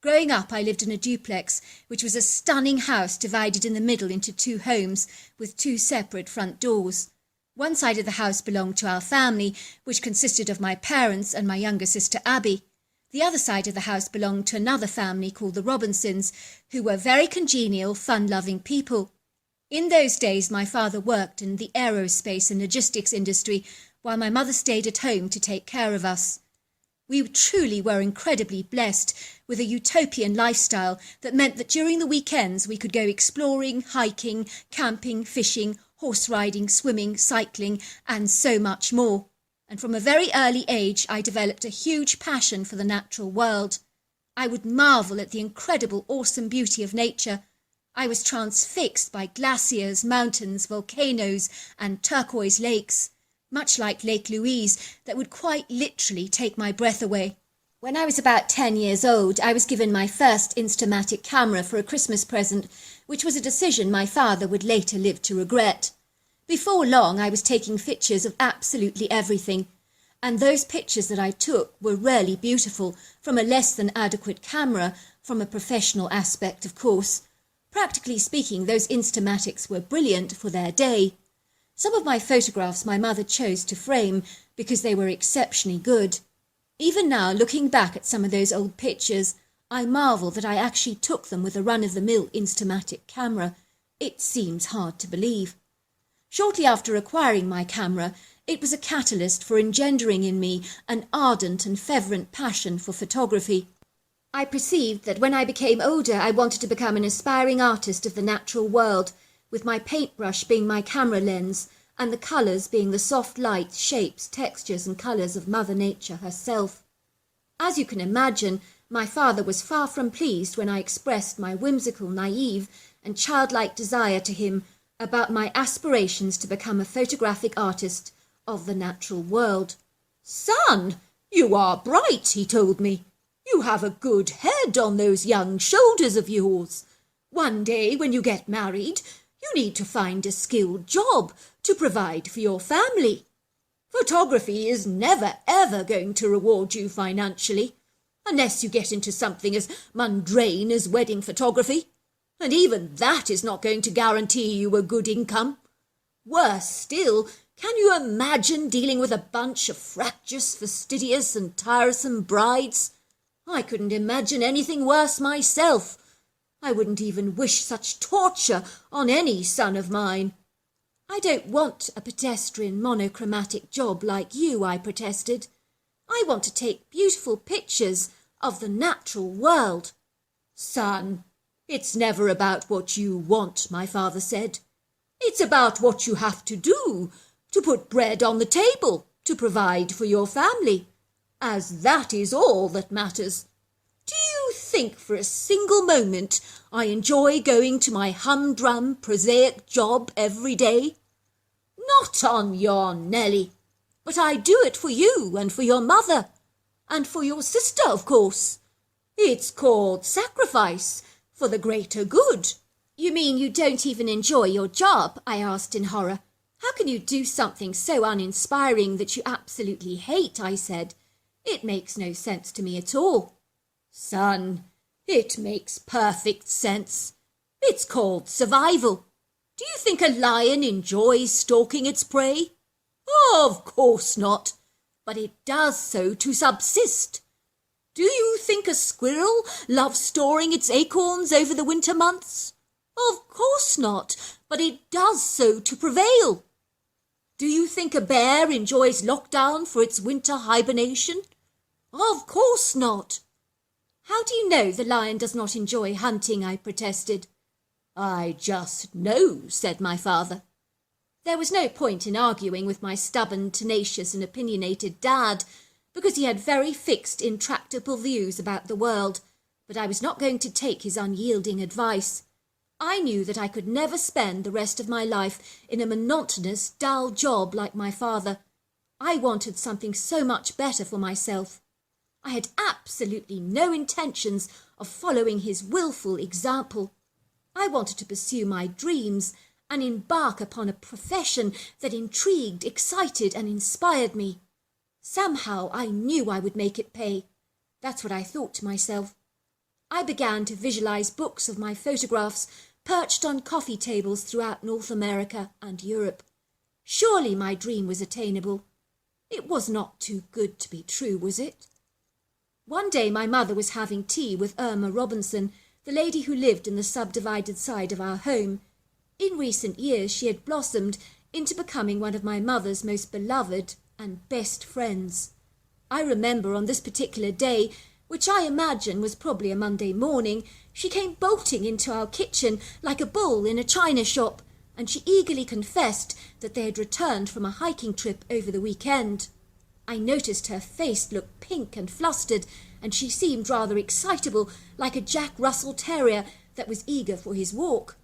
A: Growing up, I lived in a duplex, which was a stunning house divided in the middle into 2 homes with 2 separate front doors. One side of the house belonged to our family, which consisted of my parents and my younger sister Abby. The other side of the house belonged to another family called the Robinsons, who were very congenial, fun-loving people. In those days, my father worked in the aerospace and logistics industry, while my mother stayed at home to take care of us. We truly were incredibly blessed with a utopian lifestyle that meant that during the weekends we could go exploring, hiking, camping, fishing, horse riding, swimming, cycling, and so much more. And from a very early age I developed a huge passion for the natural world. I would marvel at the incredible, awesome beauty of nature. I was transfixed by glaciers, mountains, volcanoes, and turquoise lakes, much like Lake Louise, that would quite literally take my breath away. When I was about 10 years old, I was given my first Instamatic camera for a Christmas present, which was a decision my father would later live to regret. Before long, I was taking pictures of absolutely everything, and those pictures that I took were rarely beautiful from a less than adequate camera, from a professional aspect, of course. Practically speaking, those Instamatics were brilliant for their day. Some of my photographs my mother chose to frame because they were exceptionally good. Even now, looking back at some of those old pictures, I marvel that I actually took them with a run-of-the-mill Instamatic camera. It seems hard to believe. Shortly after acquiring my camera, it was a catalyst for engendering in me an ardent and fervent passion for photography.
B: I perceived that when I became older I wanted to become an aspiring artist of the natural world, with my paintbrush being my camera lens, and the colours being the soft light, shapes, textures and colours of Mother Nature herself. As you can imagine, my father was far from pleased when I expressed my whimsical, naive and childlike desire to him about my aspirations to become a photographic artist of the natural world.
D: "Son, you are bright," he told me. "You have a good head on those young shoulders of yours. One day when you get married, you need to find a skilled job to provide for your family. Photography is never ever going to reward you financially, unless you get into something as mundane as wedding photography, and even that is not going to guarantee you a good income. Worse still, can you imagine dealing with a bunch of fractious, fastidious and tiresome brides? I couldn't imagine anything worse myself. I wouldn't even wish such torture on any son of mine."
B: "I don't want a pedestrian monochromatic job like you," I protested. "I want to take beautiful pictures of the natural world."
D: "Son, it's never about what you want," my father said. "It's about what you have to do to put bread on the table, to provide for your family, as that is all that matters. Do you think for a single moment I enjoy going to my humdrum, prosaic job every day? Not on your Nelly, but I do it for you and for your mother, and for your sister, of course. It's called sacrifice for the greater good."
B: "You mean you don't even enjoy your job?" I asked in horror. "How can you do something so uninspiring that you absolutely hate?" I said. "It makes no sense to me at all."
D: "Son, it makes perfect sense. It's called survival. Do you think a lion enjoys stalking its prey? Of course not, but it does so to subsist. Do you think a squirrel loves storing its acorns over the winter months? Of course not, but it does so to prevail. Do you think a bear enjoys lockdown for its winter hibernation? Of course not."
B: "How do you know the lion does not enjoy hunting?" I protested.
D: "I just know," said my father.
B: There was no point in arguing with my stubborn, tenacious and opinionated dad, because he had very fixed, intractable views about the world, but I was not going to take his unyielding advice. I knew that I could never spend the rest of my life in a monotonous, dull job like my father. I wanted something so much better for myself. I had absolutely no intentions of following his willful example. I wanted to pursue my dreams and embark upon a profession that intrigued, excited and inspired me. Somehow I knew I would make it pay. That's what I thought to myself. I began to visualize books of my photographs perched on coffee tables throughout North America and Europe. Surely my dream was attainable. It was not too good to be true, was it? One day my mother was having tea with Irma Robinson, the lady who lived in the subdivided side of our home. In recent years she had blossomed into becoming one of my mother's most beloved and best friends. I remember on this particular day, which I imagine was probably a Monday morning, she came bolting into our kitchen like a bull in a china shop, and she eagerly confessed that they had returned from a hiking trip over the weekend. I noticed her face look pink and flustered, and she seemed rather excitable, like a Jack Russell Terrier that was eager for his walk.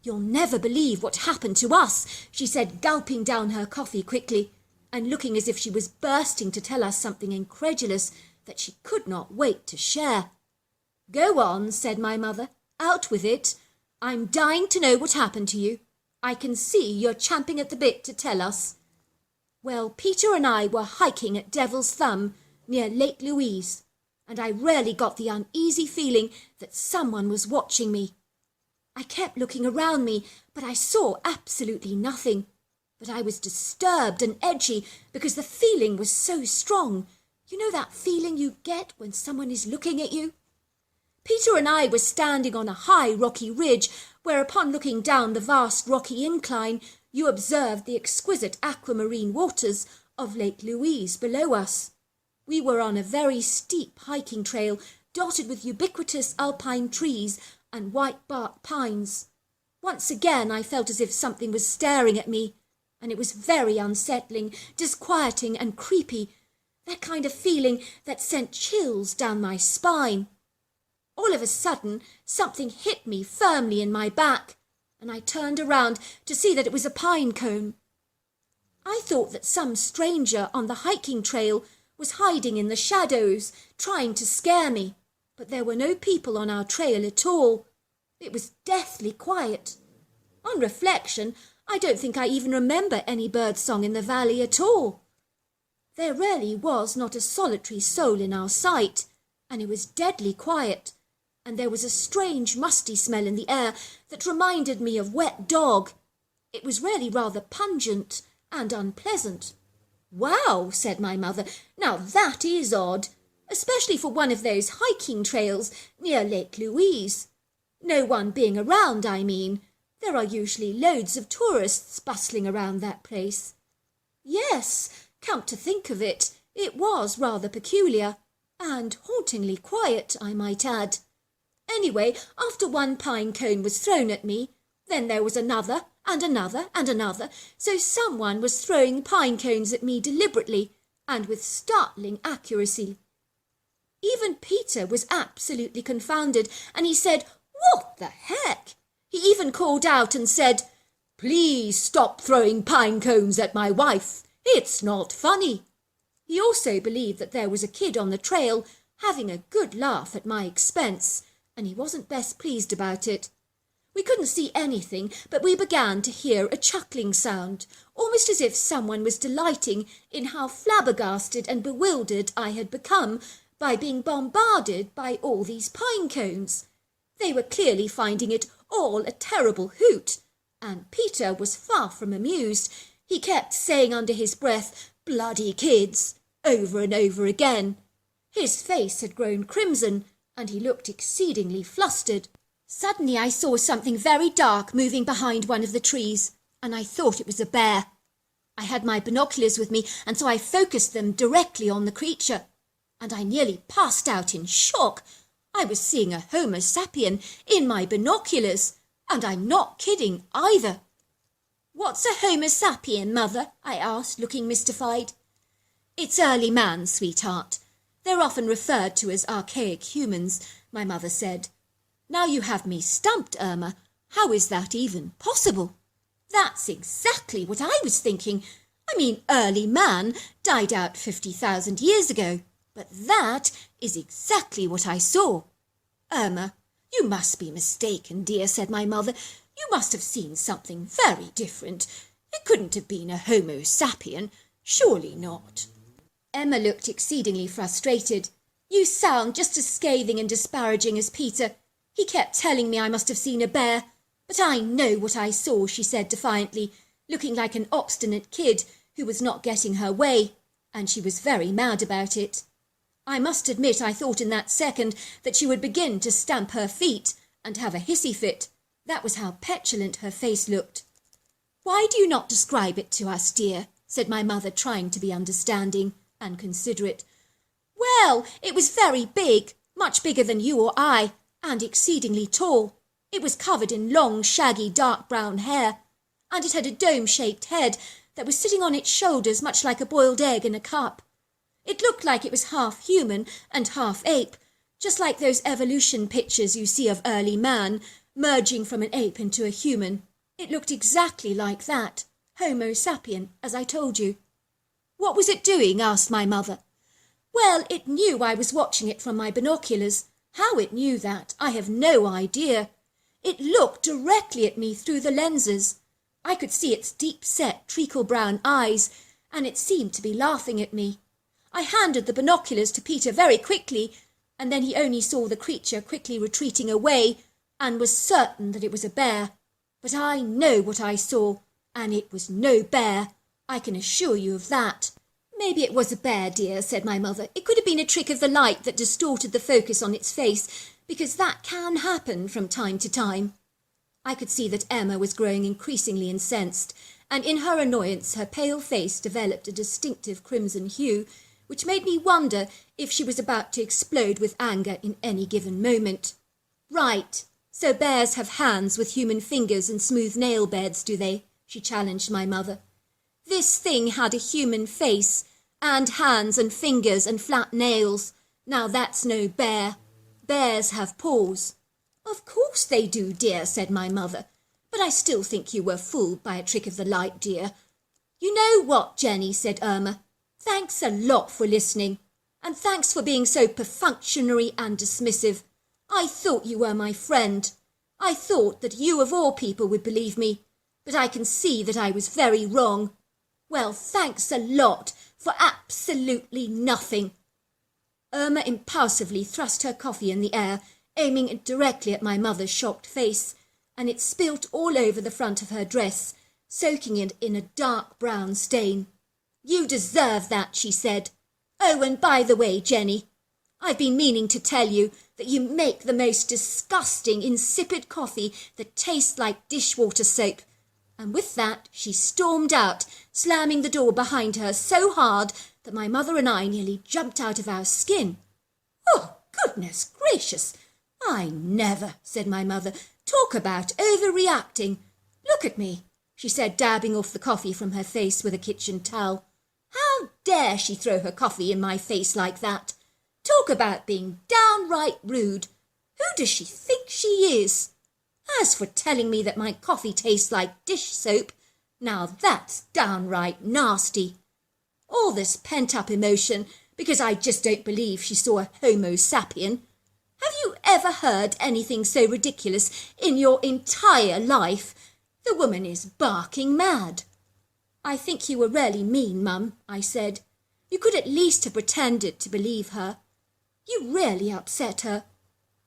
B: "You'll never believe what happened to us," she said, gulping down her coffee quickly, and looking as if she was bursting to tell us something incredulous that she could not wait to share. "Go on," said my mother. "Out with it. I'm dying to know what happened to you. I can see you're champing at the bit to tell us." "Well, Peter and I were hiking at Devil's Thumb near Lake Louise, and I rarely got the uneasy feeling that someone was watching me. I kept looking around me, but I saw absolutely nothing. But I was disturbed and edgy because the feeling was so strong. You know that feeling you get when someone is looking at you? Peter and I were standing on a high rocky ridge where, upon looking down the vast rocky incline, you observed the exquisite aquamarine waters of Lake Louise below us. We were on a very steep hiking trail
D: dotted with ubiquitous alpine trees and white-barked pines. Once again I felt as if something was staring at me, and it was very unsettling, disquieting and creepy, that kind of feeling that sent chills down my spine. All of a sudden, something hit me firmly in my back, and I turned around to see that it was a pine cone. I thought that some stranger on the hiking trail was hiding in the shadows, trying to scare me, but there were no people on our trail at all. It was deathly quiet. On reflection, I don't think I even remember any birdsong in the valley at all. There really was not a solitary soul in our sight, and it was deadly quiet, and there was a strange musty smell in the air that reminded me of wet dog. It was really rather pungent and unpleasant. "Wow," said my mother, "now that is odd, especially for one of those hiking trails near Lake Louise. No one being around, I mean. There are usually loads of tourists bustling around that place." Yes, come to think of it, it was rather peculiar, and hauntingly quiet, I might add. Anyway, after one pine cone was thrown at me, then there was another, and another, and another, so someone was throwing pine cones at me deliberately, and with startling accuracy. Even Peter was absolutely confounded, and he said, "What the heck?" He even called out and said, "Please stop throwing pine cones at my wife. It's not funny." He also believed that there was a kid on the trail having a good laugh at my expense, and he wasn't best pleased about it. We couldn't see anything, but we began to hear a chuckling sound, almost as if someone was delighting in how flabbergasted and bewildered I had become by being bombarded by all these pine cones. They were clearly finding it all a terrible hoot, and Peter was far from amused. He kept saying under his breath, "Bloody kids," over and over again. His face had grown crimson, and he looked exceedingly flustered. Suddenly I saw something very dark moving behind one of the trees, and I thought it was a bear. I had my binoculars with me, and so I focused them directly on the creature, and I nearly passed out in shock. I was seeing a Homo sapien in my binoculars, and I'm not kidding either. "What's a Homo sapien, Mother?" I asked, looking mystified. "It's early man, sweetheart. They're often referred to as archaic humans," my mother said. "Now you have me stumped, Irma. How is that even possible?" "That's exactly what I was thinking. I mean, early man died out 50,000 years ago. But that is exactly what I saw." "Irma, you must be mistaken, dear," said my mother. "You must have seen something very different. It couldn't have been a Homo sapien. Surely not." Emma looked exceedingly frustrated. "You sound just as scathing and disparaging as Peter. He kept telling me I must have seen a bear. But I know what I saw," she said defiantly, looking like an obstinate kid who was not getting her way, and she was very mad about it. I must admit I thought in that second that she would begin to stamp her feet and have a hissy fit. That was how petulant her face looked. "Why do you not describe it to us, dear?" said my mother, trying to be understanding and considerate. "Well, it was very big, much bigger than you or I, and exceedingly tall. It was covered in long, shaggy, dark brown hair, and it had a dome-shaped head that was sitting on its shoulders much like a boiled egg in a cup. It looked like it was half human and half ape, just like those evolution pictures you see of early man merging from an ape into a human. It looked exactly like that, Homo sapien, as I told you." "What was it doing?" asked my mother. "Well, it knew I was watching it from my binoculars. How it knew that, I have no idea. It looked directly at me through the lenses. I could see its deep-set, treacle-brown eyes, and it seemed to be laughing at me. I handed the binoculars to Peter very quickly, and then he only saw the creature quickly retreating away, and was certain that it was a bear. But I know what I saw, and it was no bear. I can assure you of that." "Maybe it was a bear, dear," said my mother. "It could have been a trick of the light that distorted the focus on its face, because that can happen from time to time." I could see that Emma was growing increasingly incensed, and in her annoyance her pale face developed a distinctive crimson hue, which made me wonder if she was about to explode with anger in any given moment. "Right, so bears have hands with human fingers and smooth nail beds, do they?" she challenged my mother. "This thing had a human face, and hands and fingers and flat nails. Now that's no bear. Bears have paws." "Of course they do, dear," said my mother. "But I still think you were fooled by a trick of the light, dear." "You know what, Jenny," said Irma. "Thanks a lot for listening. And thanks for being so perfunctory and dismissive. I thought you were my friend. I thought that you of all people would believe me. But I can see that I was very wrong. Well, thanks a lot for absolutely nothing." Irma impulsively thrust her coffee in the air, aiming it directly at my mother's shocked face, and it spilt all over the front of her dress, soaking it in a dark brown stain. "You deserve that," she said. "Oh, and by the way, Jenny, I've been meaning to tell you that you make the most disgusting, insipid coffee that tastes like dishwater soap." And with that she stormed out, slamming the door behind her so hard that my mother and I nearly jumped out of our skin. "Oh, goodness gracious! I never," said my mother. "Talk about overreacting. Look at me," she said, dabbing off the coffee from her face with a kitchen towel. "How dare she throw her coffee in my face like that? Talk about being downright rude. Who does she think she is? As for telling me that my coffee tastes like dish soap, now that's downright nasty. All this pent-up emotion because I just don't believe she saw a Homo sapien. Have you ever heard anything so ridiculous in your entire life? The woman is barking mad." "I think you were really mean, Mum," I said. "You could at least have pretended to believe her. You really upset her.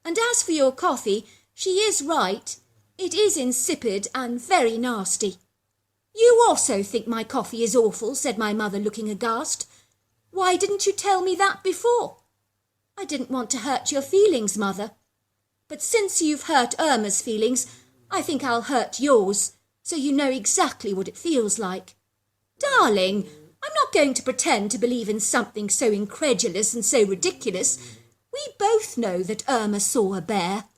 D: And as for your coffee, she is right. It is insipid and very nasty." "You also think my coffee is awful," said my mother, looking aghast. "Why didn't you tell me that before?" "I didn't want to hurt your feelings, Mother. But since you've hurt Irma's feelings, I think I'll hurt yours, so you know exactly what it feels like." "Darling, I'm not going to pretend to believe in something so incredulous and so ridiculous. We both know that Irma saw a bear."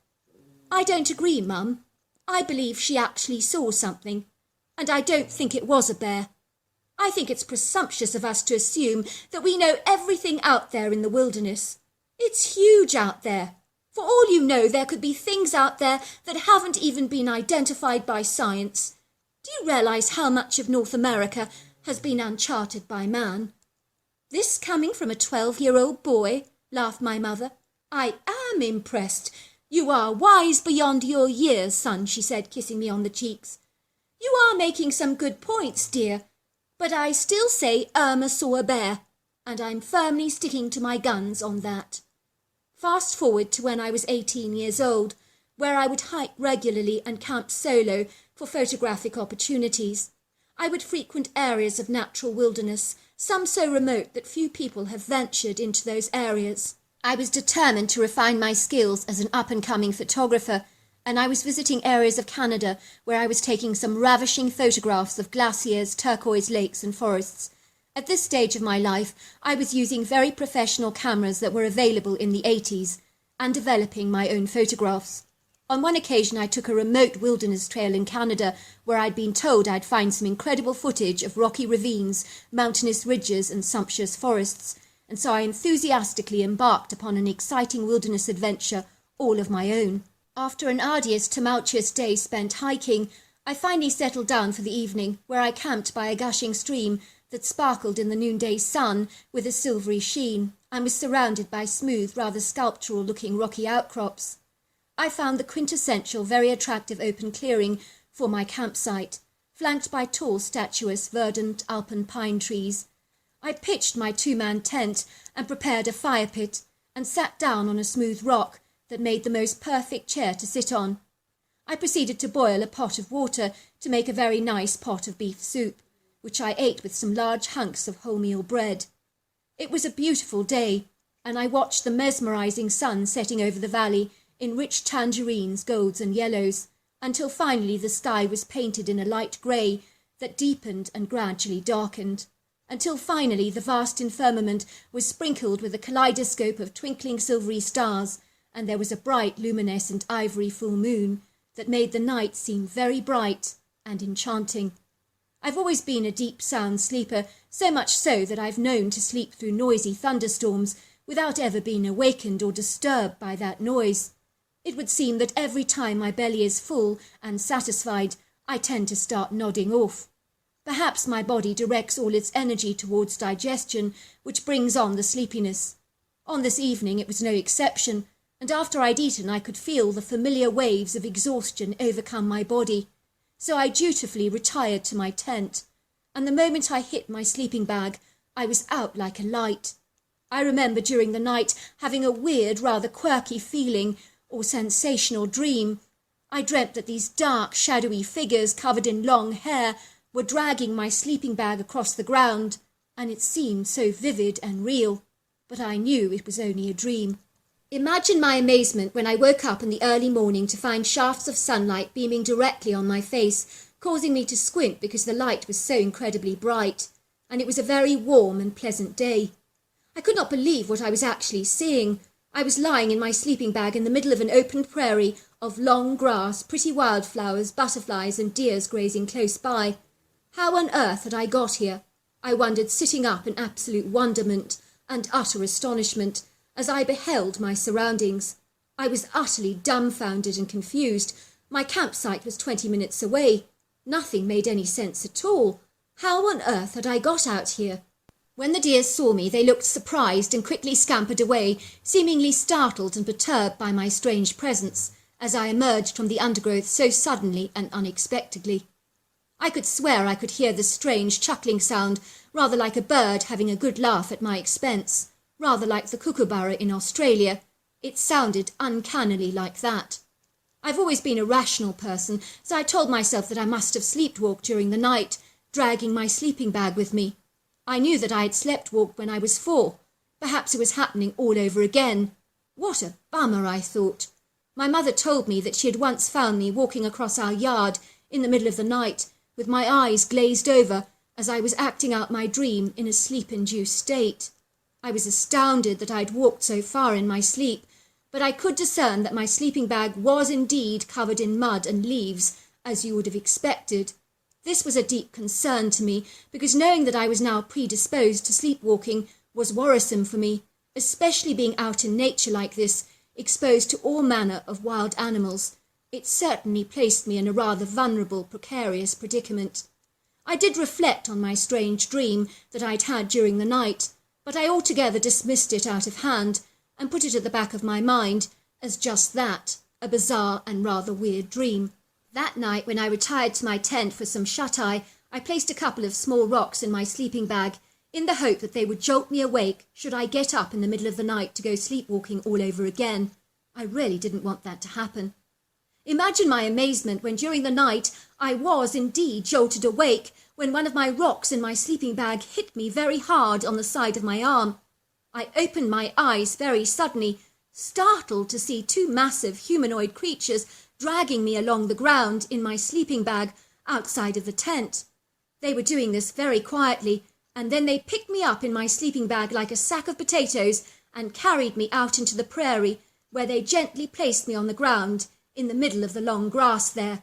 D: "I don't agree, Mum. I believe she actually saw something, and I don't think it was a bear. I think it's presumptuous of us to assume that we know everything out there in the wilderness. It's huge out there. For all you know, there could be things out there that haven't even been identified by science. Do you realise how much of North America has been uncharted by man?" "This coming from a 12-year-old boy?" laughed my mother. "I am impressed. You are wise beyond your years, son," she said, kissing me on the cheeks. "You are making some good points, dear, but I still say Irma saw a bear, and I'm firmly sticking to my guns on that." Fast forward to when I was 18 years old, where I would hike regularly and camp solo for photographic opportunities. I would frequent areas of natural wilderness, some so remote that few people have ventured into those areas. I was determined to refine my skills as an up-and-coming photographer, and I was visiting areas of Canada where I was taking some ravishing photographs of glaciers, turquoise lakes and forests. At this stage of my life, I was using very professional cameras that were available in the 80s and developing my own photographs. On one occasion, I took a remote wilderness trail in Canada where I'd been told I'd find some incredible footage of rocky ravines, mountainous ridges and sumptuous forests, and so I enthusiastically embarked upon an exciting wilderness adventure all of my own. After an arduous, tumultuous day spent hiking, I finally settled down for the evening, where I camped by a gushing stream that sparkled in the noonday sun with a silvery sheen, and was surrounded by smooth, rather sculptural-looking rocky outcrops. I found the quintessential, very attractive open clearing for my campsite, flanked by tall, statuous, verdant alpine pine trees. I pitched my two-man tent and prepared a fire pit, and sat down on a smooth rock that made the most perfect chair to sit on. I proceeded to boil a pot of water to make a very nice pot of beef soup, which I ate with some large hunks of wholemeal bread. It was a beautiful day, and I watched the mesmerising sun setting over the valley in rich tangerines, golds and yellows, until finally the sky was painted in a light grey that deepened and gradually darkened. until finally the vast firmament was sprinkled with a kaleidoscope of twinkling silvery stars, and there was a bright, luminescent ivory full moon that made the night seem very bright and enchanting. I've always been a deep, sound sleeper, so much so that I've known to sleep through noisy thunderstorms without ever being awakened or disturbed by that noise. It would seem that every time my belly is full and satisfied, I tend to start nodding off. Perhaps my body directs all its energy towards digestion, which brings on the sleepiness. On this evening it was no exception, and after I'd eaten I could feel the familiar waves of exhaustion overcome my body. So I dutifully retired to my tent, and the moment I hit my sleeping bag, I was out like a light. I remember during the night having a weird, rather quirky feeling or sensational dream. I dreamt that these dark, shadowy figures covered in long hair were dragging my sleeping bag across the ground, and it seemed so vivid and real, but I knew it was only a dream. Imagine my amazement when I woke up in the early morning to find shafts of sunlight beaming directly on my face, causing me to squint because the light was so incredibly bright, and it was a very warm and pleasant day. I could not believe what I was actually seeing. I was lying in my sleeping bag in the middle of an open prairie of long grass, pretty wildflowers, butterflies and deers grazing close by. How on earth had I got here? I wondered, sitting up in absolute wonderment and utter astonishment as I beheld my surroundings. I was utterly dumbfounded and confused. My campsite was 20 minutes away. Nothing made any sense at all. How on earth had I got out here? When the deer saw me, they looked surprised and quickly scampered away, seemingly startled and perturbed by my strange presence, as I emerged from the undergrowth so suddenly and unexpectedly. I could swear I could hear the strange chuckling sound, rather like a bird having a good laugh at my expense, rather like the kookaburra in Australia. It sounded uncannily like that. I've always been a rational person, so I told myself that I must have sleepwalked during the night, dragging my sleeping bag with me. I knew that I had sleptwalked when I was 4. Perhaps it was happening all over again. What a bummer, I thought. My mother told me that she had once found me walking across our yard in the middle of the night, with my eyes glazed over as I was acting out my dream in a sleep-induced state. I was astounded that I had walked so far in my sleep, but I could discern that my sleeping bag was indeed covered in mud and leaves, as you would have expected. This was a deep concern to me, because knowing that I was now predisposed to sleepwalking was worrisome for me, especially being out in nature like this, exposed to all manner of wild animals. It certainly placed me in a rather vulnerable, precarious predicament. I did reflect on my strange dream that I'd had during the night, but I altogether dismissed it out of hand and put it at the back of my mind as just that, a bizarre and rather weird dream. That night, when I retired to my tent for some shut-eye, I placed a couple of small rocks in my sleeping bag in the hope that they would jolt me awake should I get up in the middle of the night to go sleepwalking all over again. I really didn't want that to happen. Imagine my amazement when during the night I was indeed jolted awake when one of my rocks in my sleeping bag hit me very hard on the side of my arm. I opened my eyes very suddenly, startled to see 2 massive humanoid creatures dragging me along the ground in my sleeping bag outside of the tent. They were doing this very quietly, and then they picked me up in my sleeping bag like a sack of potatoes and carried me out into the prairie, where they gently placed me on the ground in the middle of the long grass there.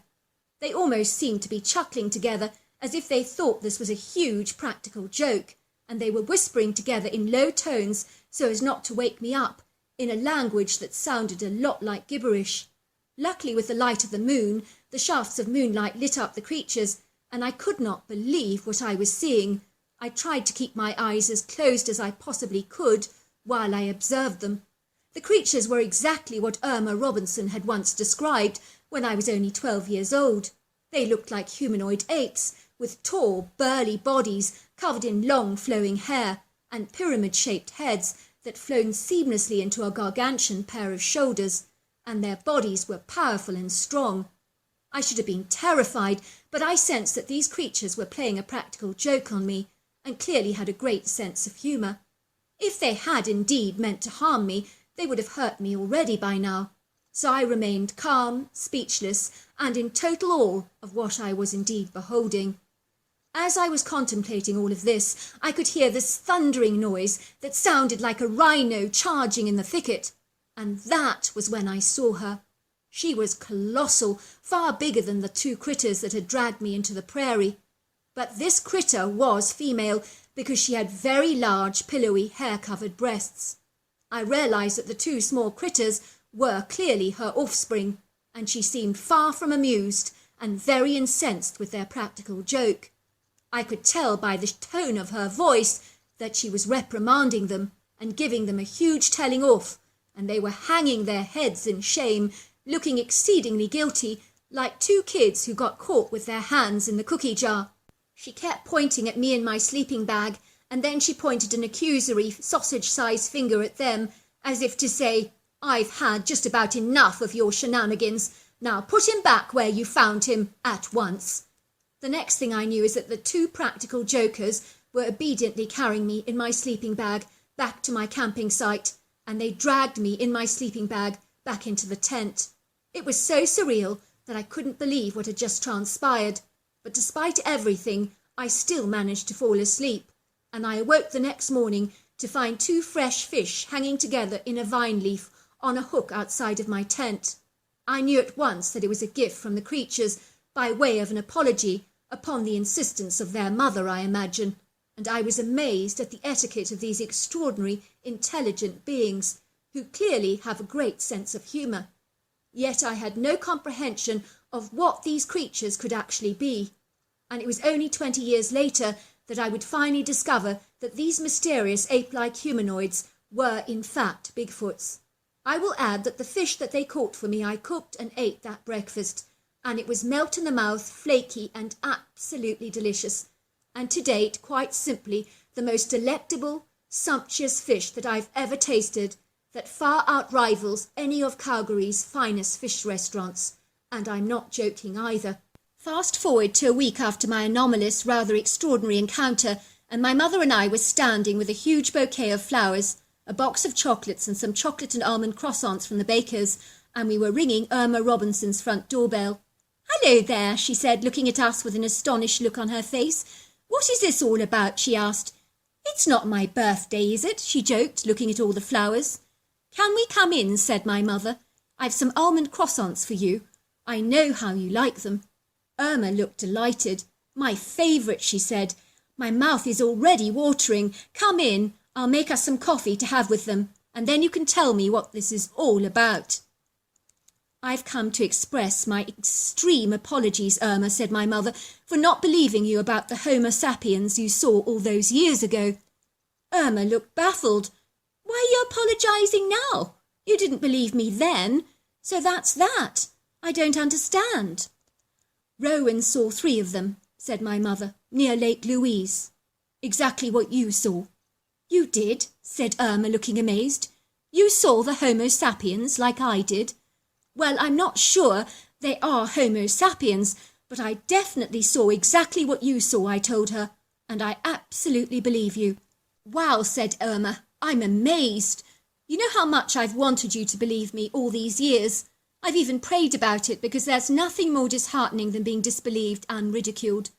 D: They almost seemed to be chuckling together, as if they thought this was a huge practical joke, and they were whispering together in low tones so as not to wake me up, in a language that sounded a lot like gibberish. Luckily, with the light of the moon, the shafts of moonlight lit up the creatures, and I could not believe what I was seeing. I tried to keep my eyes as closed as I possibly could while I observed them. The creatures were exactly what Irma Robinson had once described when I was only 12 years old. They looked like humanoid apes, with tall, burly bodies covered in long flowing hair, and pyramid-shaped heads that flowed seamlessly into a gargantuan pair of shoulders, and their bodies were powerful and strong. I should have been terrified, but I sensed that these creatures were playing a practical joke on me, and clearly had a great sense of humour. If they had indeed meant to harm me, they would have hurt me already by now. So I remained calm, speechless, and in total awe of what I was indeed beholding. As I was contemplating all of this, I could hear this thundering noise that sounded like a rhino charging in the thicket. And that was when I saw her. She was colossal, far bigger than the two critters that had dragged me into the prairie. But this critter was female because she had very large, pillowy, hair-covered breasts. I realised that the two small critters were clearly her offspring, and she seemed far from amused and very incensed with their practical joke. I could tell by the tone of her voice that she was reprimanding them and giving them a huge telling off, and they were hanging their heads in shame, looking exceedingly guilty, like two kids who got caught with their hands in the cookie jar. She kept pointing at me in my sleeping bag, and then she pointed an accusory sausage-sized finger at them, as if to say, "I've had just about enough of your shenanigans. Now put him back where you found him at once." The next thing I knew is that the two practical jokers were obediently carrying me in my sleeping bag back to my camping site, and they dragged me in my sleeping bag back into the tent. It was so surreal that I couldn't believe what had just transpired, but despite everything, I still managed to fall asleep, and I awoke the next morning to find two fresh fish hanging together in a vine leaf on a hook outside of my tent. I knew at once that it was a gift from the creatures by way of an apology, upon the insistence of their mother, I imagine, and I was amazed at the etiquette of these extraordinary, intelligent beings, who clearly have a great sense of humour. Yet I had no comprehension of what these creatures could actually be, and it was only 20 years later that I would finally discover that these mysterious ape-like humanoids were in fact Bigfoots. I will add that the fish that they caught for me I cooked and ate that breakfast, and it was melt in the mouth, flaky and absolutely delicious, and to date, quite simply, the most delectable, sumptuous fish that I've ever tasted, that far outrivals any of Calgary's finest fish restaurants, and I'm not joking either. Fast forward to a week after my anomalous, rather extraordinary encounter, and my mother and I were standing with a huge bouquet of flowers, a box of chocolates and some chocolate and almond croissants from the baker's, and we were ringing Irma Robinson's front doorbell. "Hello there," she said, looking at us with an astonished look on her face. "What is this all about?" she asked. "It's not my birthday, is it?" she joked, looking at all the flowers. "Can we come in?" said my mother. "I've some almond croissants for you. I know how you like them." Irma looked delighted. "My favourite," she said. "My mouth is already watering. Come in. I'll make us some coffee to have with them, and then you can tell me what this is all about." "I've come to express my extreme apologies, Irma," said my mother, "for not believing you about the Homo sapiens you saw all those years ago." Irma looked baffled. "Why are you apologising now? You didn't believe me then, so that's that. I don't understand." "Rowan saw 3 of them," said my mother, "near Lake Louise. Exactly what you saw." "You did?" said Irma, looking amazed. "You saw the Homo sapiens like I did?" "Well, I'm not sure they are Homo sapiens, but I definitely saw exactly what you saw," I told her, "and I absolutely believe you." "Wow," said Irma, "I'm amazed. You know how much I've wanted you to believe me all these years. I've even prayed about it because there's nothing more disheartening than being disbelieved and ridiculed.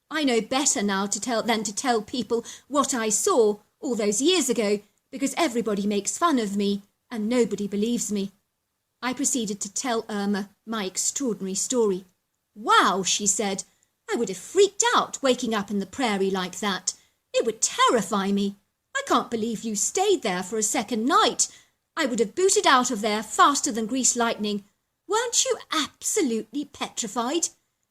D: I know better now than to tell people what I saw all those years ago because everybody makes fun of me and nobody believes me." I proceeded to tell Irma my extraordinary story. "Wow," she said, "I would have freaked out waking up in the prairie like that. It would terrify me. I can't believe you stayed there for a second night. I would have booted out of there faster than greased lightning. Weren't you absolutely petrified?"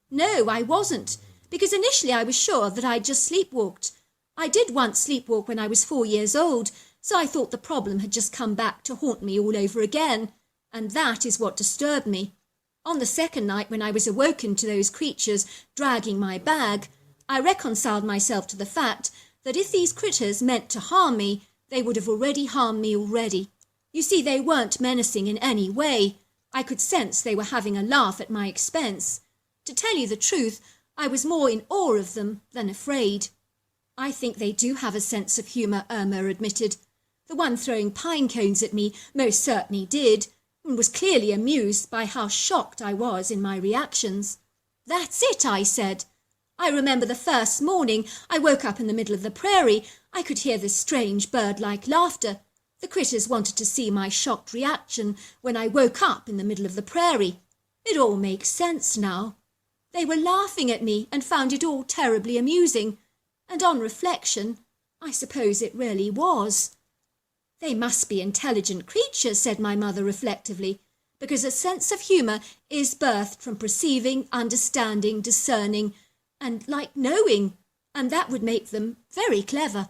D: "No, I wasn't, because initially I was sure that I'd just sleepwalked. I did once sleepwalk when I was 4 years old, so I thought the problem had just come back to haunt me all over again, and that is what disturbed me. On the second night, when I was awoken to those creatures dragging my bag, I reconciled myself to the fact that if these critters meant to harm me, they would have already harmed me already. You see, they weren't menacing in any way. I could sense they were having a laugh at my expense. To tell you the truth, I was more in awe of them than afraid." "I think they do have a sense of humour," Irma admitted. "The one throwing pine cones at me most certainly did, and was clearly amused by how shocked I was in my reactions." "That's it," I said. I remember the first morning I woke up in the middle of the prairie, I could hear this strange bird-like laughter. The critters wanted to see my shocked reaction when I woke up in the middle of the prairie. It all makes sense now. They were laughing at me and found it all terribly amusing. And on reflection, I suppose it really was. They must be intelligent creatures, said my mother reflectively, because a sense of humour is birthed from perceiving, understanding, discerning, and like knowing, and that would make them very clever.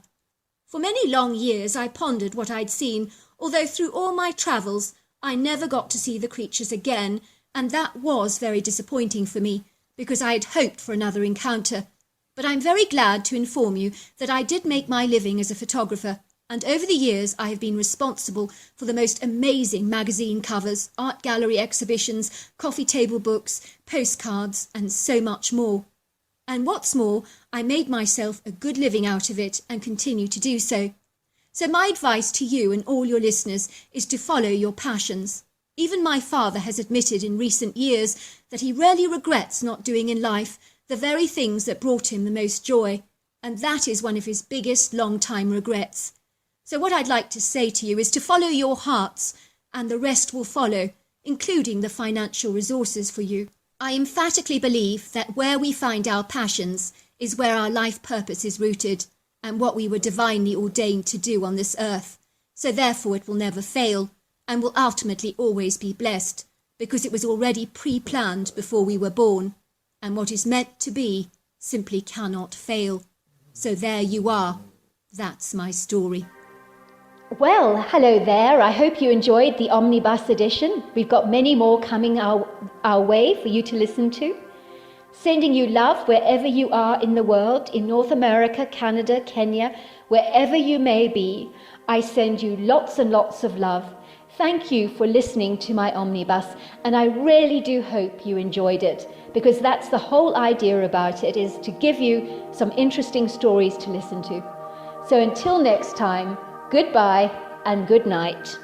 D: For many long years I pondered what I'd seen, although through all my travels I never got to see the creatures again, and that was very disappointing for me, because I had hoped for another encounter. But I'm very glad to inform you that I did make my living as a photographer, and over the years I have been responsible for the most amazing magazine covers, art gallery exhibitions, coffee table books, postcards, and so much more. And what's more, I made myself a good living out of it and continue to do so. So my advice to you and all your listeners is to follow your passions. Even my father has admitted in recent years that he really regrets not doing in life the very things that brought him the most joy, and that is one of his biggest long-time regrets. So what I'd like to say to you is to follow your hearts, and the rest will follow, including the financial resources for you. I emphatically believe that where we find our passions is where our life purpose is rooted, and what we were divinely ordained to do on this earth. So therefore it will never fail, and will ultimately always be blessed, because it was already pre-planned before we were born, and what is meant to be simply cannot fail. So there you are. That's my story.
A: Well, hello there. I hope you enjoyed the Omnibus edition. We've got many more coming our way for you to listen to. Sending you love wherever you are in the world, in North America, Canada, Kenya, wherever you may be. I send you lots and lots of love. Thank you for listening to my Omnibus, and I really do hope you enjoyed it, because that's the whole idea about it, is to give you some interesting stories to listen to. So until next time, goodbye and good night.